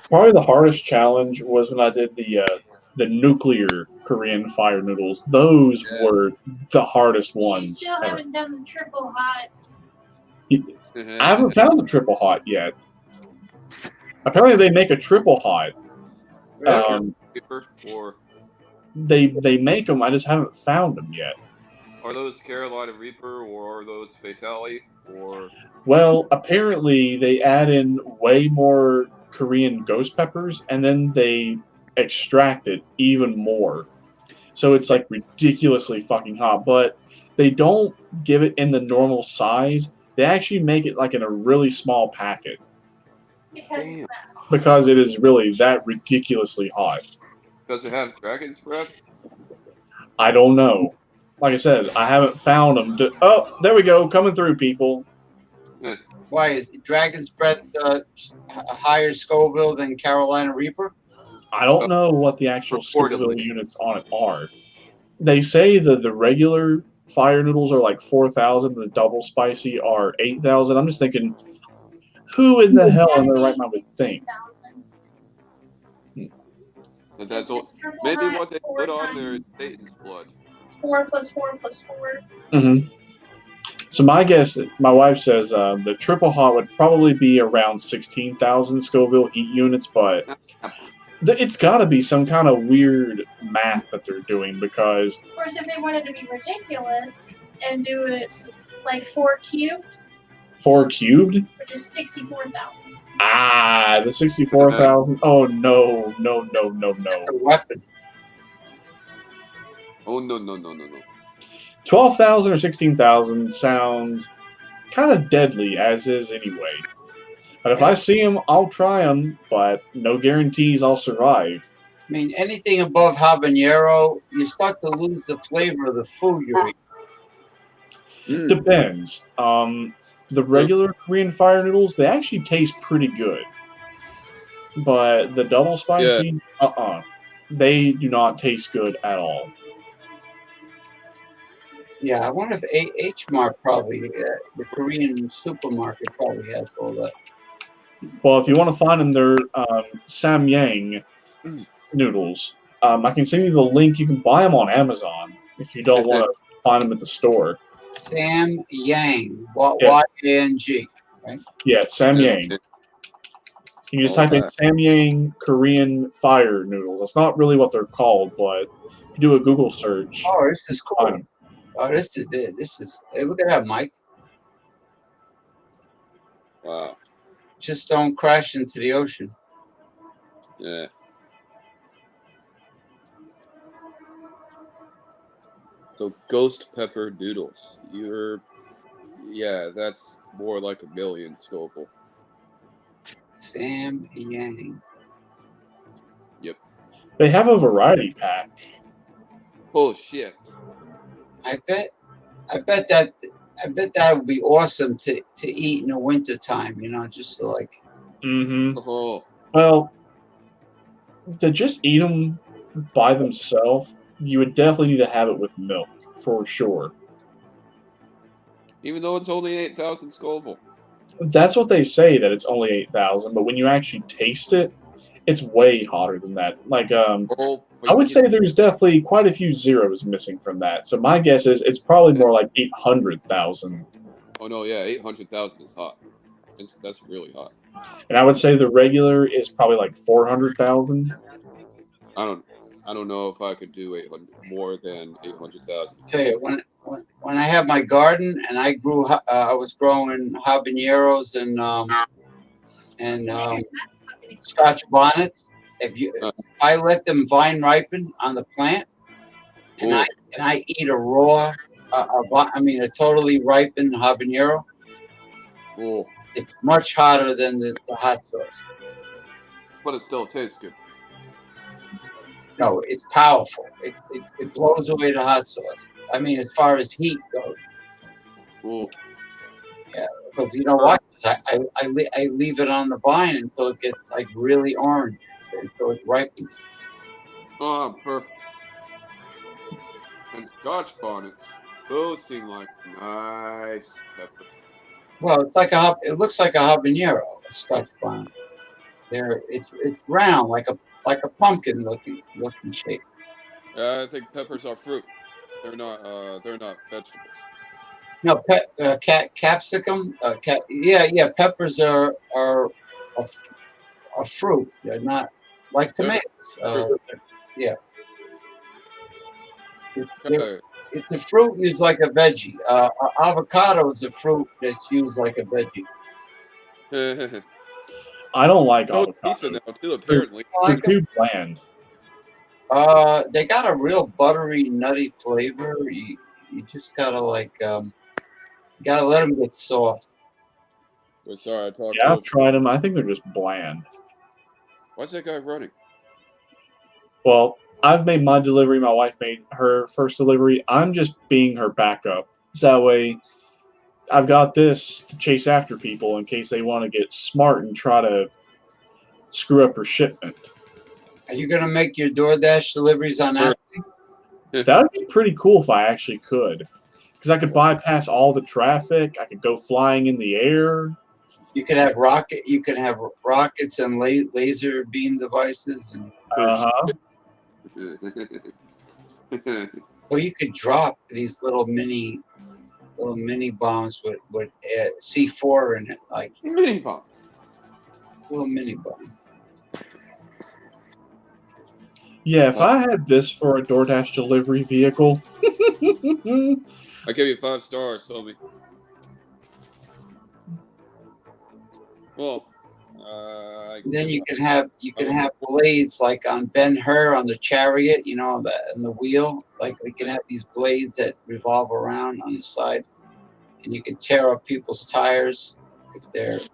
Probably the hardest challenge was when I did the nuclear Korean fire noodles. Those were the hardest You ones still ever. haven't done the triple hot. I haven't found the triple hot yet. Apparently, they make a triple hot. Or They make them. I just haven't found them yet. are those Carolina Reaper or are those Fatality or? Well, apparently they add in way more Korean ghost peppers, and then they extract it even more. So it's like ridiculously fucking hot. But they don't give it in the normal size. They actually make it like in a really small packet. Because it is really that ridiculously hot. Does it have dragon's breath? I don't know. Like I said, I haven't found them. Oh, there we go. Coming through, people. Why is Dragon's Breath a higher Scoville than Carolina Reaper? I don't know what the actual Scoville units on it are. They say that the regular fire noodles are like 4,000, the double spicy are 8,000. I'm just thinking, who in the hell in their right mind would think? But that's all. Maybe what they put on there is Satan's blood. 4 + 4 + 4. Mm-hmm. So my guess, my wife says the triple hot would probably be around 16,000 Scoville heat units, but it's got to be some kind of weird math that they're doing because. Of course, if they wanted to be ridiculous and do it like 4 cubed, 4 cubed? which is 64,000. Ah, the 64,000. Oh no. It's a weapon. Oh no. 12,000 or 16,000 sounds kind of deadly as is anyway. But if I see them, I'll try them, but no guarantees I'll survive. I mean, anything above habanero, you start to lose the flavor of the food you're eating. Depends. The regular Korean fire noodles, they actually taste pretty good. But the double spicy, they do not taste good at all. Yeah, I wonder if H Mart probably, the Korean supermarket probably has all that. Well, if you want to find them, they're Samyang noodles. I can send you the link. You can buy them on Amazon if you don't want to find them at the store. Sam Yang, Yeah. Y-A-N-G, right? Yeah, Samyang. You just type in Samyang Korean fire noodles. That's not really what they're called, but if you do a Google search. Oh, this is cool. Find 'em. Oh, this is, hey, look at that, Mike. Wow. Just don't crash into the ocean. Yeah. So ghost pepper noodles. Yeah, that's more like 1 million Scoville. Sam Yang. Yep. They have a variety pack. Oh shit. I bet that would be awesome to eat in the wintertime, just to like. Mm-hmm. Oh. Well, to just eat them by themselves, you would definitely need to have it with milk, for sure. Even though it's only 8,000 Scoville. That's what they say, that it's only 8,000, but when you actually taste it, it's way hotter than that. Like, I would say there's definitely quite a few zeros missing from that. So my guess is it's probably more like 800,000. Oh no, yeah, 800,000 is hot. That's really hot. And I would say the regular is probably like 400,000. I don't know if I could do 800 more than 800,000. Tell you, when I had my garden and I was growing habaneros and Scotch bonnets. If I let them vine ripen on the plant, and I eat a raw, a totally ripened habanero, it's much hotter than the hot sauce. But it still tastes good. No, it's powerful. It blows away the hot sauce. I mean, as far as heat goes. Ooh. Yeah, because you know what? I leave it on the vine until it gets like really orange, until it ripens. Oh, perfect. And Scotch bonnets, those seem like nice pepper. Well, it looks like a habanero, a Scotch bonnet. It's round like a pumpkin looking shape. I think peppers are fruit. They're not vegetables. No, capsicum. Yeah. Peppers are a fruit. They're not like tomatoes. Yeah. It's a fruit used like a veggie. Avocado is a fruit that's used like a veggie. I don't like Oh, avocado. pizza now too, apparently. They're too bland. They got a real buttery, nutty flavor. You just gotta gotta let them get soft. We're sorry, I talked. Yeah, I've tried them. I think they're just bland. Why's that guy running? Well, I've made my delivery. My wife made her first delivery. I'm just being her backup. So that way, I've got this to chase after people in case they want to get smart and try to screw up her shipment. Are you gonna make your DoorDash deliveries on that? That would be pretty cool if I actually could. Because I could bypass all the traffic. I could go flying in the air. You could have rockets and laser beam devices, and well, you could drop these little mini bombs with C4 in it, like mini bomb. Little mini bomb. Yeah, if I had this for a DoorDash delivery vehicle, I give you 5 stars, homie. Well, Then you can have blades like on Ben-Hur on the chariot, you know, on the wheel. Like they can have these blades that revolve around on the side, and you can tear up people's tires if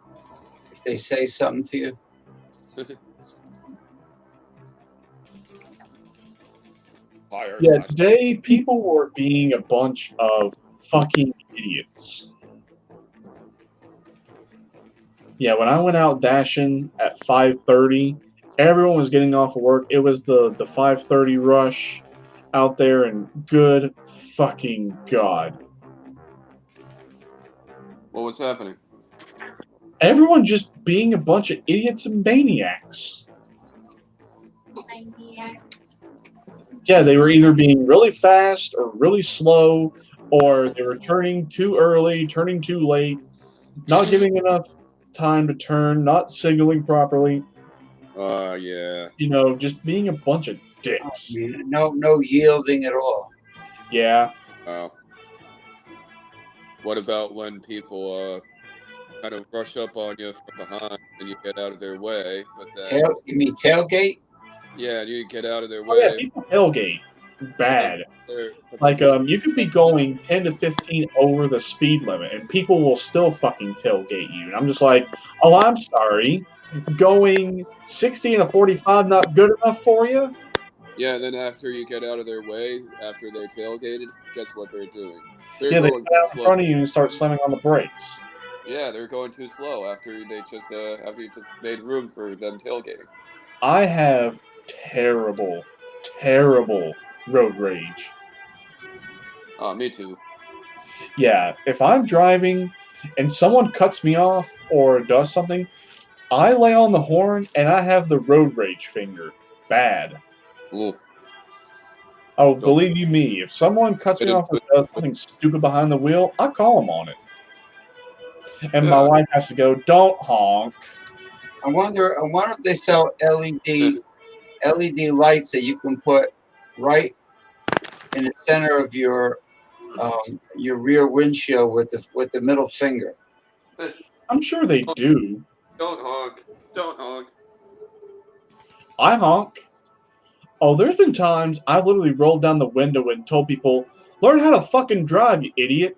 they say something to you. fire. Yeah, today people were being a bunch of fucking idiots. Yeah, when I went out dashing at 5:30, everyone was getting off of work. It was the 5:30 rush out there, and good fucking God. What was happening? Everyone just being a bunch of idiots and maniacs. Yeah, they were either being really fast or really slow, or they were turning too early, turning too late, not giving enough time to turn, not signaling properly. Yeah. You know, just being a bunch of dicks. No yielding at all. Yeah. What about when people kind of rush up on you from behind and you get out of their way, but then You mean tailgate? yeah, you get out of their Oh yeah, way. people tailgate bad. They're- Like you could be going 10 to 15 over the speed limit, and people will still fucking tailgate you. And I'm just like, oh, I'm sorry. Going 60 and a 45 not good enough for you? Yeah, then after you get out of their way, after they're tailgated, guess what they're doing? They're Yeah, they going get out in slow. front of you and start slamming on the brakes. Yeah, they're going too slow after you just made room for them tailgating. I have terrible, terrible road rage. Me too. Yeah, if I'm driving and someone cuts me off or does something, I lay on the horn and I have the road rage finger. Bad. Ooh. Oh, believe you me, if someone cuts me off or does something stupid behind the wheel, I call them on it. And my wife has to go, don't honk. I wonder if they sell LED lights that you can put right in the center of your rear windshield with the middle finger. I'm sure they do. Don't honk. Don't honk. I honk. Oh, there's been times I've literally rolled down the window and told people, learn how to fucking drive, you idiot.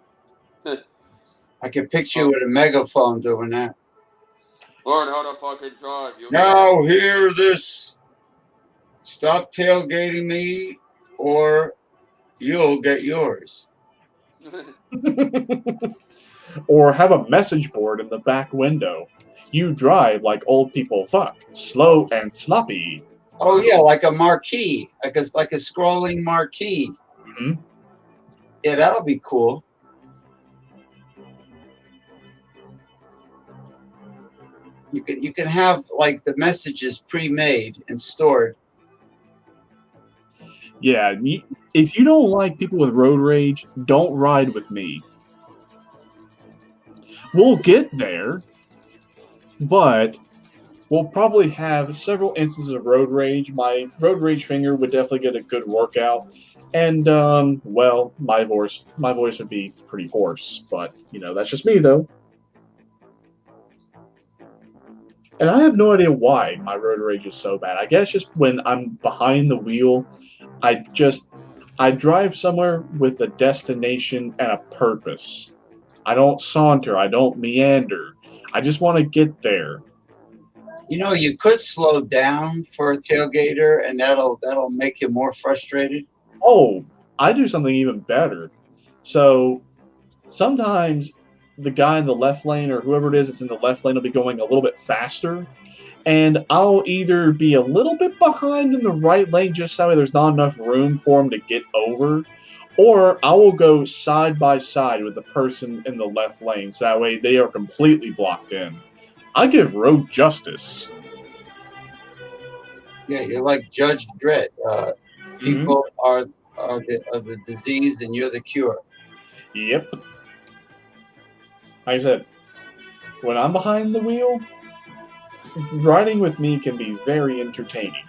I can picture you with a megaphone doing that. Learn how to fucking drive. Now hear this. Stop tailgating me or you'll get yours. Or have a message board in the back window. You drive like old people fuck. Slow and sloppy. Oh yeah, like a marquee. Like a scrolling marquee. Mm-hmm. Yeah, that'll be cool. You can have like the messages pre-made and stored. Yeah, if you don't like people with road rage, don't ride with me. We'll get there, but we'll probably have several instances of road rage. My road rage finger would definitely get a good workout, and well, my voice would be pretty hoarse. But you know, that's just me though. And I have no idea why my road rage is so bad. I guess just when I'm behind the wheel, I drive somewhere with a destination and a purpose. I don't saunter. I don't meander. I just want to get there. You know, you could slow down for a tailgater, and that'll make you more frustrated. Oh, I do something even better. So sometimes the guy in the left lane or whoever it is that's in the left lane will be going a little bit faster, and I'll either be a little bit behind in the right lane just so there's not enough room for him to get over, or I will go side by side with the person in the left lane so that way they are completely blocked in. I give road justice. Yeah, you're like Judge Dredd. People are the disease, and you're the cure. Yep. Like I said, when I'm behind the wheel, riding with me can be very entertaining.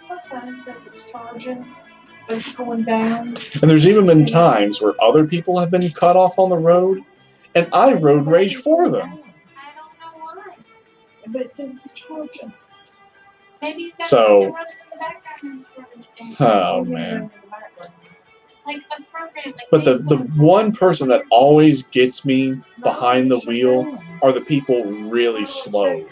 My phone says it's charging. It's going down. And there's even been times where other people have been cut off on the road, and I road rage for them. But it says it's charging. Maybe you've got So- something running in the background and it's working again. Oh Maybe man. in the background. Like a program like But the Facebook. one person that always gets me behind the wheel are the people really slow.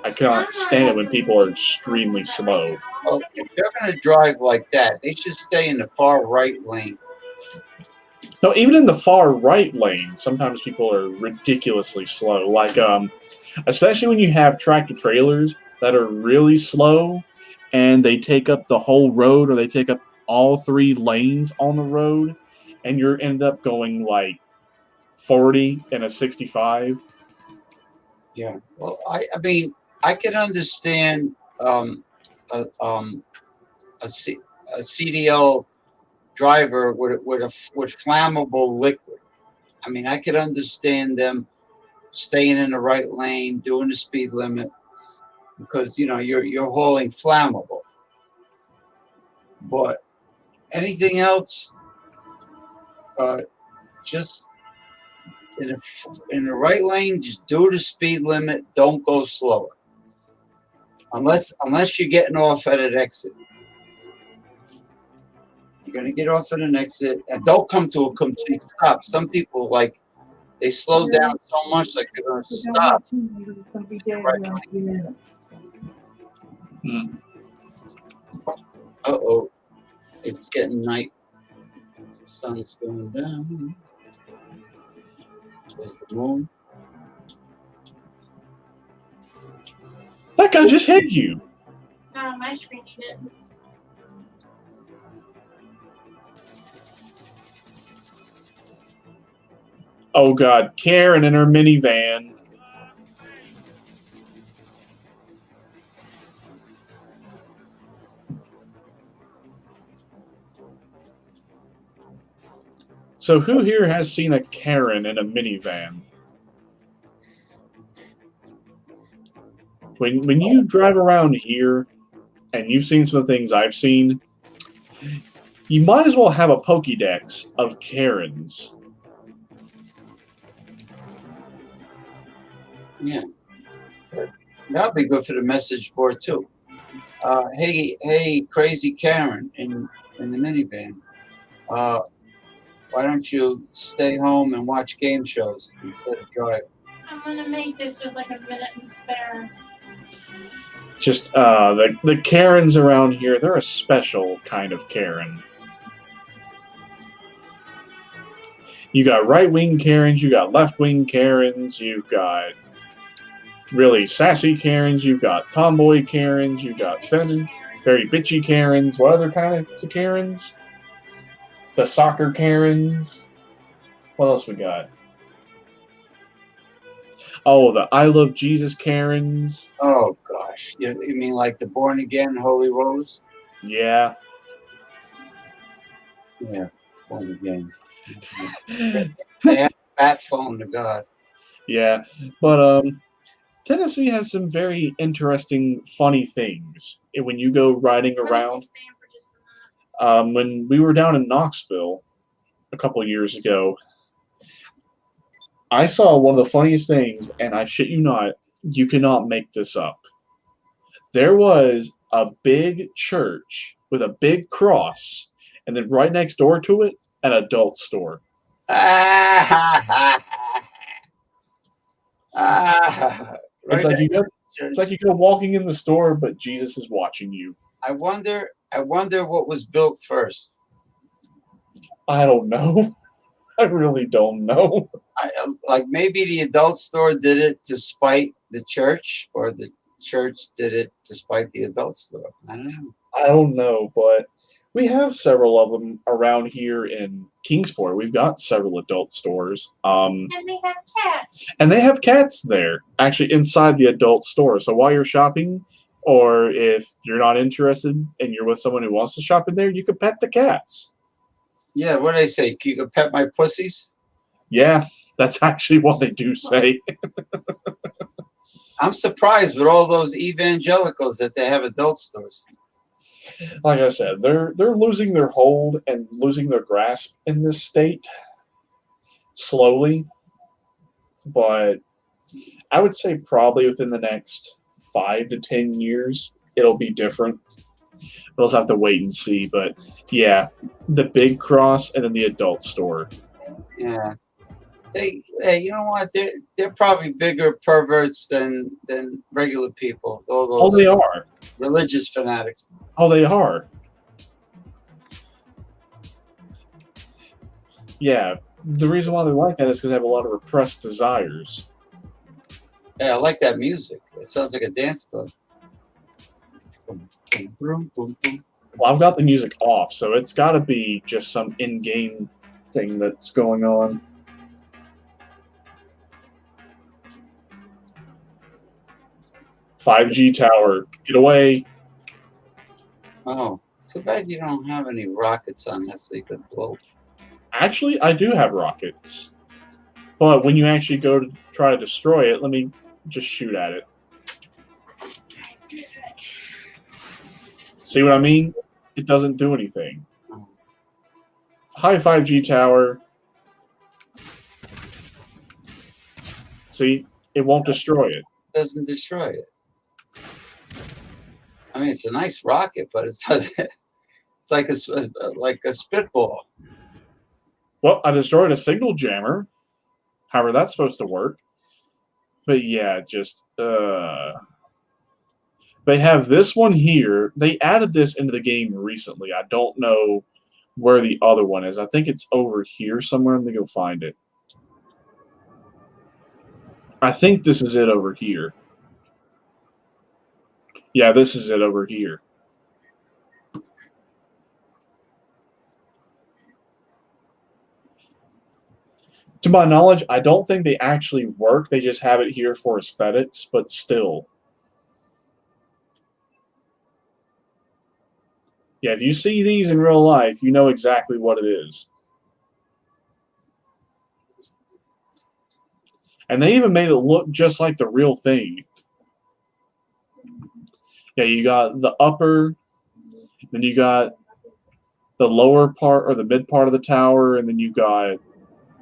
I cannot stand it when people are extremely slow. Oh, if they're going to drive like that, they should stay in the far right lane. No, even in the far right lane, sometimes people are ridiculously slow. Like, especially when you have tractor trailers that are really slow and they take up the whole road or they take up all 3 lanes on the road, and you end up going like 40 and a 65. Yeah. Well, I mean, I can understand a, a CDL driver with flammable liquid. I mean, I could understand them staying in the right lane, doing the speed limit, because you're hauling flammable. But anything else, just in the right lane, just do the speed limit. Don't go slower, unless you're getting off at an exit. You're gonna get off at an exit, and don't come to a complete stop. Some people they slow down so much, like they're gonna We don't stop. have to because it's going to be dead in a few minutes. Uh-oh, it's getting night. Sun's going down. There's the moon. That guy just hit you. Not on my screen, you didn't. Oh God, Karen in her minivan. So who here has seen a Karen in a minivan? When you drive around here and you've seen some of the things I've seen, you might as well have a Pokédex of Karens. Yeah, that'd be good for the message board too. Hey, crazy Karen in the minivan. Why don't you stay home and watch game shows instead of driving? I'm gonna make this with like a minute to spare. Just the Karens around here, they're a special kind of Karen. You got right-wing Karens, you got left-wing Karens, you've got really sassy Karens, you've got tomboy Karens, you've got very bitchy Karens. What other kind of Karens? The soccer Karens. What else we got? Oh, the I Love Jesus Karens. Oh gosh, you mean like the born again Holy Rose? Yeah. Yeah, born again. They have a bat phone to God. Yeah, but Tennessee has some very interesting, funny things when you go riding around. When we were down in Knoxville a couple years ago, I saw one of the funniest things, and I shit you not, you cannot make this up. There was a big church with a big cross, and then right next door to it, an adult store. It's like you go walking in the store, but Jesus is watching you. I wonder what was built first. I don't know. I really don't know. Like maybe the adult store did it to spite the church, or the church did it to spite the adult store. I don't know. I don't know, but we have several of them around here in Kingsport. We've got several adult stores. And they have cats. And they have cats there, actually inside the adult store. So while you're shopping, or if you're not interested and you're with someone who wants to shop in there, you can pet the cats. Yeah, what do they say? You can pet my pussies? Yeah, that's actually what they do say. I'm surprised with all those evangelicals that they have adult stores. Like I said, they're losing their hold and losing their grasp in this state slowly. But I would say probably within the next 5 to 10 years, it'll be different. We'll just have to wait and see. But yeah, the big cross and then the adult store. Yeah. Hey, you know what? They're probably bigger perverts than regular people. All Oh, those they are. religious fanatics. Oh, they are. Yeah. The reason why they're like that is because they have a lot of repressed desires. Hey, I like that music. It sounds like a dance club. Boom, boom, boom, boom, boom. Well, I've got the music off, so it's got to be just some in-game thing that's going on. "5G tower, get away!" Oh, too bad you don't have any rockets on that so you could blow. Actually, I do have rockets, but when you actually go to try to destroy it, let me just shoot at it. See what I mean? It doesn't do anything. Hi, 5G tower. See, it won't destroy it. Doesn't destroy it. I mean, it's a nice rocket, but it's like a spitball. Well, I destroyed a signal jammer. However, that's supposed to work. But yeah, just they have this one here. They added this into the game recently. I don't know where the other one is. I think it's over here somewhere. Let me go find it. I think this is it over here. Yeah, this is it over here. To my knowledge, I don't think they actually work. They just have it here for aesthetics, but still. Yeah, if you see these in real life, you know exactly what it is. And they even made it look just like the real thing. Yeah, you got the upper, then you got the lower part or the mid part of the tower, and then you got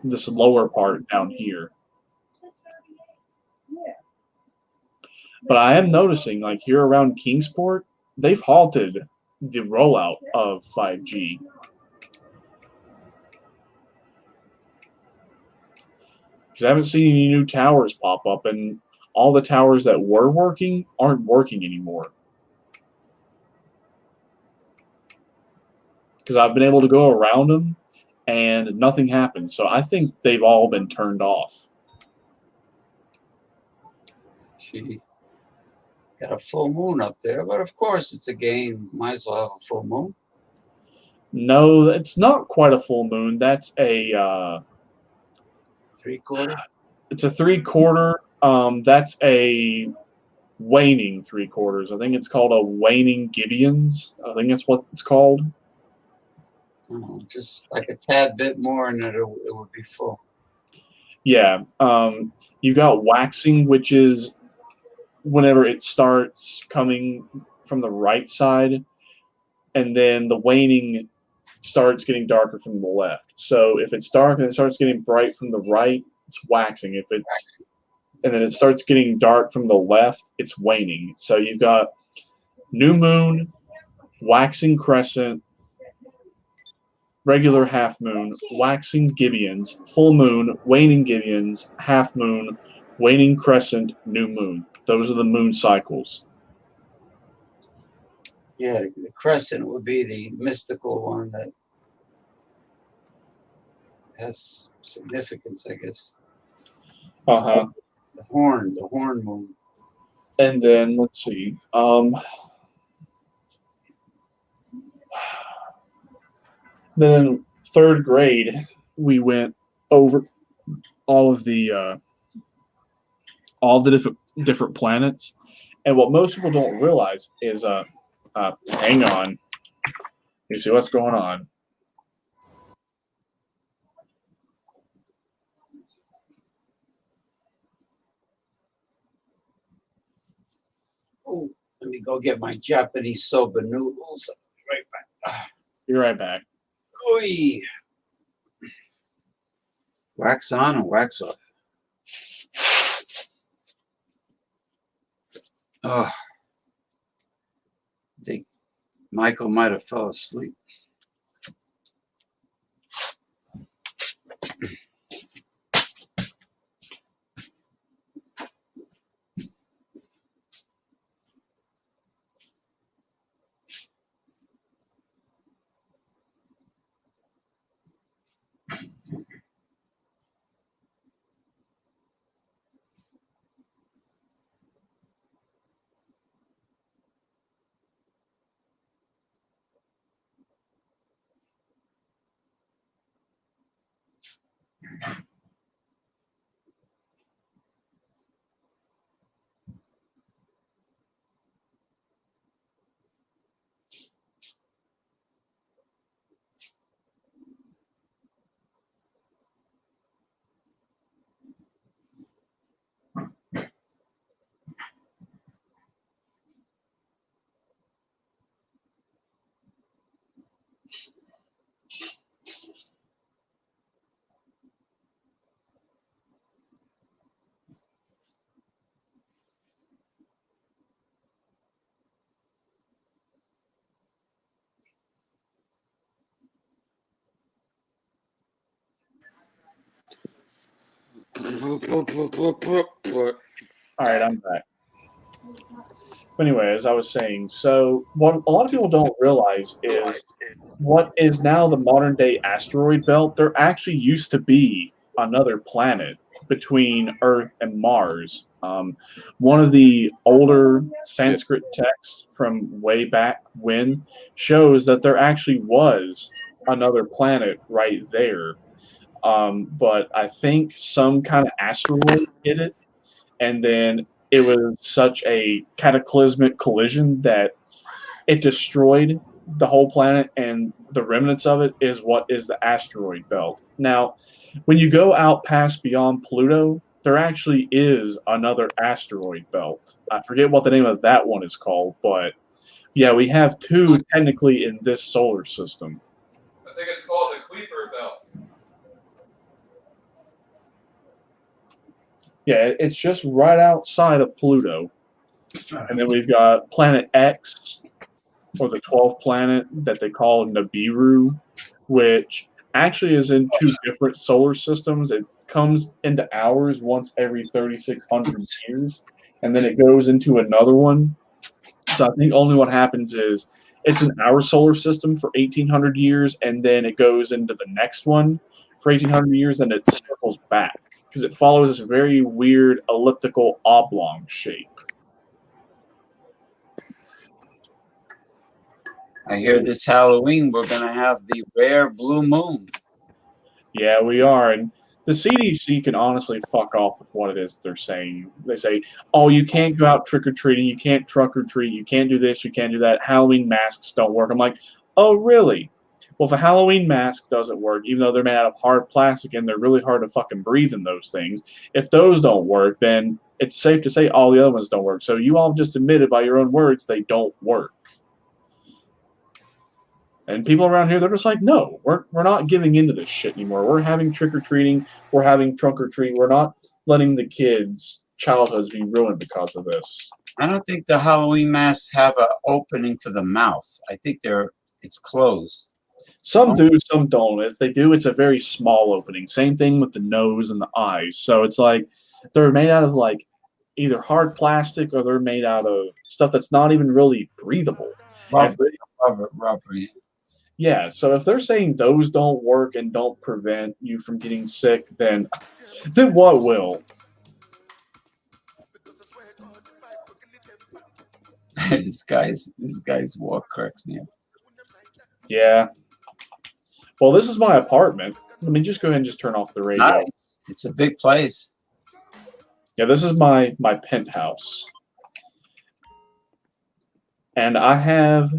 this lower part down here. But I am noticing, like here around Kingsport, they've halted the rollout of 5G. Because I haven't seen any new towers pop up, and all the towers that were working aren't working anymore. Because I've been able to go around them, and nothing happened. So I think they've all been turned off. She got a full moon up there, but of course it's a game. Might as well have a full moon. No, it's not quite a full moon. That's a 3/4. it's a 3/4. That's a waning 3/4. I think it's called a waning Gibeons. I think that's what it's called. Oh, just like a tad bit more, and it would be full. Yeah. You've got waxing, which is whenever it starts coming from the right side, and then the waning starts getting darker from the left. So if it's dark and it starts getting bright from the right, it's waxing. If it's and then it starts getting dark from the left, it's waning. So you've got new moon, waxing crescent, regular half moon, waxing Gibeons, full moon, waning Gibeons, half moon, waning crescent, new moon. Those are the moon cycles. Yeah, the crescent would be the mystical one that has significance, I guess. Uh-huh. The horn moon. And then let's see. Then in 3rd grade, we went over all the different planets, and what most people don't realize is hang on, you see what's going on. Oh, let me go get my Japanese soba noodles. Right back. Be right back. Oy. Wax on and wax off. Oh, I think Michael might have fell asleep. All right, I'm back. But anyway, as I was saying, so what a lot of people don't realize is what is now the modern day asteroid belt. There actually used to be another planet between Earth and Mars. One of the older Sanskrit texts from way back when shows that there actually was another planet right there. But I think some kind of asteroid hit it, and then it was such a cataclysmic collision that it destroyed the whole planet, and the remnants of it is what is the asteroid belt. Now, when you go out past beyond Pluto, there actually is another asteroid belt. I forget what the name of that one is called, but yeah, we have two technically in this solar system. I think it's called the Kuiper Belt. Yeah, it's just right outside of Pluto. And then we've got Planet X, or the 12th planet that they call Nibiru, which actually is in two different solar systems. It comes into ours once every 3,600 years, and then it goes into another one. So I think only what happens is it's in our solar system for 1,800 years, and then it goes into the next one for 1,800 years, and it circles back because it follows this very weird elliptical oblong shape. I hear this Halloween we're gonna have the rare blue moon. Yeah, we are. And the CDC can honestly fuck off with what it is they're saying. They say, oh, you can't go out trick or treating, you can't trunk or treat, you can't do this, you can't do that. Halloween masks don't work. I'm like, oh, really? Well, if a Halloween mask doesn't work, even though they're made out of hard plastic and they're really hard to fucking breathe in those things, if those don't work, then it's safe to say all the other ones don't work. So you all just admitted by your own words they don't work. And people around here, they're just like, no, we're not giving into this shit anymore. We're having trick-or-treating. We're having trunk-or-treat. We're not letting the kids' childhoods be ruined because of this. I don't think the Halloween masks have an opening for the mouth. I think it's closed. Some do, some don't. If they do, it's a very small opening. Same thing with the nose and the eyes. So it's like they're made out of like either hard plastic or they're made out of stuff that's not even really breathable. Rubber. Yeah, so if they're saying those don't work and don't prevent you from getting sick, then what will? this guy's walk cracks me up. Yeah. Well, this is my apartment. Let me just go ahead and just turn off the radio. Nice. It's a big place. Yeah, this is my penthouse. And I have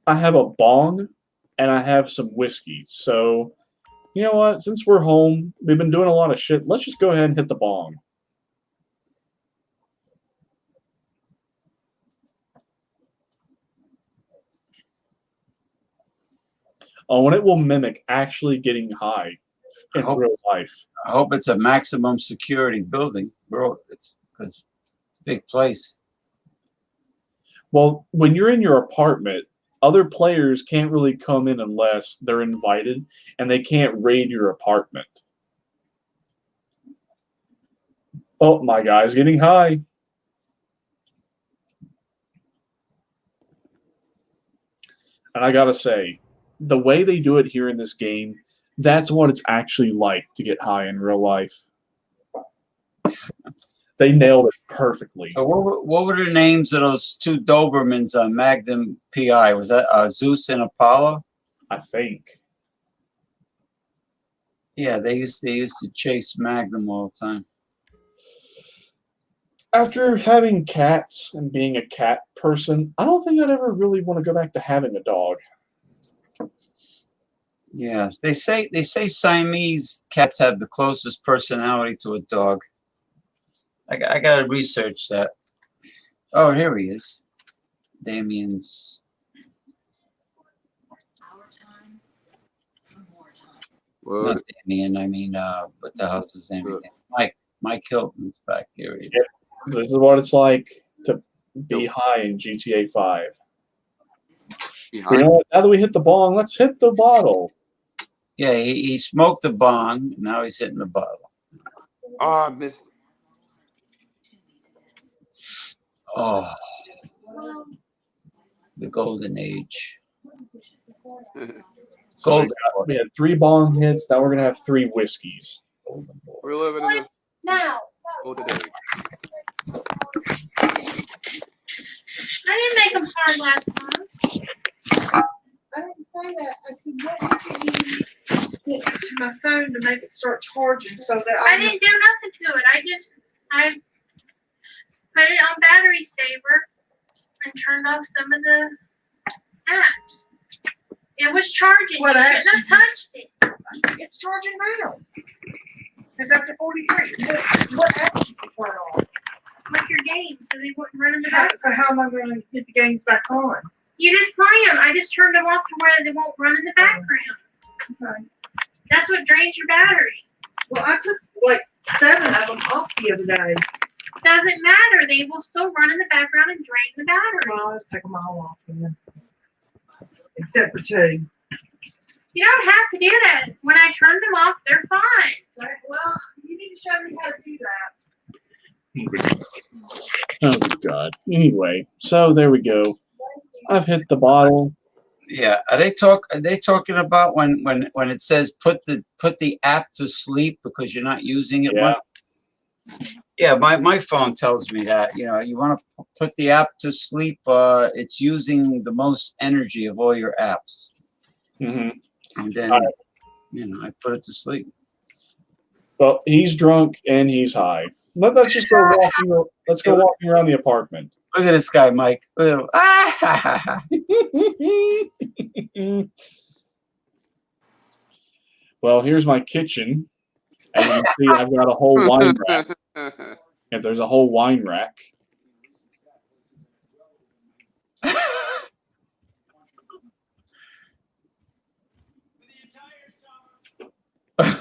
a bong and I have some whiskey. So, you know what? Since we're home, we've been doing a lot of shit. Let's just go ahead and hit the bong. Oh, and it will mimic actually getting high in real life. I hope it's a maximum security building, bro. It's because Big place. Well, when you're in your apartment, other players can't really come in unless they're invited, and they can't raid your apartment. Oh, my guy's getting high. And I gotta say, the way they do it here in this game, that's what it's actually like to get high in real life. They nailed it perfectly. So what were the names of those two Dobermans on Magnum PI? Was that Zeus and Apollo? I think. Yeah, they used to chase Magnum all the time. After having cats and being a cat person, I don't think I'd ever really want to go back to having a dog. Yeah, they say Siamese cats have the closest personality to a dog. I gotta research that. Oh, here he is. Damien's. What? Not Damien, I mean, what the hell's his name again? Mike Hilton's back here. He is. Yep. This is what it's like to be high in GTA 5. You Behind? know what? Now that we hit the bong, let's hit the bottle. Yeah, he smoked a bong. Now he's hitting the bottle. Oh, I missed. Oh, the golden age. So Golden. we had 3 bong hits. Now we're gonna have 3 whiskeys. We're living in Now, the golden age. I didn't make them hard last time. I didn't say that. I said, what did you do to my phone to make it start charging so that I didn't do nothing to it. I put it on battery saver and turned off some of the apps. It was charging. What You apps? shouldn't have touched it. it's charging now. It's up to 43. What apps did you turn on? Like your games, so they wouldn't run in the background. So how am I going to get the games back on? You just play them. I just turned them off to where they won't run in the background. Okay. That's what drains your battery. Well, I took like 7 of them off the other day. Doesn't matter. They will still run in the background and drain the battery. Well, let's take them all off then. Except for 2. You don't have to do that. When I turned them off, they're fine. Right, well, you need to show me how to do that. Oh God. Anyway, so there we go. I've hit the bottle. Yeah, are they talking about when it says put the app to sleep because you're not using it? Yeah. Yeah, my phone tells me that. You know, you want to put the app to sleep. It's using the most energy of all your apps, Mm-hmm. and then you know I put it to sleep. Well, he's drunk and he's high. Let's just go walking. Let's go walking around the apartment. Look at this guy, Mike. Look at him. Ah, ha, ha, ha. Well, here's my kitchen. And you can see I've got a whole wine rack. And there's a whole wine rack.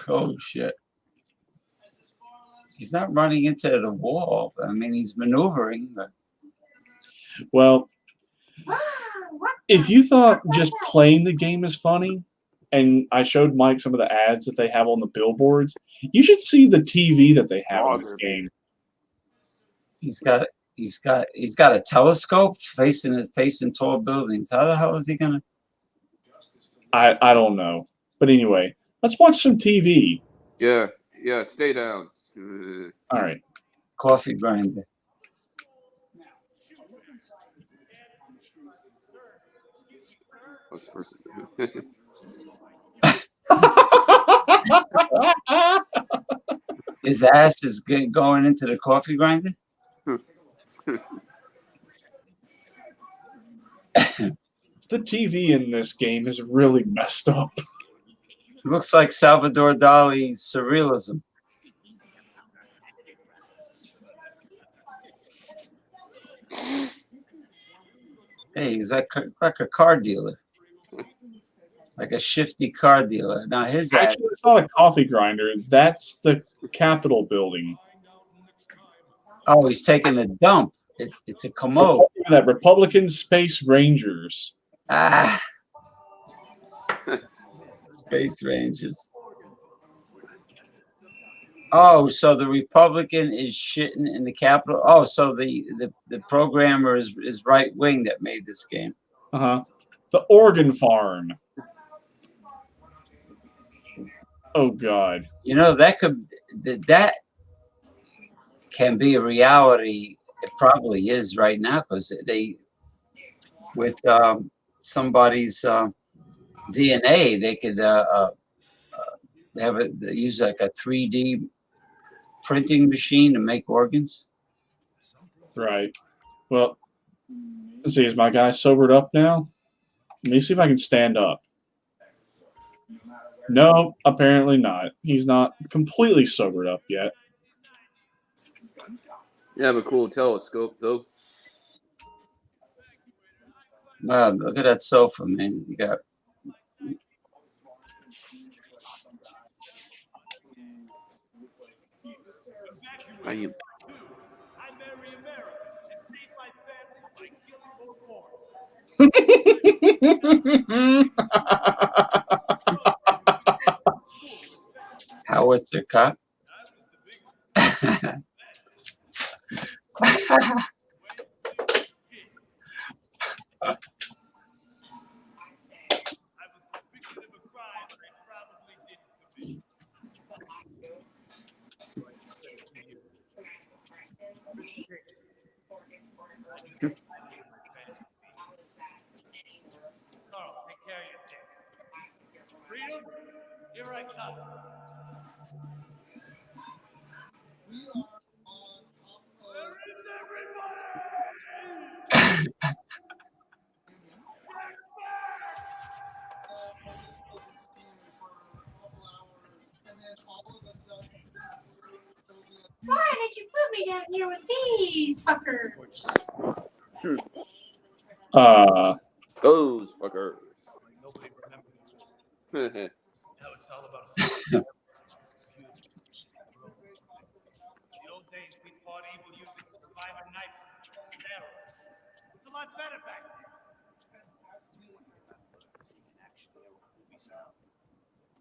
Oh shit! He's not running into the wall. I mean, he's maneuvering. But Well, if you thought just playing the game is funny, and I showed Mike some of the ads that they have on the billboards, you should see the TV that they have on this game. he's got a telescope facing tall buildings. How the hell is he gonna? I don't know. But anyway, let's watch some TV. Yeah, stay down. All right. Coffee grinder. What's first? His ass is going into the coffee grinder. The TV in this game is really messed up. Looks like Salvador Dali's surrealism. Hey, he's like a car dealer. Like a shifty car dealer. Now his ad, Actually, it's not a coffee grinder. That's the Capitol building. Oh, he's taking a dump. It's a commode. That Republican Space Rangers. Ah, Space Rangers. Oh, so the Republican is shitting in the Capitol. Oh, so the programmer is right wing that made this game. The Oregon Farm. Oh God. You know that can be a reality. It probably is right now because they with somebody's DNA they could they use like a 3D printing machine to make organs. Right. Well, let's see. Is my guy sobered up now? Let me see if I can stand up. No, apparently not. He's not completely sobered up yet. You have a cool telescope, though. Wow, look at that sofa, man. You got. Howitzer cop. Freedom, here I come. Where is everybody? Why did you put me down here with these fuckers? Those fuckers. Nobody remembers. Now it's all about the old days we fought evil using survivor knives and steroids. It's a lot better back then.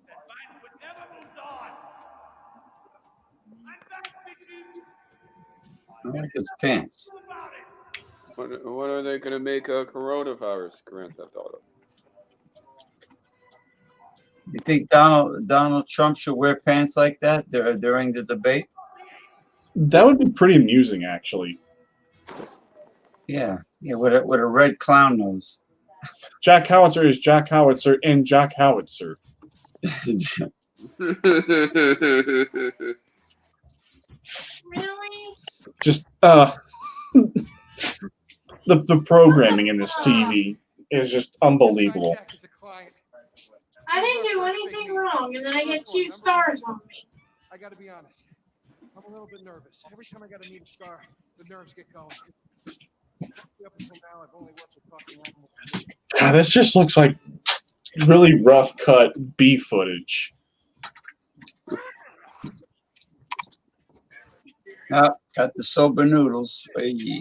That fight would never move on. I'm back, bitches. I like his pants. What are they going to make a coronavirus Grand Theft Auto? You think Donald Trump should wear pants like that during the debate? That would be pretty amusing, actually. Yeah, with a red clown nose. Jack Howitzer is Jack Howitzer and Jack Howitzer. Really? Just the programming in this TV is just unbelievable. I didn't do anything wrong, and then I get 2 stars on me. I gotta be honest. I'm a little bit nervous. Every time I gotta meet a star, the nerves get going. Up until now, I've only worked with talking animals. God, this just looks like really rough cut B footage. Oh, got the soba noodles. Hey.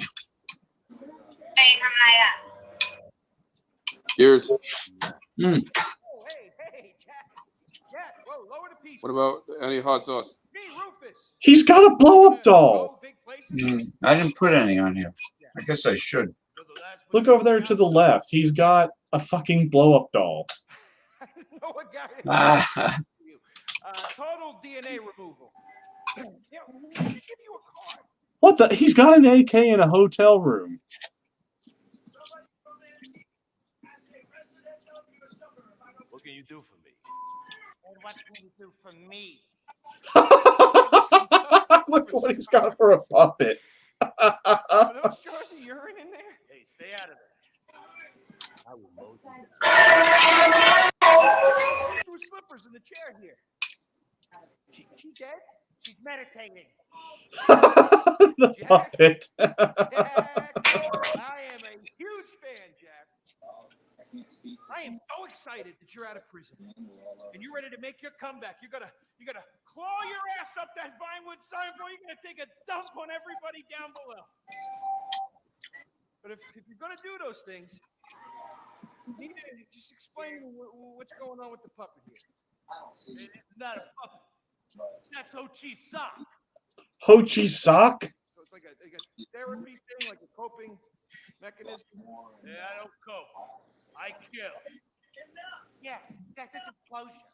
Cheers. Mm. Oh, hey, Jack. Jack, whoa, lower the piece. What about any hot sauce? Me, Rufus. He's got a blow-up doll. I didn't put any on here. I guess I should. Look over there to the left. He's got a fucking blow-up doll. Ah. Total DNA removal. Give you a card. What the? He's got an AK in a hotel room. What can you do for me? And what can you do for me? Look what he's got for a puppet. Are those jars of urine in there? Hey, stay out of there. I will mow Threw slippers in the chair here. She dead? She's meditating. The Jack? puppet. Jack, I am a huge fan, Jack. I am so excited that you're out of prison. And you're ready to make your comeback. You're gonna claw your ass up that Vinewood signboard. You're gonna take a dump on everybody down below. But if you're gonna do those things, you need to just explain what's going on with the puppet here. It's not a puppet. That's Ho Chi's sock. Ho Chi's sock? So it's like a therapy thing, like a coping mechanism. Yeah, I don't cope. I kill. Yeah, that's closure.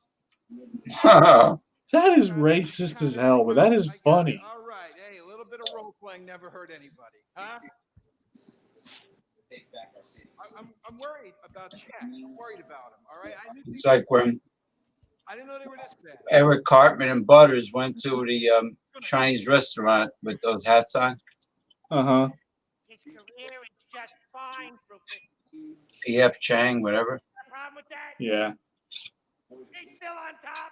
That is racist as hell, but that is funny. All right, hey, a little bit of role playing never hurt anybody, huh? I'm worried about Jack. I'm worried about him. All right, It's like when I didn't know they were this bad. Eric Cartman and Butters went to the Chinese restaurant with those hats on. Uh-huh. His career is just fine, Rufus. P.F. Chang, whatever. Problem with that? Yeah. He's still on top.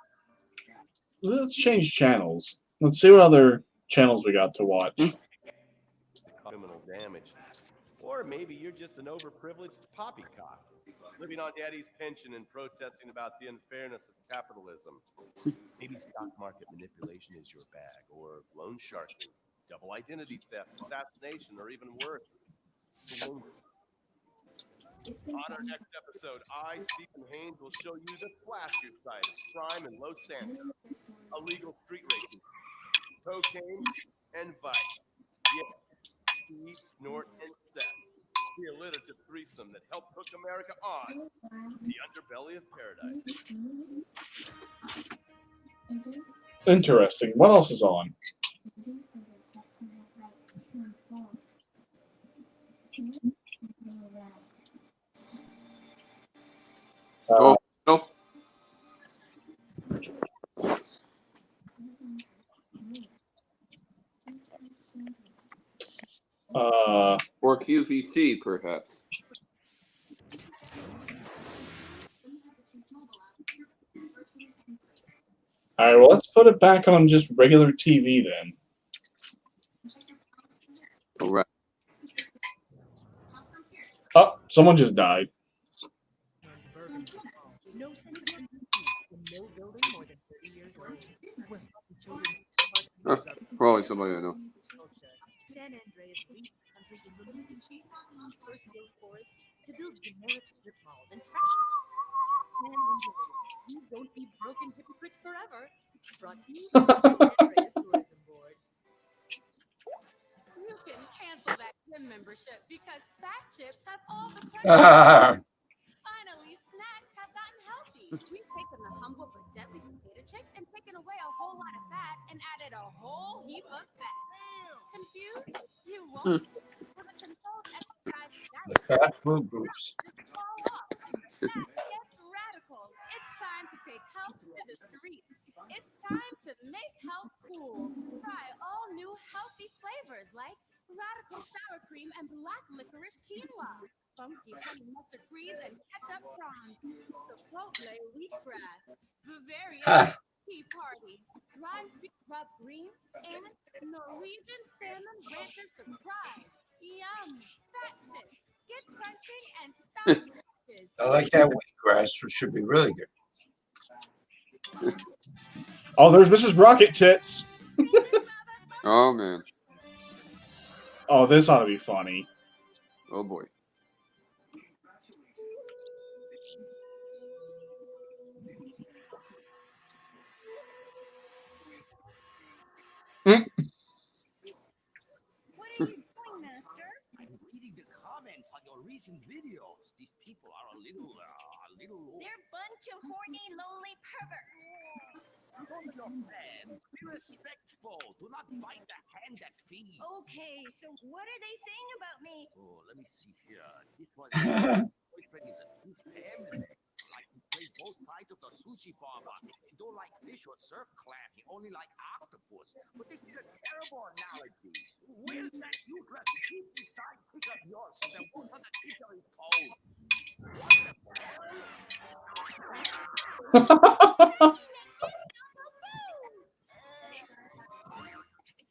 Let's change channels. Let's see what other channels we got to watch. Criminal damage. Or maybe you're just an overprivileged poppycock, living on daddy's pension and protesting about the unfairness of capitalism. Maybe stock market manipulation is your bag, or loan sharking, double identity theft, assassination, or even worse, swindling. On our next episode, I, Stephen Haynes, will show you the flashier side of crime in Los Santos, illegal street racing, cocaine, and vice. Yes, speed, snort, and sex. The alliterative threesome that helped hook America on the underbelly of paradise. Interesting. What else is on? No. Or QVC, perhaps. All right, well, let's put it back on just regular TV then. All right. Oh, someone just died. No sense in no building more than 30 years old. Probably somebody I know. San Andreas leased the country Indonesian cheese first built forest to build generic strip malls and trash. San Andreas, you don't be broken hypocrites forever. Brought to you by the San Andreas Tourism Board. You can cancel that gym membership because Fat Chips have all the Finally, snacks have gotten healthy. We've taken the humble but deadly potato chip and taken away a whole lot of fat and added a whole heap of fat. Confused? You won't. With a controlled exercise diet, Fat food groups. fall off. Fat gets radical. It's time to take health to the streets. It's time to make health cool. Try all new healthy flavors like radical sour cream and black licorice quinoa, funky honey mustard greens and ketchup prawns, chipotle wheatgrass, Bavarian tea party, dry rub greens, and Norwegian salmon rancher surprise. Yum! Fat Chips. Get crunching and stop crunches. I like that wheatgrass, which should be really good. Oh, there's Mrs. Rocket Tits. Oh, man. Oh, this ought to be funny. Oh, boy. What are you doing, Master? I'm reading the comments on your recent videos. These people are a little. They're a bunch of horny, lonely perverts. From your fans, be respectful. Do not bite the hand that feeds. Okay, so what are they saying about me? Oh, let me see here. This one. Boyfriend is a tooth fan. Like to play both sides of the sushi bar. He don't like fish or surf clams. He only like octopus. But this is a terrible analogy. Where's that useless cheeky side pick of yours that won't on the tip of his toes?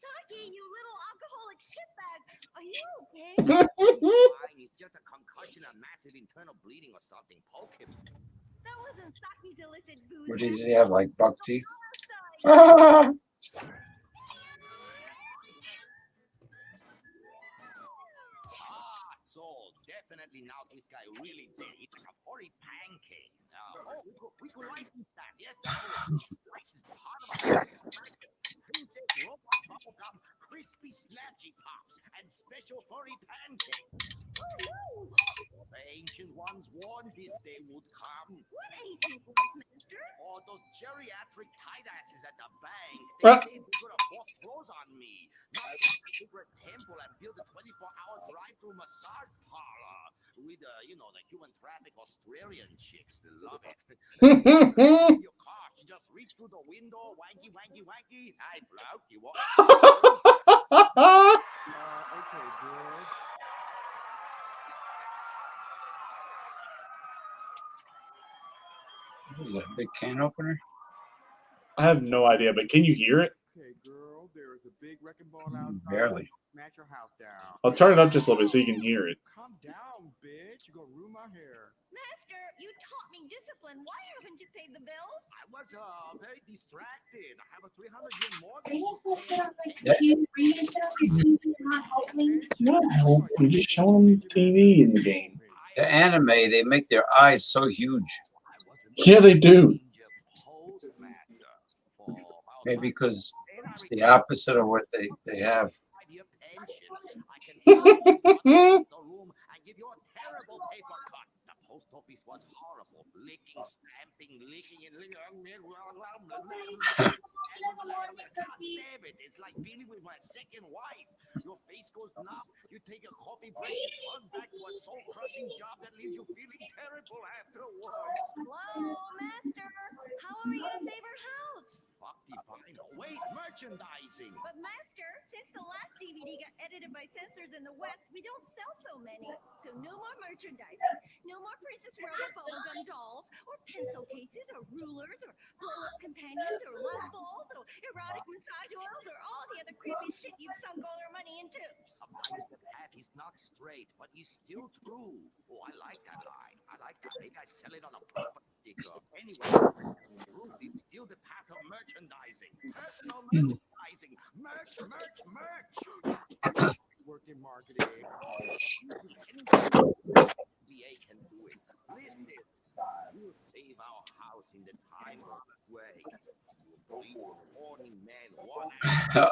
Saki, you little alcoholic shitbag. Are you okay? Fine, it's just a concussion and massive internal bleeding or something. Poke him. That wasn't Saki's illicit booze. What does he have, like buck teeth? So definitely now this guy really did. It's like a furry pancake. We could license that. Yes, definitely. License part of a princess robot bubblegum, crispy snatchy pops, and special furry pancake. The ancient ones warned this day would come. What ancient ones, Master? Oh, those geriatric tight asses at the bank. They say they're gonna foreclose on me. Not a secret temple and build a 24-hour drive-through massage parlor with the human traffic Australian chicks. They love it. Your car, she just reach through the window, wanky, wanky, wanky. Hi, bloke, you want? Okay, good. What is that, a big can opener? I have no idea, but can you hear it? Okay, girl, there is a big wrecking ball outside. Barely. Smash your house down. I'll turn it up just a little bit so you can hear it. Calm down, bitch. You're gonna ruin my hair. Master, you taught me discipline. Why haven't you paid the bills? I was very distracted. I have a 300-year mortgage. Are you just gonna sit on my Yeah. computer? Are you gonna sit on my TV and not help me? No, you're just showing them TV in the game. The anime, they make their eyes so huge. Yeah, they do. Maybe because it's the opposite of what they have. Post office was horrible. Licking, stamping, licking, and damn it, it's like dealing with my second wife. Your face goes numb, you take a coffee break, you turn back to a soul-crushing job that leaves you feeling terrible afterwards. Whoa, Master! How are we gonna save our house? Fuck divine. Wait, merchandising. But Master, since the last DVD got edited by censors in the West, we don't sell so many. So no more merchandising, no more Princess Robot bubblegum dolls, or pencil cases, or rulers, or blow-up companions, or love balls, or erotic massage oils, or all the other creepy shit you've sunk all our money into. Sometimes the path is not straight, but is still true. Oh, I like that line. I like that. Maybe I sell it on a bumper sticker. Anyway, truth is still the path of merchandising. Personal merchandising. Merch. Worked in marketing. VA can do it. Listen, we'll save our house in the time-honored way. We'll bleed the morning man one hour.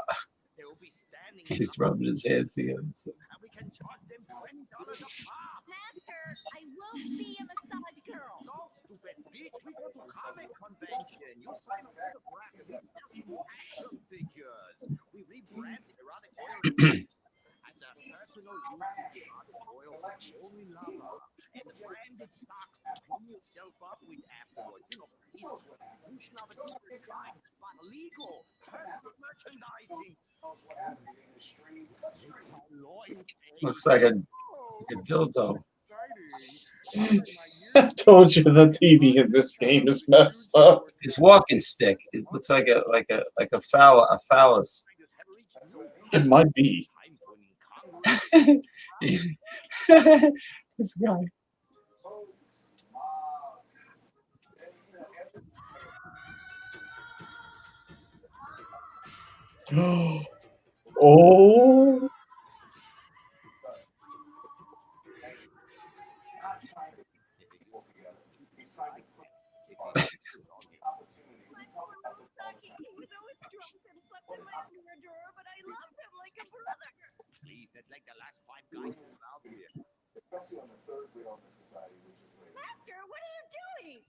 They will be standing. He's rubbing his hands together. And we can charge them $20 a pop. Master, I won't be a massage girl. No, stupid bitch. We go to comic convention. You sign up for the bracket. We sell small action figures. We rebranded erotic oil as a personal use erotic oil for the only lover. And the branded stocks to clean yourself up with afterwards. It's a distribution of a different kind, but legal. Personal merchandising. Looks like a dildo. I told you the TV in this game is messed up. His walking stick. It looks like a phallus. It might be. This guy. Oh. He's always drunk and slept in my underwear drawer, but I loved him like a brother. Please, that's like the last 5 guys who out here. Especially on the third wheel in the society, which is great. Master, what are you doing?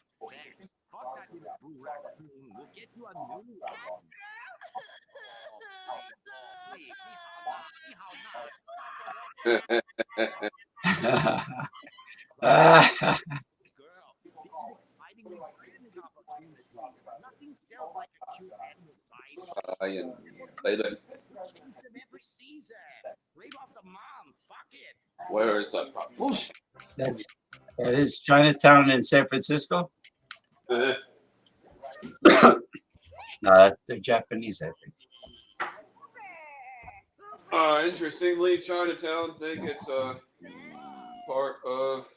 Fuck that little raccoon. We'll get you a new one. Nothing sells like a cute animal side. And later, Every season. Leave off the mom. Fuck it. where is that? Whoosh. That is Chinatown in San Francisco. No, they're Japanese, I think. Interestingly, Chinatown think it's part of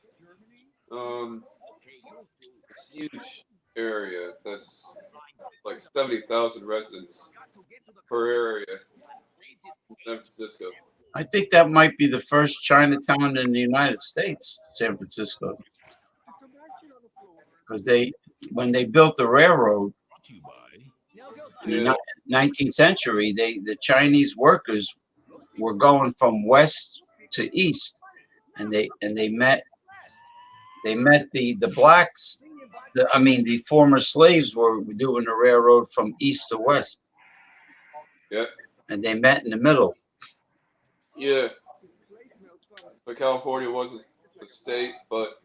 this huge area that's like 70,000 residents per area in San Francisco. I think that might be the first Chinatown in the United States, San Francisco, because when they built the railroad in the 19th century, the Chinese workers were going from west to east, and they met the blacks. The former slaves were doing the railroad from east to west. Yeah. And they met in the middle. Yeah. But California wasn't a state, but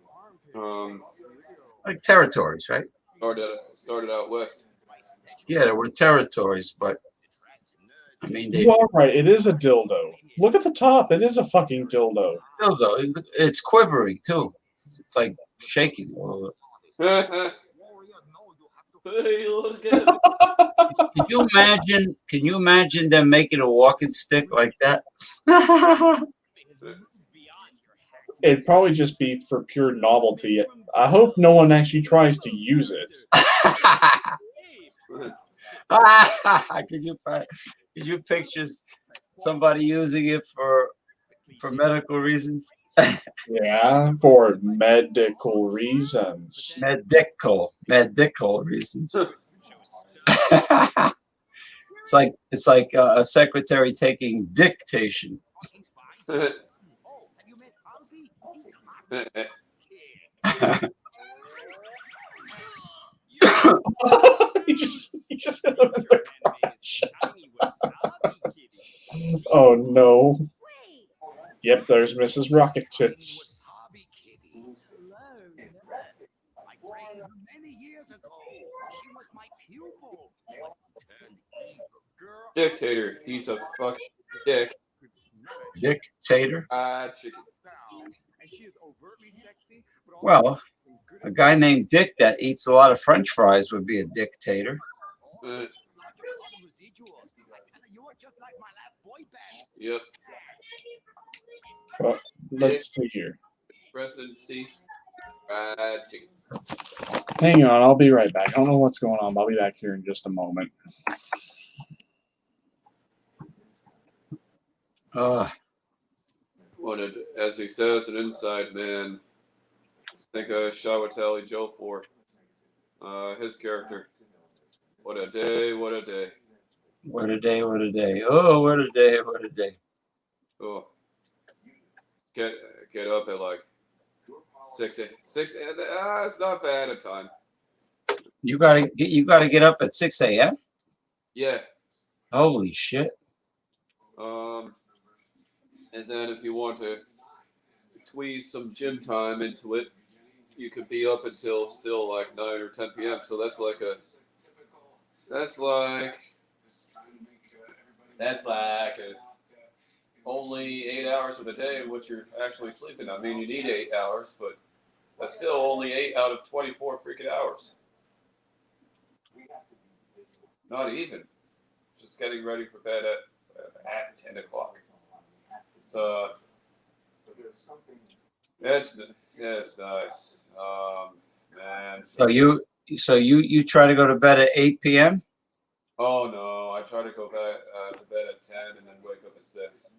like territories, right? Started out west. Yeah, there were territories, but I mean, You are right. It is a dildo. Look at the top. It is a fucking dildo. Dildo. It's quivering too. It's like shaking a little bit. Hey, look at it. Can you imagine them making a walking stick like that? It'd probably just be for pure novelty. I hope no one actually tries to use it. Could you picture somebody using it for medical reasons? Yeah, for medical reasons. Medical reasons. It's like a secretary taking dictation. he just hit him in the crotch. Oh no. Yep, there's Mrs. Rocket Tits. Dictator. He's a fucking dick. Dictator? Chicken. Well, a guy named Dick that eats a lot of French fries would be a dictator. Yep. Well, let's see here. Presidency. Chicken. Hang on, I'll be right back. I don't know what's going on, but I'll be back here in just a moment. As he says, an inside man. Think of Shawatali Joe for his character. What a day! What a day! What a day! What a day! Oh, what a day! What a day! Oh, get up at like 6. It's not bad a time. You gotta get up at 6 a.m. Yeah. Holy shit. And then if you want to squeeze some gym time into it, you could be up until still like 9 or 10 p.m. So that's like only 8 hours of the day in which you're actually sleeping. I mean, you need 8 hours, but that's still only 8 out of 24 freaking hours. Not even. Just getting ready for bed at 10 o'clock. So it's nice. Man. So you try to go to bed at 8 p.m.? Oh no, I try to go back to bed at 10 and then wake up at 6.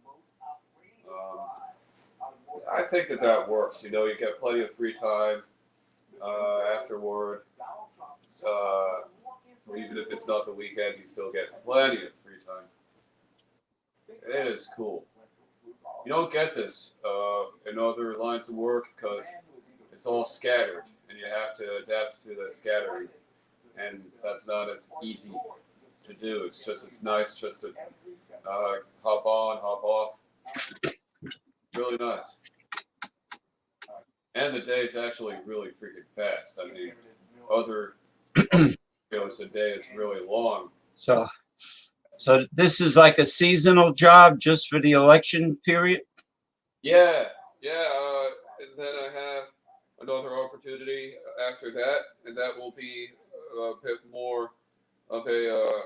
I think that works. You know, you get plenty of free time afterward. Even if it's not the weekend, you still get plenty of free time. It is cool. You don't get this in other lines of work because it's all scattered, and you have to adapt to the scattering, and that's not as easy to do. It's nice just to hop on, hop off. Really nice. And the day's actually really freaking fast. I mean, other goes a day is really long. So this is like a seasonal job just for the election period? Yeah. And then I have another opportunity after that, and that will be a bit more of a.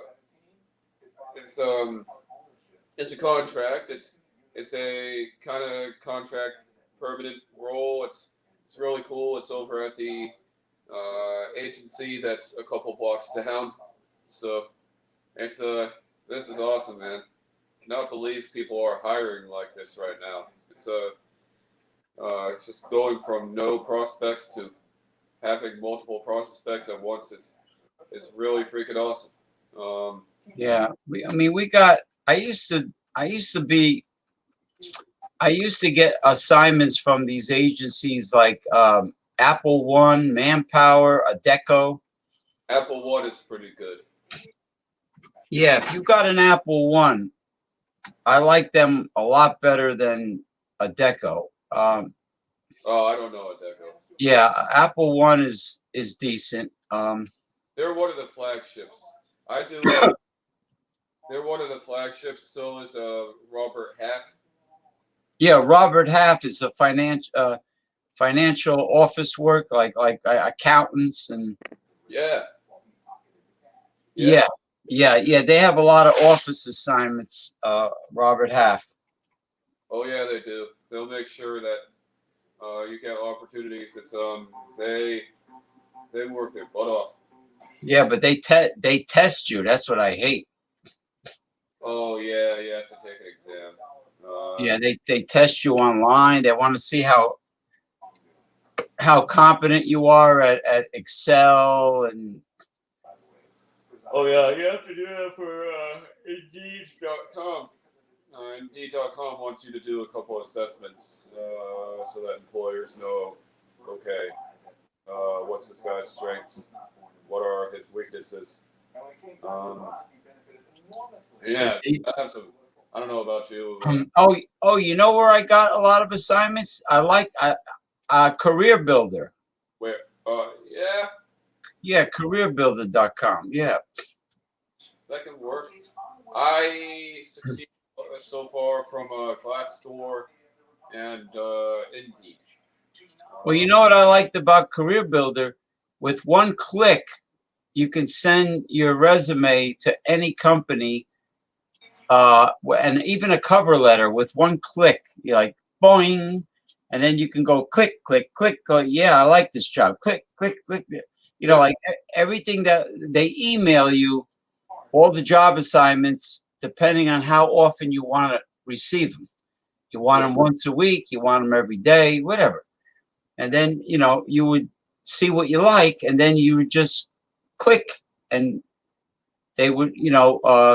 It's a contract. It's a kind of contract permanent role. It's really cool. It's over at the agency that's a couple blocks down. So it's this is awesome, man. Cannot believe people are hiring like this right now. It's just going from no prospects to having multiple prospects at once. It's really freaking awesome. Yeah, I mean, we got. I used to get assignments from these agencies like Apple One, Manpower, Adecco. Apple One is pretty good. Yeah, if you got an Apple One, I like them a lot better than Adecco. Oh, I don't know Adecco. Yeah, Apple One is decent. They're one of the flagships. I do. They're one of the flagships. So is Robert Half. Yeah, Robert Half is a financial office work, like accountants and. Yeah. Yeah. They have a lot of office assignments. Robert Half. Oh yeah, they do. They'll make sure that you get opportunities. It's they work their butt off. Yeah, but they test you. That's what I hate. Oh yeah, you have to take an exam. Yeah, they test you online. They want to see how competent you are at Excel and. Oh yeah, you have to do that for Indeed.com. Indeed.com wants you to do a couple assessments so that employers know, okay, what's this guy's strengths? What are his weaknesses? Yeah, I have some. I don't know about you. You know where I got a lot of assignments? I like Career Builder. Where? Yeah. Yeah, careerbuilder.com. Yeah. That can work. I succeed so far from Glassdoor and Indeed. Well, you know what I liked about Career Builder? With one click, you can send your resume to any company, and even a cover letter with one click. You're like, boing, and then you can go click, click, click. Go, yeah, I like this job. Click, click, click. You know, like everything that they email you, all the job assignments, depending on how often you want to receive them. You want them once a week, you want them every day, whatever. And then, you would see what you like, and then you would just click, and they would,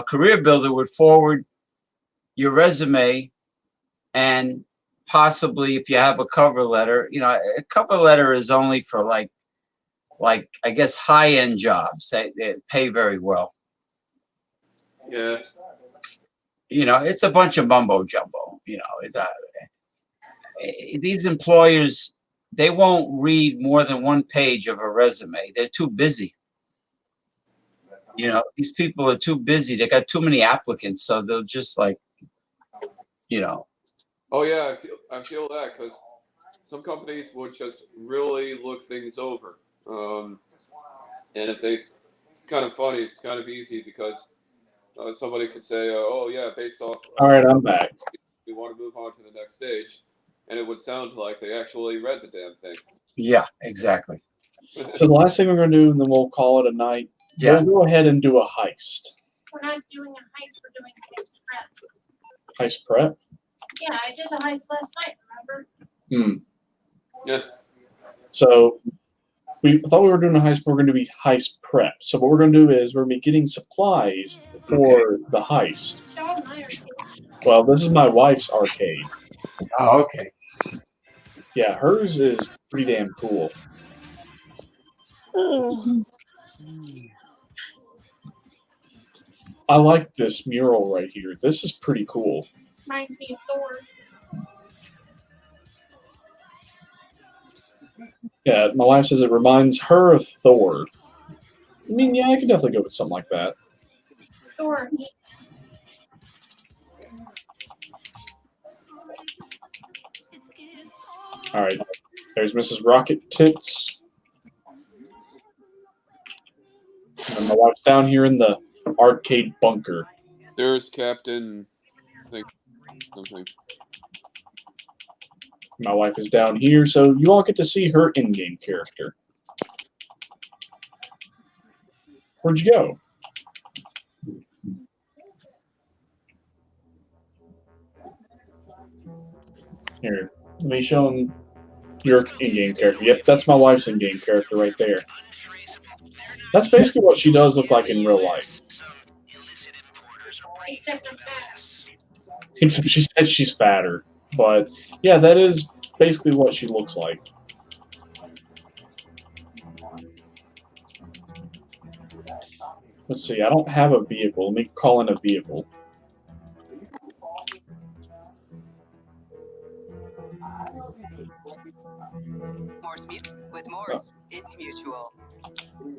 Career Builder would forward your resume, and possibly if you have a cover letter, a cover letter is only for like I guess high-end jobs. They pay very well. Yeah. It's a bunch of mumbo jumbo. These employers, they won't read more than one page of a resume. They're too busy. These people are too busy. They got too many applicants, so they'll just Oh yeah, I feel that because some companies would just really look things over. And if it's kind of funny. It's kind of easy because somebody could say, "Oh yeah, based off." All right, I'm back. We want to move on to the next stage, and it would sound like they actually read the damn thing. Yeah, exactly. So the last thing we're going to do, and then we'll call it a night. Yeah. We'll go ahead and do a heist. We're not doing a heist. We're doing a heist prep. Heist prep? Yeah, I did the heist last night. Remember? Yeah. So we thought we were doing a heist, but we're going to be heist prep. So what we're going to do is we're going to be getting supplies for the heist. Show my arcade. Well, this is my wife's arcade. Oh, okay. Yeah, hers is pretty damn cool. I like this mural right here. This is pretty cool. Reminds me of Thor. Yeah, my wife says it reminds her of Thor. I mean, yeah, I could definitely go with something like that. Thor. All right, there's Mrs. Rocket Tits. And my wife's down here in the arcade bunker. There's Captain. I think something. My wife is down here, so you all get to see her in-game character. Where'd you go? Here, let me show him your in-game character. Yep, that's my wife's in-game character right there. That's basically what she does look like in real life. Except I'm fat. Except she said she's fatter. But yeah, that is basically what she looks like. Let's see, I don't have a vehicle. Let me call in a vehicle. With Morse, it's mutual.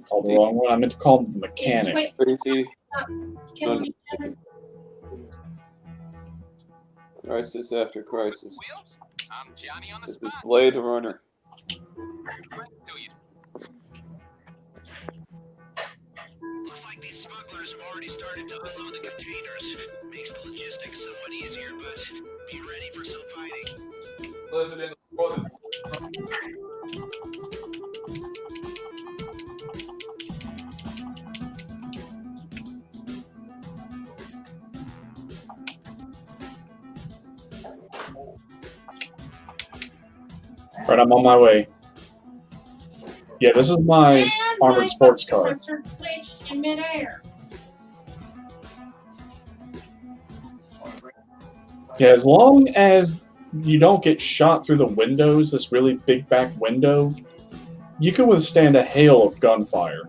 Called the wrong one. I meant to call him the mechanic. Killing each other. Crisis after crisis. This is Blade Runner. Looks like these smugglers have already started to unload the containers. Makes the logistics somewhat easier, but be ready for some fighting. Living in the water. Alright, I'm on my way. Yeah, this is my armored sports car. Glitched in midair. Yeah, as long as you don't get shot through the windows, this really big back window, you can withstand a hail of gunfire.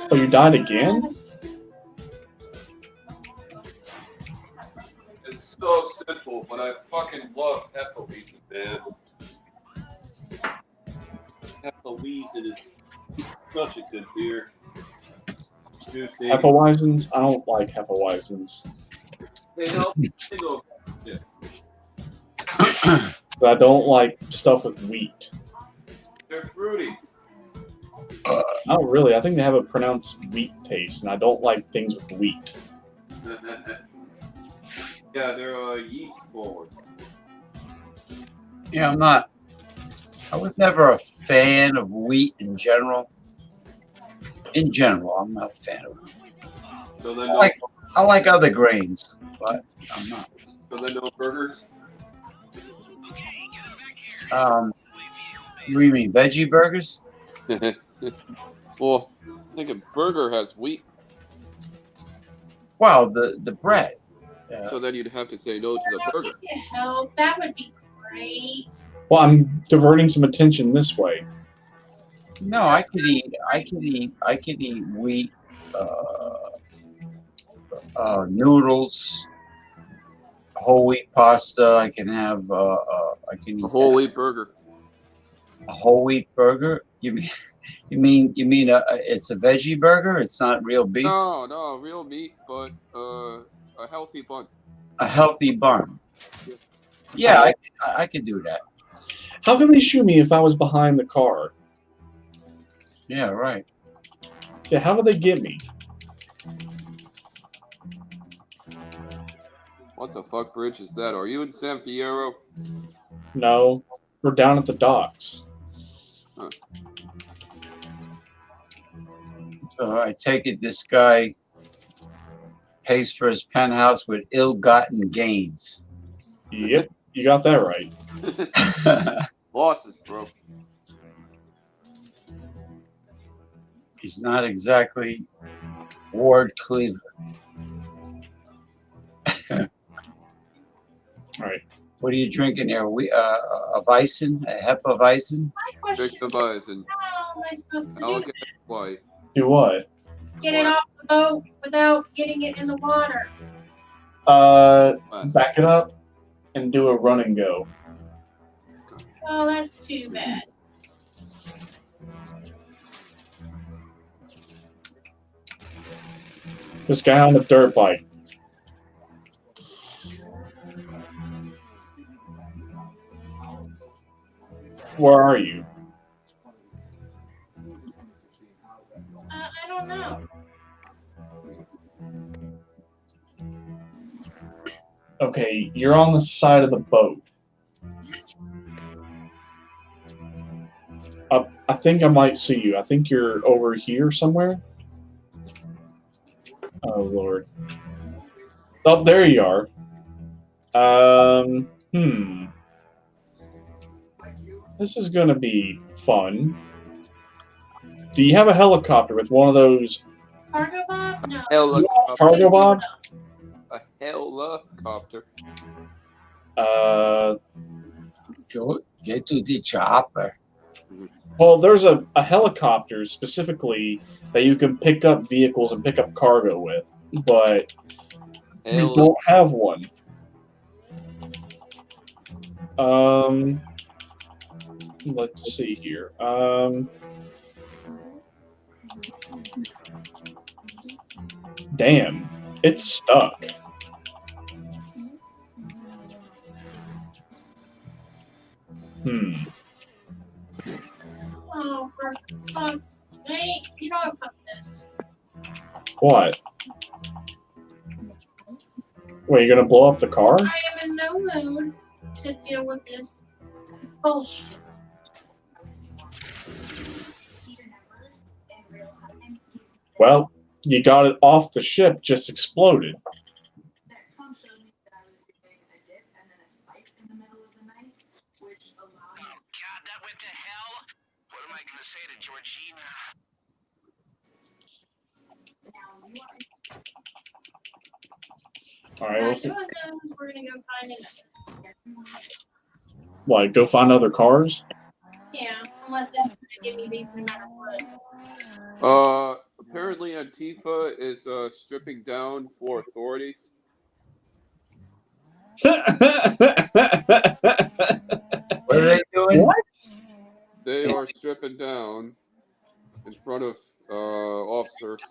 Oh, you died again? It's so simple, but I fucking love Hefeweizen, man. Hefeweizen is such a good beer. Juicy. Hefeweizens? I don't like Hefeweizens. They help go. Yeah. But I don't like stuff with wheat. They're fruity. Not really. I think they have a pronounced wheat taste, and I don't like things with wheat. Yeah, they're yeast forward. Yeah, I was never a fan of wheat in general. In general, I'm not a fan of it. So then I like other grains, but I'm not. So then no burgers? What do you mean, veggie burgers? Well, I think a burger has wheat. Well, the bread. So then you'd have to say no to the burger. Could you help? That would be great. Well, I'm diverting some attention this way. No, I could eat wheat, noodles, whole wheat pasta. I can have I can eat A whole wheat burger. a whole wheat burger. You mean it's a veggie burger? It's not real beef. No, real meat, but a healthy bun. A healthy bun. Yeah, I could do that. How can they shoot me if I was behind the car? Yeah, right. Yeah, how would they get me? What the fuck bridge is that? Are you in San Fierro? No, we're down at the docks. Huh. So I take it this guy pays for his penthouse with ill-gotten gains. Yep, you got that right. Losses, bro. He's not exactly Ward Cleaver. All right. What are you drinking there? A Weizen? A Hefeweizen? Hefeweizen. How am I supposed to do Elegant white. Do what? Get it off the boat without getting it in the water. Back it up and do a run and go. Oh, that's too bad. This guy on the dirt bike. Where are you? don't know. Okay, you're on the side of the boat. I think I might see you. I think you're over here somewhere. Oh, Lord. Oh, there you are. This is going to be fun. Do you have a helicopter with one of those? Cargo Bob? No. Helicopter. Cargo Bob? A helicopter. Go get to the chopper. Well, there's a helicopter specifically that you can pick up vehicles and pick up cargo with, but we don't have one. Let's see here. Damn, it's stuck. Oh, for fuck's sake. You know about this. What? Wait, you're gonna blow up the car? I am in no mood to deal with this bullshit. Well, you got it off the ship, just exploded. All right, we'll see. We're gonna go find another. What, go find other cars? Yeah, unless it's gonna give me these no matter what. Apparently Antifa is stripping down for authorities. What are they doing? What? They are stripping down in front of officers.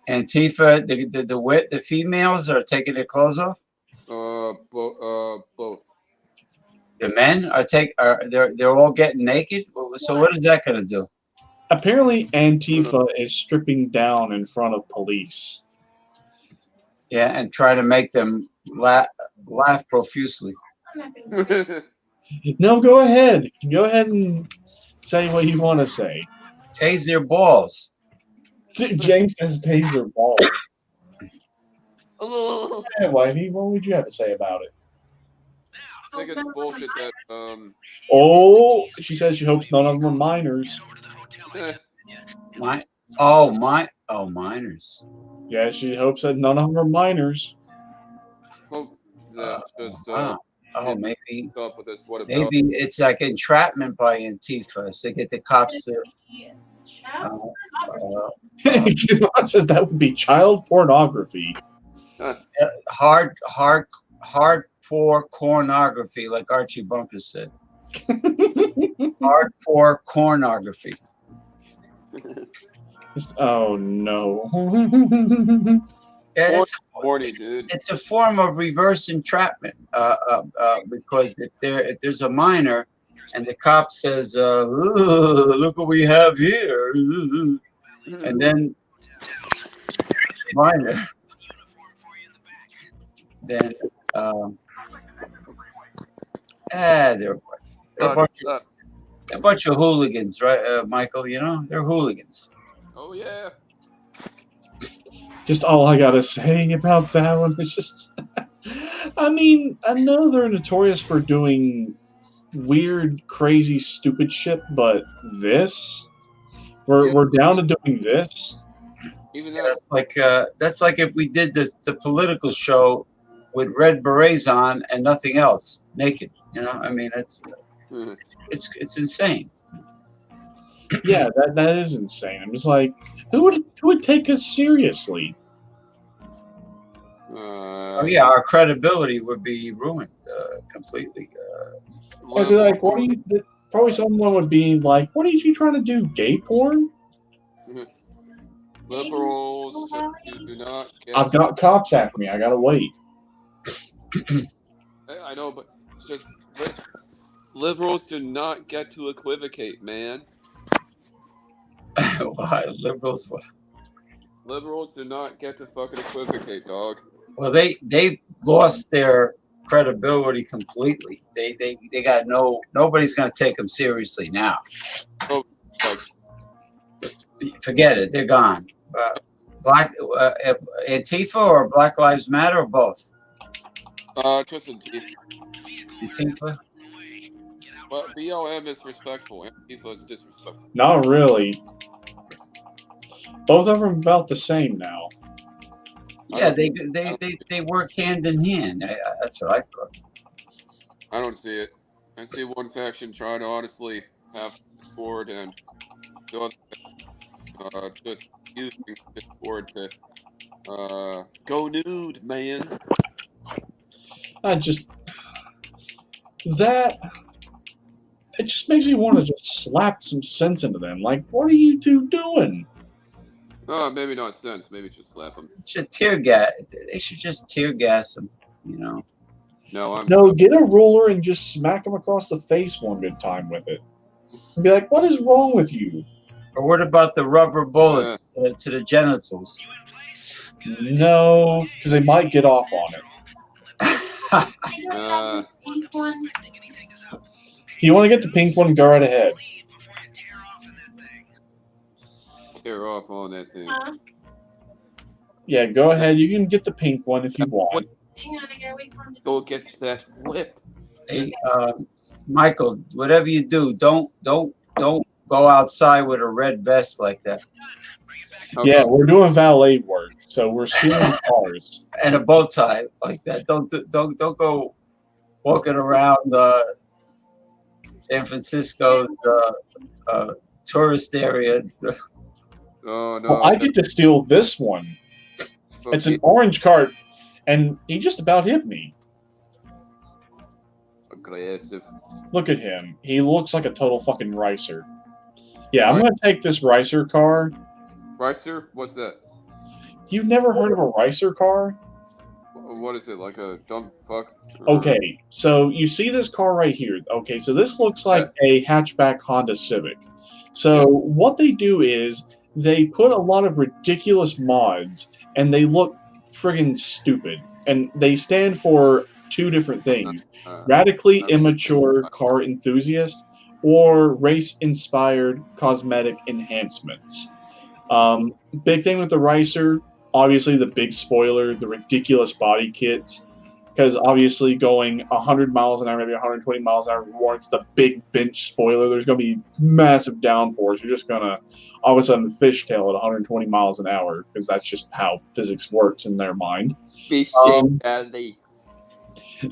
Antifa, the females are taking their clothes off. Both. The men they're all getting naked. So what is that going to do? Apparently, Antifa is stripping down in front of police. Yeah, and try to make them laugh profusely. No, go ahead. Go ahead and say what you want to say. Tase their balls. James says tase their balls. Hey, Wifey, what would you have to say about it? I think it's bullshit that Oh, she says she hopes none of them are minors. Minors. Yeah, she hopes that none of them are minors. hope that just maybe up with this. What about maybe it's like entrapment by Antifa. So they get the cops to. Says that would be child pornography. Hardcore pornography, like Archie Bunker said. Hardcore pornography. Oh no. Yeah, horny, dude. It's a form of reverse entrapment. Because if there's a minor and the cop says, "Ooh, look what we have here," and then minor, then they're a bunch of hooligans, right, Michael? You know, they're hooligans. Oh yeah. Just all I gotta say about that one is just, I mean, I know they're notorious for doing weird, crazy, stupid shit, but we're down to doing this. Even that's like if we did the political show with red berets on and nothing else, naked. You know, I mean, it's insane. Yeah, that is insane. I'm just like, who would take us seriously? Our credibility would be ruined completely. I'd be like, probably someone would be like, what are you trying to do? Gay porn? Liberals do not get. I've got cops after me. I gotta wait. I know, but it's just liberals do not get to equivocate, man. Why liberals? Liberals do not get to fucking equivocate, dog. Well, they lost their credibility completely. They got nobody's gonna take them seriously now. Oh, like, Forget it. They're gone. Black Antifa or Black Lives Matter or both? just Antifa. Antifa. Well, BLM is respectful. Antifa is disrespectful. Not really. Both of them about the same now. Yeah, they work hand in hand. That's what I thought. I don't see it. I see one faction trying to honestly have support and the other just using Discord to go nude, man. It just makes me want to just slap some sense into them. Like, what are you two doing? Maybe not sense. Maybe just slap them. Should tear gas. They should just tear gas them. You know. No, get a ruler and just smack them across the face one good time with it. And be like, what is wrong with you? Or what about the rubber bullets to the genitals? No, because they might get off on it. Pink one. If you want to get the pink one, go right ahead. Tear off on that thing. Yeah, go ahead. You can get the pink one if you want. Hang on, I gotta wait for him to Go get that whip. Hey, Michael, whatever you do, don't go outside with a red vest like that. Yeah, we're doing valet work, so we're stealing cars. And a bow tie like that. Don't go walking around San Francisco's tourist area. Oh no! Well, I get to steal this one. Okay. It's an orange cart, and he just about hit me. Aggressive. Look at him. He looks like a total fucking ricer. Yeah, I'm going to take this ricer car. Ricer? What's that? You've never heard of a ricer car? What is it, like a dumb fuck? Okay, so you see this car right here. Okay, so this looks like a hatchback Honda Civic. So what they do is they put a lot of ridiculous mods, and they look friggin' stupid. And they stand for two different things. Radically immature car enthusiast or race-inspired cosmetic enhancements. Big thing with the ricer, obviously the big spoiler, the ridiculous body kits, because obviously going 100 miles an hour, maybe 120 miles an hour warrants the big bench spoiler. There's going to be massive downforce. You're just going to all of a sudden fishtail at 120 miles an hour because that's just how physics works in their mind.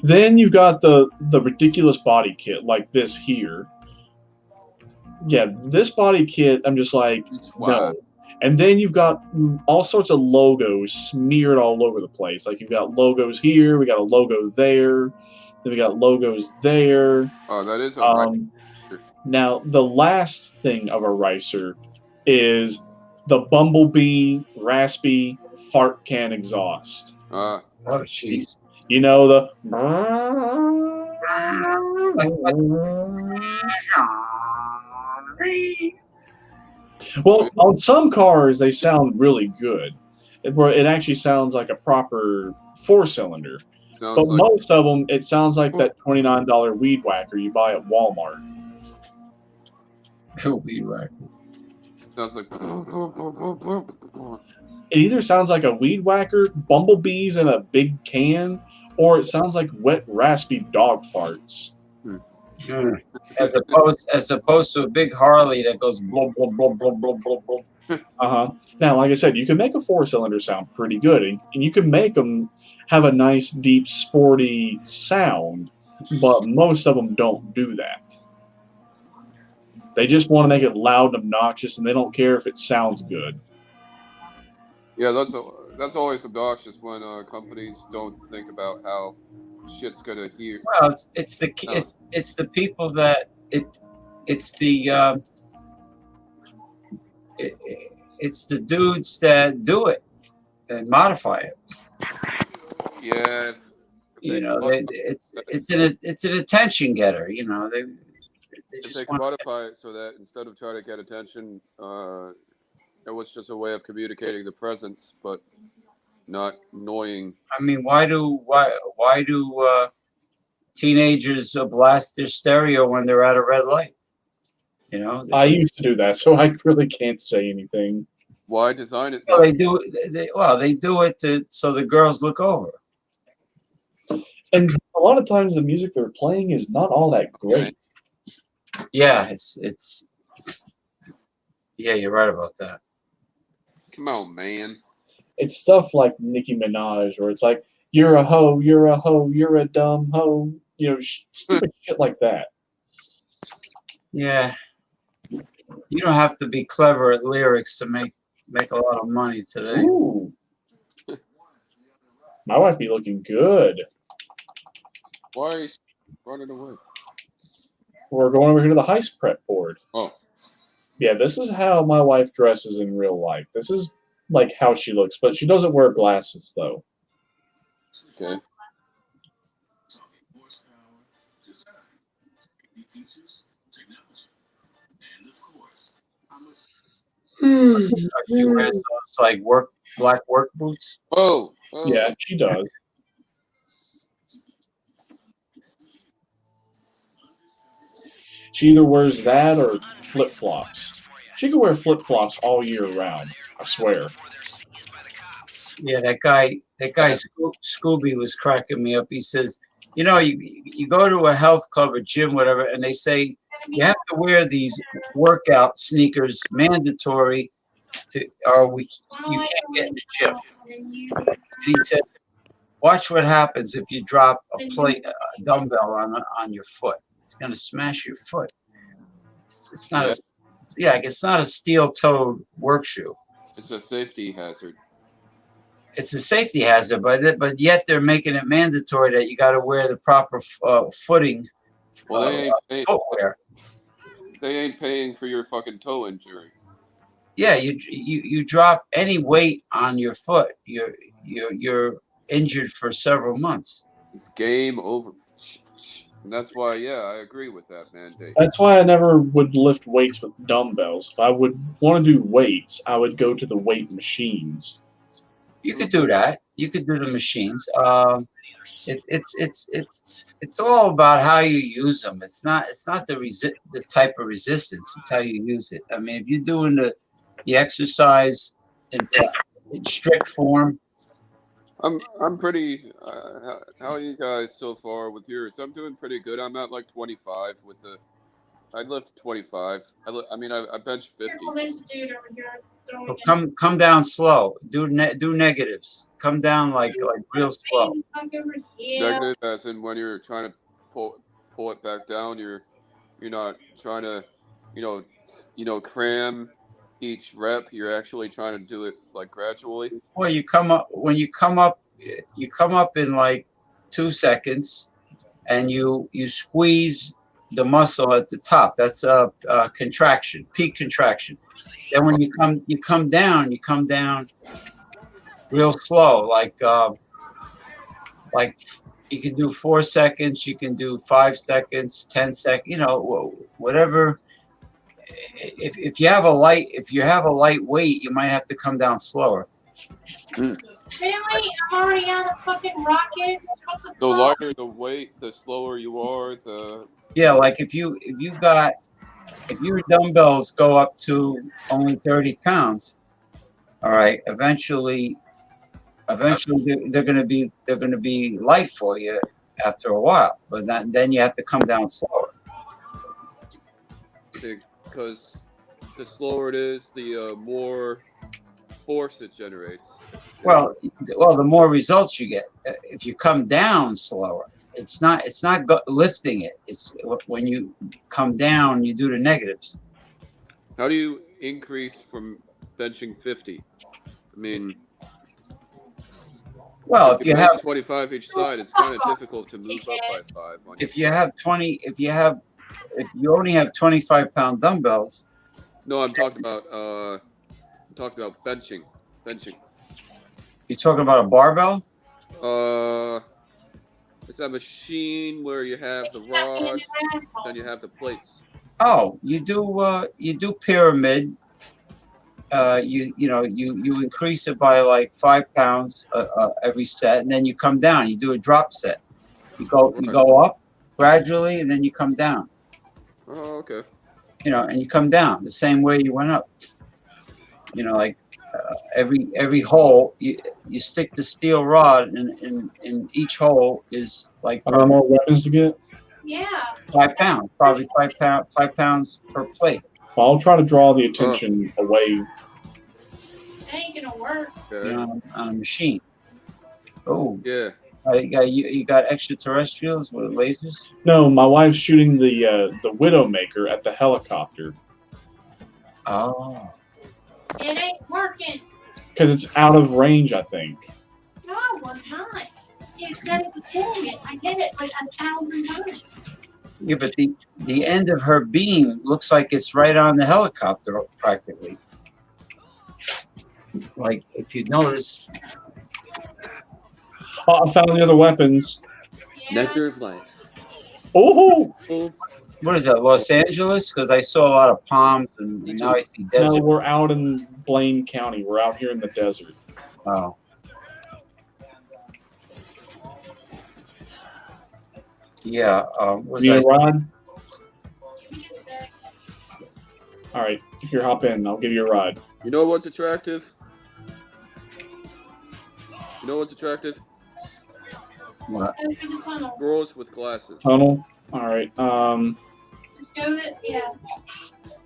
Then you've got the ridiculous body kit like this here. Yeah, this body kit, I'm just like, no. And then you've got all sorts of logos smeared all over the place. Like you've got logos here, we got a logo there, then we got logos there. Oh, that is a ricer. Now, the last thing of a ricer is the Bumblebee raspy fart can exhaust. Oh, jeez. You know, the... Well, on some cars, they sound really good. It actually sounds like a proper four-cylinder. But most of them, it sounds like that $29 weed whacker you buy at Walmart. Weed whackers. Sounds like... It either sounds like a weed whacker, bumblebees in a big can, or it sounds like wet, raspy dog farts. As opposed to a big Harley that goes blah blah blah blah blah blah blah. Now, like I said, you can make a four-cylinder sound pretty good, and you can make them have a nice, deep, sporty sound, but most of them don't do that. They just want to make it loud and obnoxious, and they don't care if it sounds good. Yeah, that's always obnoxious when companies don't think about how shit's gonna hear. Well, it's the people that it's the dudes that do it and modify it. Yeah, you know, it's an attention getter. You know, They If just they can want. modify it so that instead of trying to get attention, it was just a way of communicating the presence, but not annoying. I mean, why do teenagers blast their stereo when they're at a red light? You know, I used to do that, so I really can't say anything. Why design it? well, they do. They do it so the girls look over. And a lot of times the music they're playing is not all that great. Yeah, it's. Yeah, you're right about that. Come on, man. It's stuff like Nicki Minaj, or it's like, you're a hoe, you're a hoe, you're a dumb hoe. You know, stupid shit like that. Yeah, you don't have to be clever at lyrics to make a lot of money today. Ooh. My wife be looking good. Why are you running away? We're going over here to the heist prep board. Oh. Yeah, this is how my wife dresses in real life. This is like how she looks, but she doesn't wear glasses though. Okay. She wears those like black work boots. Oh. Yeah, she does. She either wears that or flip-flops. She can wear flip-flops all year round, I swear. Yeah, that guy Scooby was cracking me up. He says, you know, you go to a health club or gym, whatever, and they say you have to wear these workout sneakers mandatory or you can't get in the gym. And he said, watch what happens if you drop a dumbbell on your foot. It's gonna smash your foot. It's not it's not a steel-toed work shoe. It's a safety hazard. It's a safety hazard, but yet they're making it mandatory that you got to wear the proper footing Well, footwear. They ain't paying for your fucking toe injury. Yeah, you drop any weight on your foot, you're injured for several months. It's game over. And that's why, yeah, I agree with that mandate. That's why I never would lift weights with dumbbells. If I would want to do weights, I would go to the weight machines. You could do that. You could do the machines. It's all about how you use them. It's not the type of resistance. It's how you use it. I mean, if you're doing the exercise in strict form. I'm pretty. How are you guys so far with yours? I'm doing pretty good. I'm at like 25 with the. I lift 25. I bench 50. Well, come down slow. Do negatives. Come down like real slow. Negative as in when you're trying to pull it back down. You're not trying to, cram each rep. You're actually trying to do it like gradually. Well, you come up in like 2 seconds, and you squeeze the muscle at the top. That's a contraction, peak contraction. Then when you come down real slow, like you can do 4 seconds, you can do 5 seconds, 10 seconds, whatever. If you have a light weight, you might have to come down slower. Really? I'm already out of fucking rockets. The lighter the weight, the slower you are. Yeah, like if your dumbbells go up to only 30 pounds, all right, eventually they're gonna be light for you after a while, but then you have to come down slower. Because the slower it is, the more force it generates. Well, the more results you get. If you come down slower, it's not lifting it. It's when you come down, you do the negatives. How do you increase from benching 50? I mean, well, if you bench have 25 each side, it's kind of difficult to move up by 5. If you only have 25-pound dumbbells. No, I'm talking about benching. You're talking about a barbell? It's a machine where you have the rods, then you have the plates. Oh, you do pyramid. You increase it by like 5 pounds every set, and then you come down. You do a drop set. You go up gradually, and then you come down. Oh, okay. And you come down the same way you went up. Like every hole, you stick the steel rod in each hole is like Are there more weapons to get? Yeah. 5 pounds, probably 5 pounds per plate. Well, I'll try to draw the attention away. That ain't gonna work. On a machine. Oh yeah. You got extraterrestrials with lasers? No, my wife's shooting the Widowmaker at the helicopter. Oh. It ain't working. Because it's out of range, I think. No, it was not. You said it was hitting it. I hit it like 1,000 times. Yeah, but the end of her beam looks like it's right on the helicopter practically. Like if you notice. Oh, I found the other weapons. Nectar of life. Oh! What is that, Los Angeles? Because I saw a lot of palms and now I see desert. No, we're out in Blaine County. We're out here in the desert. Oh. Yeah. Need a ride? All right, here, hop in. I'll give you a ride. You know what's attractive? You know what's attractive? What? Girls with glasses. Tunnel. All right. Just go with it. Yeah.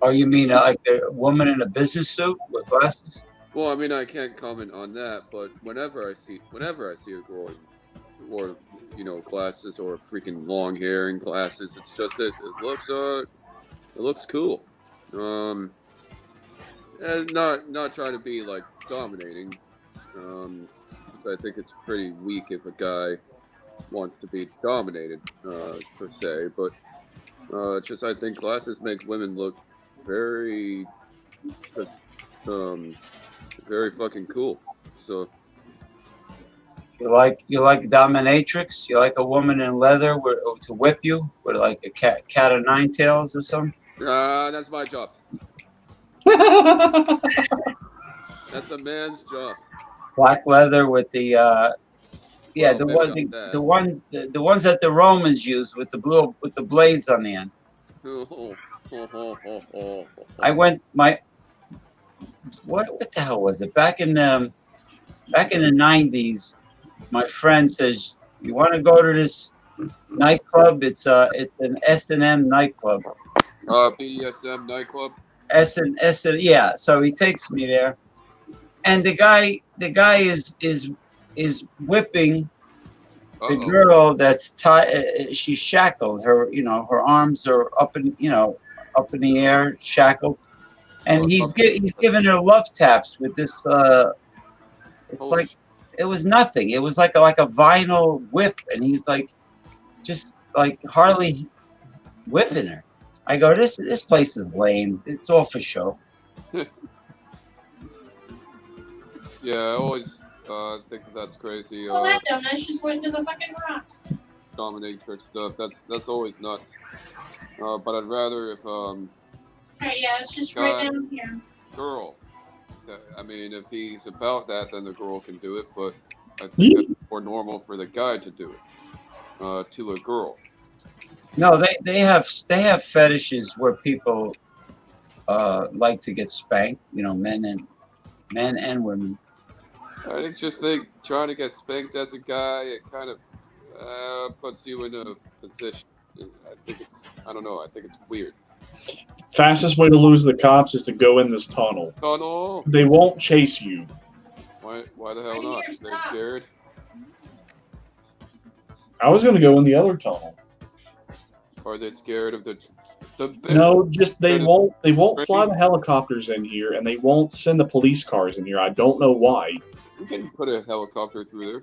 Oh, you mean like a woman in a business suit with glasses? Well, I mean, I can't comment on that, but whenever I see a girl or glasses or freaking long hair and glasses, it's just that it looks cool. And not trying to be like dominating. I think it's pretty weak if a guy wants to be dominated per se, but just I think glasses make women look very very fucking cool. So You like dominatrix? You like a woman in leather to whip you with like a cat of nine tails or something? that's my job. That's a man's job. Black leather with the the ones that the Romans used with the blades on the end. What the hell was it? Back in the 90s, my friend says, "You want to go to this nightclub? It's an S&M nightclub." BDSM nightclub. Yeah. So he takes me there, and the guy is whipping the girl that's tied. She's shackled. Her arms are up in the air, shackled, and he's giving her love taps with this. It's like it was nothing. It was like a vinyl whip, and he's like just like hardly whipping her. I go, this place is lame. It's all for show. Yeah, I always think that's crazy. Well, that dumbass just went to the fucking rocks. Dominatrix stuff. That's always nuts. But I'd rather if Right, yeah, it's just right down here. Girl. I mean, if he's about that, then the girl can do it. But I think it's more normal for the guy to do it to a girl. No, they have fetishes where people like to get spanked. Men and women. I just think trying to get spanked as a guy, it kind of puts you in a position. I don't know. I think it's weird. Fastest way to lose the cops is to go in this tunnel. Tunnel. They won't chase you. Why the hell not? They're scared. I was going to go in the other tunnel. Are they scared of the No, just they won't fly the helicopters in here, and they won't send the police cars in here. I don't know why. You can put a helicopter through there.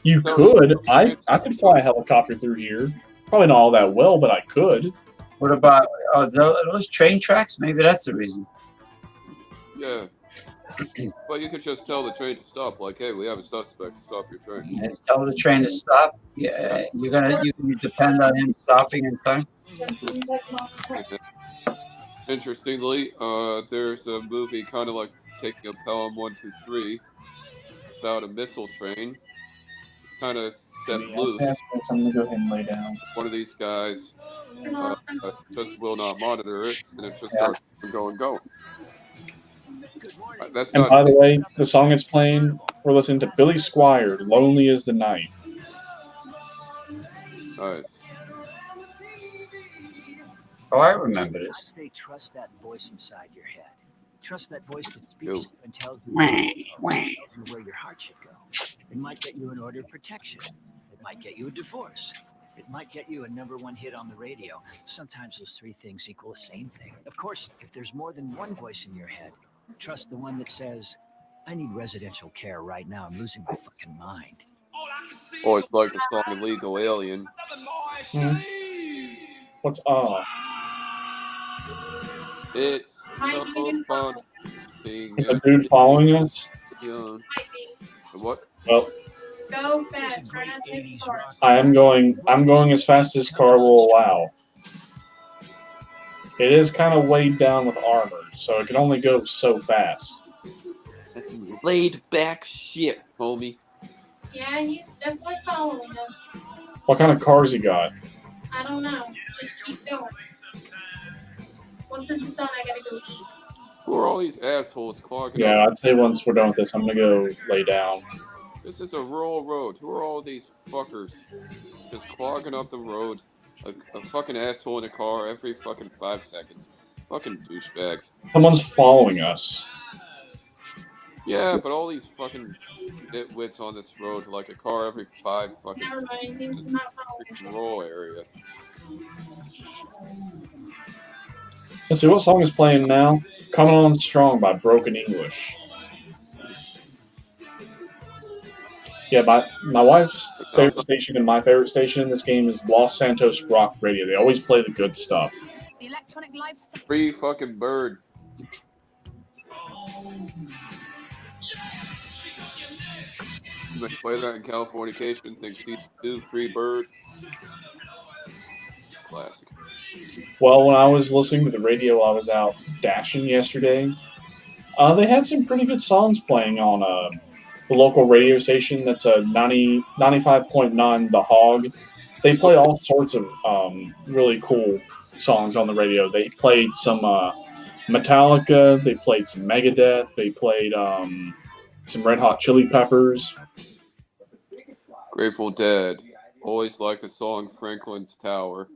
You could. I could fly a helicopter through here. Probably not all that well, but I could. What about those train tracks? Maybe that's the reason. Yeah. Well, you could just tell the train to stop. Like, hey, we have a suspect. Stop your train. And tell the train to stop. Yeah, you depend on him stopping in time. Interestingly, there's a movie kind of like Taking a Pelham 123 about a missile train, kind of set loose. I'm gonna go ahead and lay down. One of these guys just will not monitor it, and it just Yeah. starts going. That's And not. by the way, the song it's playing, we're listening to Billy Squier, "Lonely as the Night." Nice. Oh, I remember this. They trust that voice inside your head. Trust that voice that speaks Yo. to you and tells you Wah. where your heart should go. It might get you an order of protection. It might get you a divorce. It might get you a #1 hit on the radio. Sometimes those three things equal the same thing. Of course, if there's more than one voice in your head, trust the one that says, I need residential care right now. I'm losing my fucking mind. Or it's like the song "Illegal Alien." What's It's no fun being a dude following us? young. What? Well, Go fast, right after the car. I'm going as fast as car will allow. It is kind of weighed down with armor, so it can only go so fast. That's some laid back shit, homie. Yeah, he's definitely following us. What kind of cars he got? I don't know. Just keep going. Once this is done, I gotta go eat. Who are all these assholes clogging Yeah, up? I'd say once we're done with this, I'm gonna go lay down. This is a rural road. Who are all these fuckers just clogging up the road? A fucking asshole in a car every fucking 5 seconds. Fucking douchebags. Someone's following us. Yeah, but all these fucking nitwits on this road, like a car every 5 fucking Never mind, he's not following. rural area. Let's see, what song is playing now? Coming On Strong by Broken English. Yeah, my wife's favorite station and my favorite station in this game is Los Santos Rock Radio. They always play the good stuff. The electronic lifestyle. Free fucking bird. You might play that in Californication, think season 2, Free Bird. Classic. Well, when I was listening to the radio while I was out dashing yesterday, they had some pretty good songs playing on the local radio station that's a 95.9 The Hog. They play all sorts of really cool songs on the radio. They played some Metallica, they played some Megadeth, they played some Red Hot Chili Peppers. Grateful Dead. Always like the song Franklin's Tower.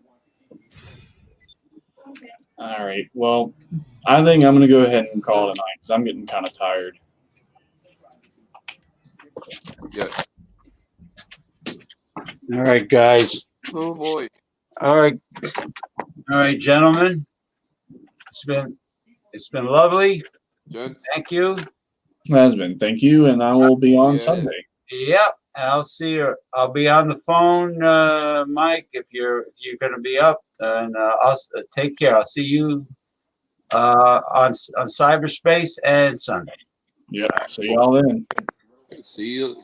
All right, well, I think I'm going to go ahead and call it a night because I'm getting kind of tired. Yeah. All right, guys. Oh boy. All right, gentlemen. It's been lovely. Gents. Thank you. It has been. Thank you, and I will be on Sunday. Yep, and I'll see you. I'll be on the phone, Mike. If you're going to be up, and I'll take care. I'll see you on cyberspace and Sunday. Yep. See y'all then. See you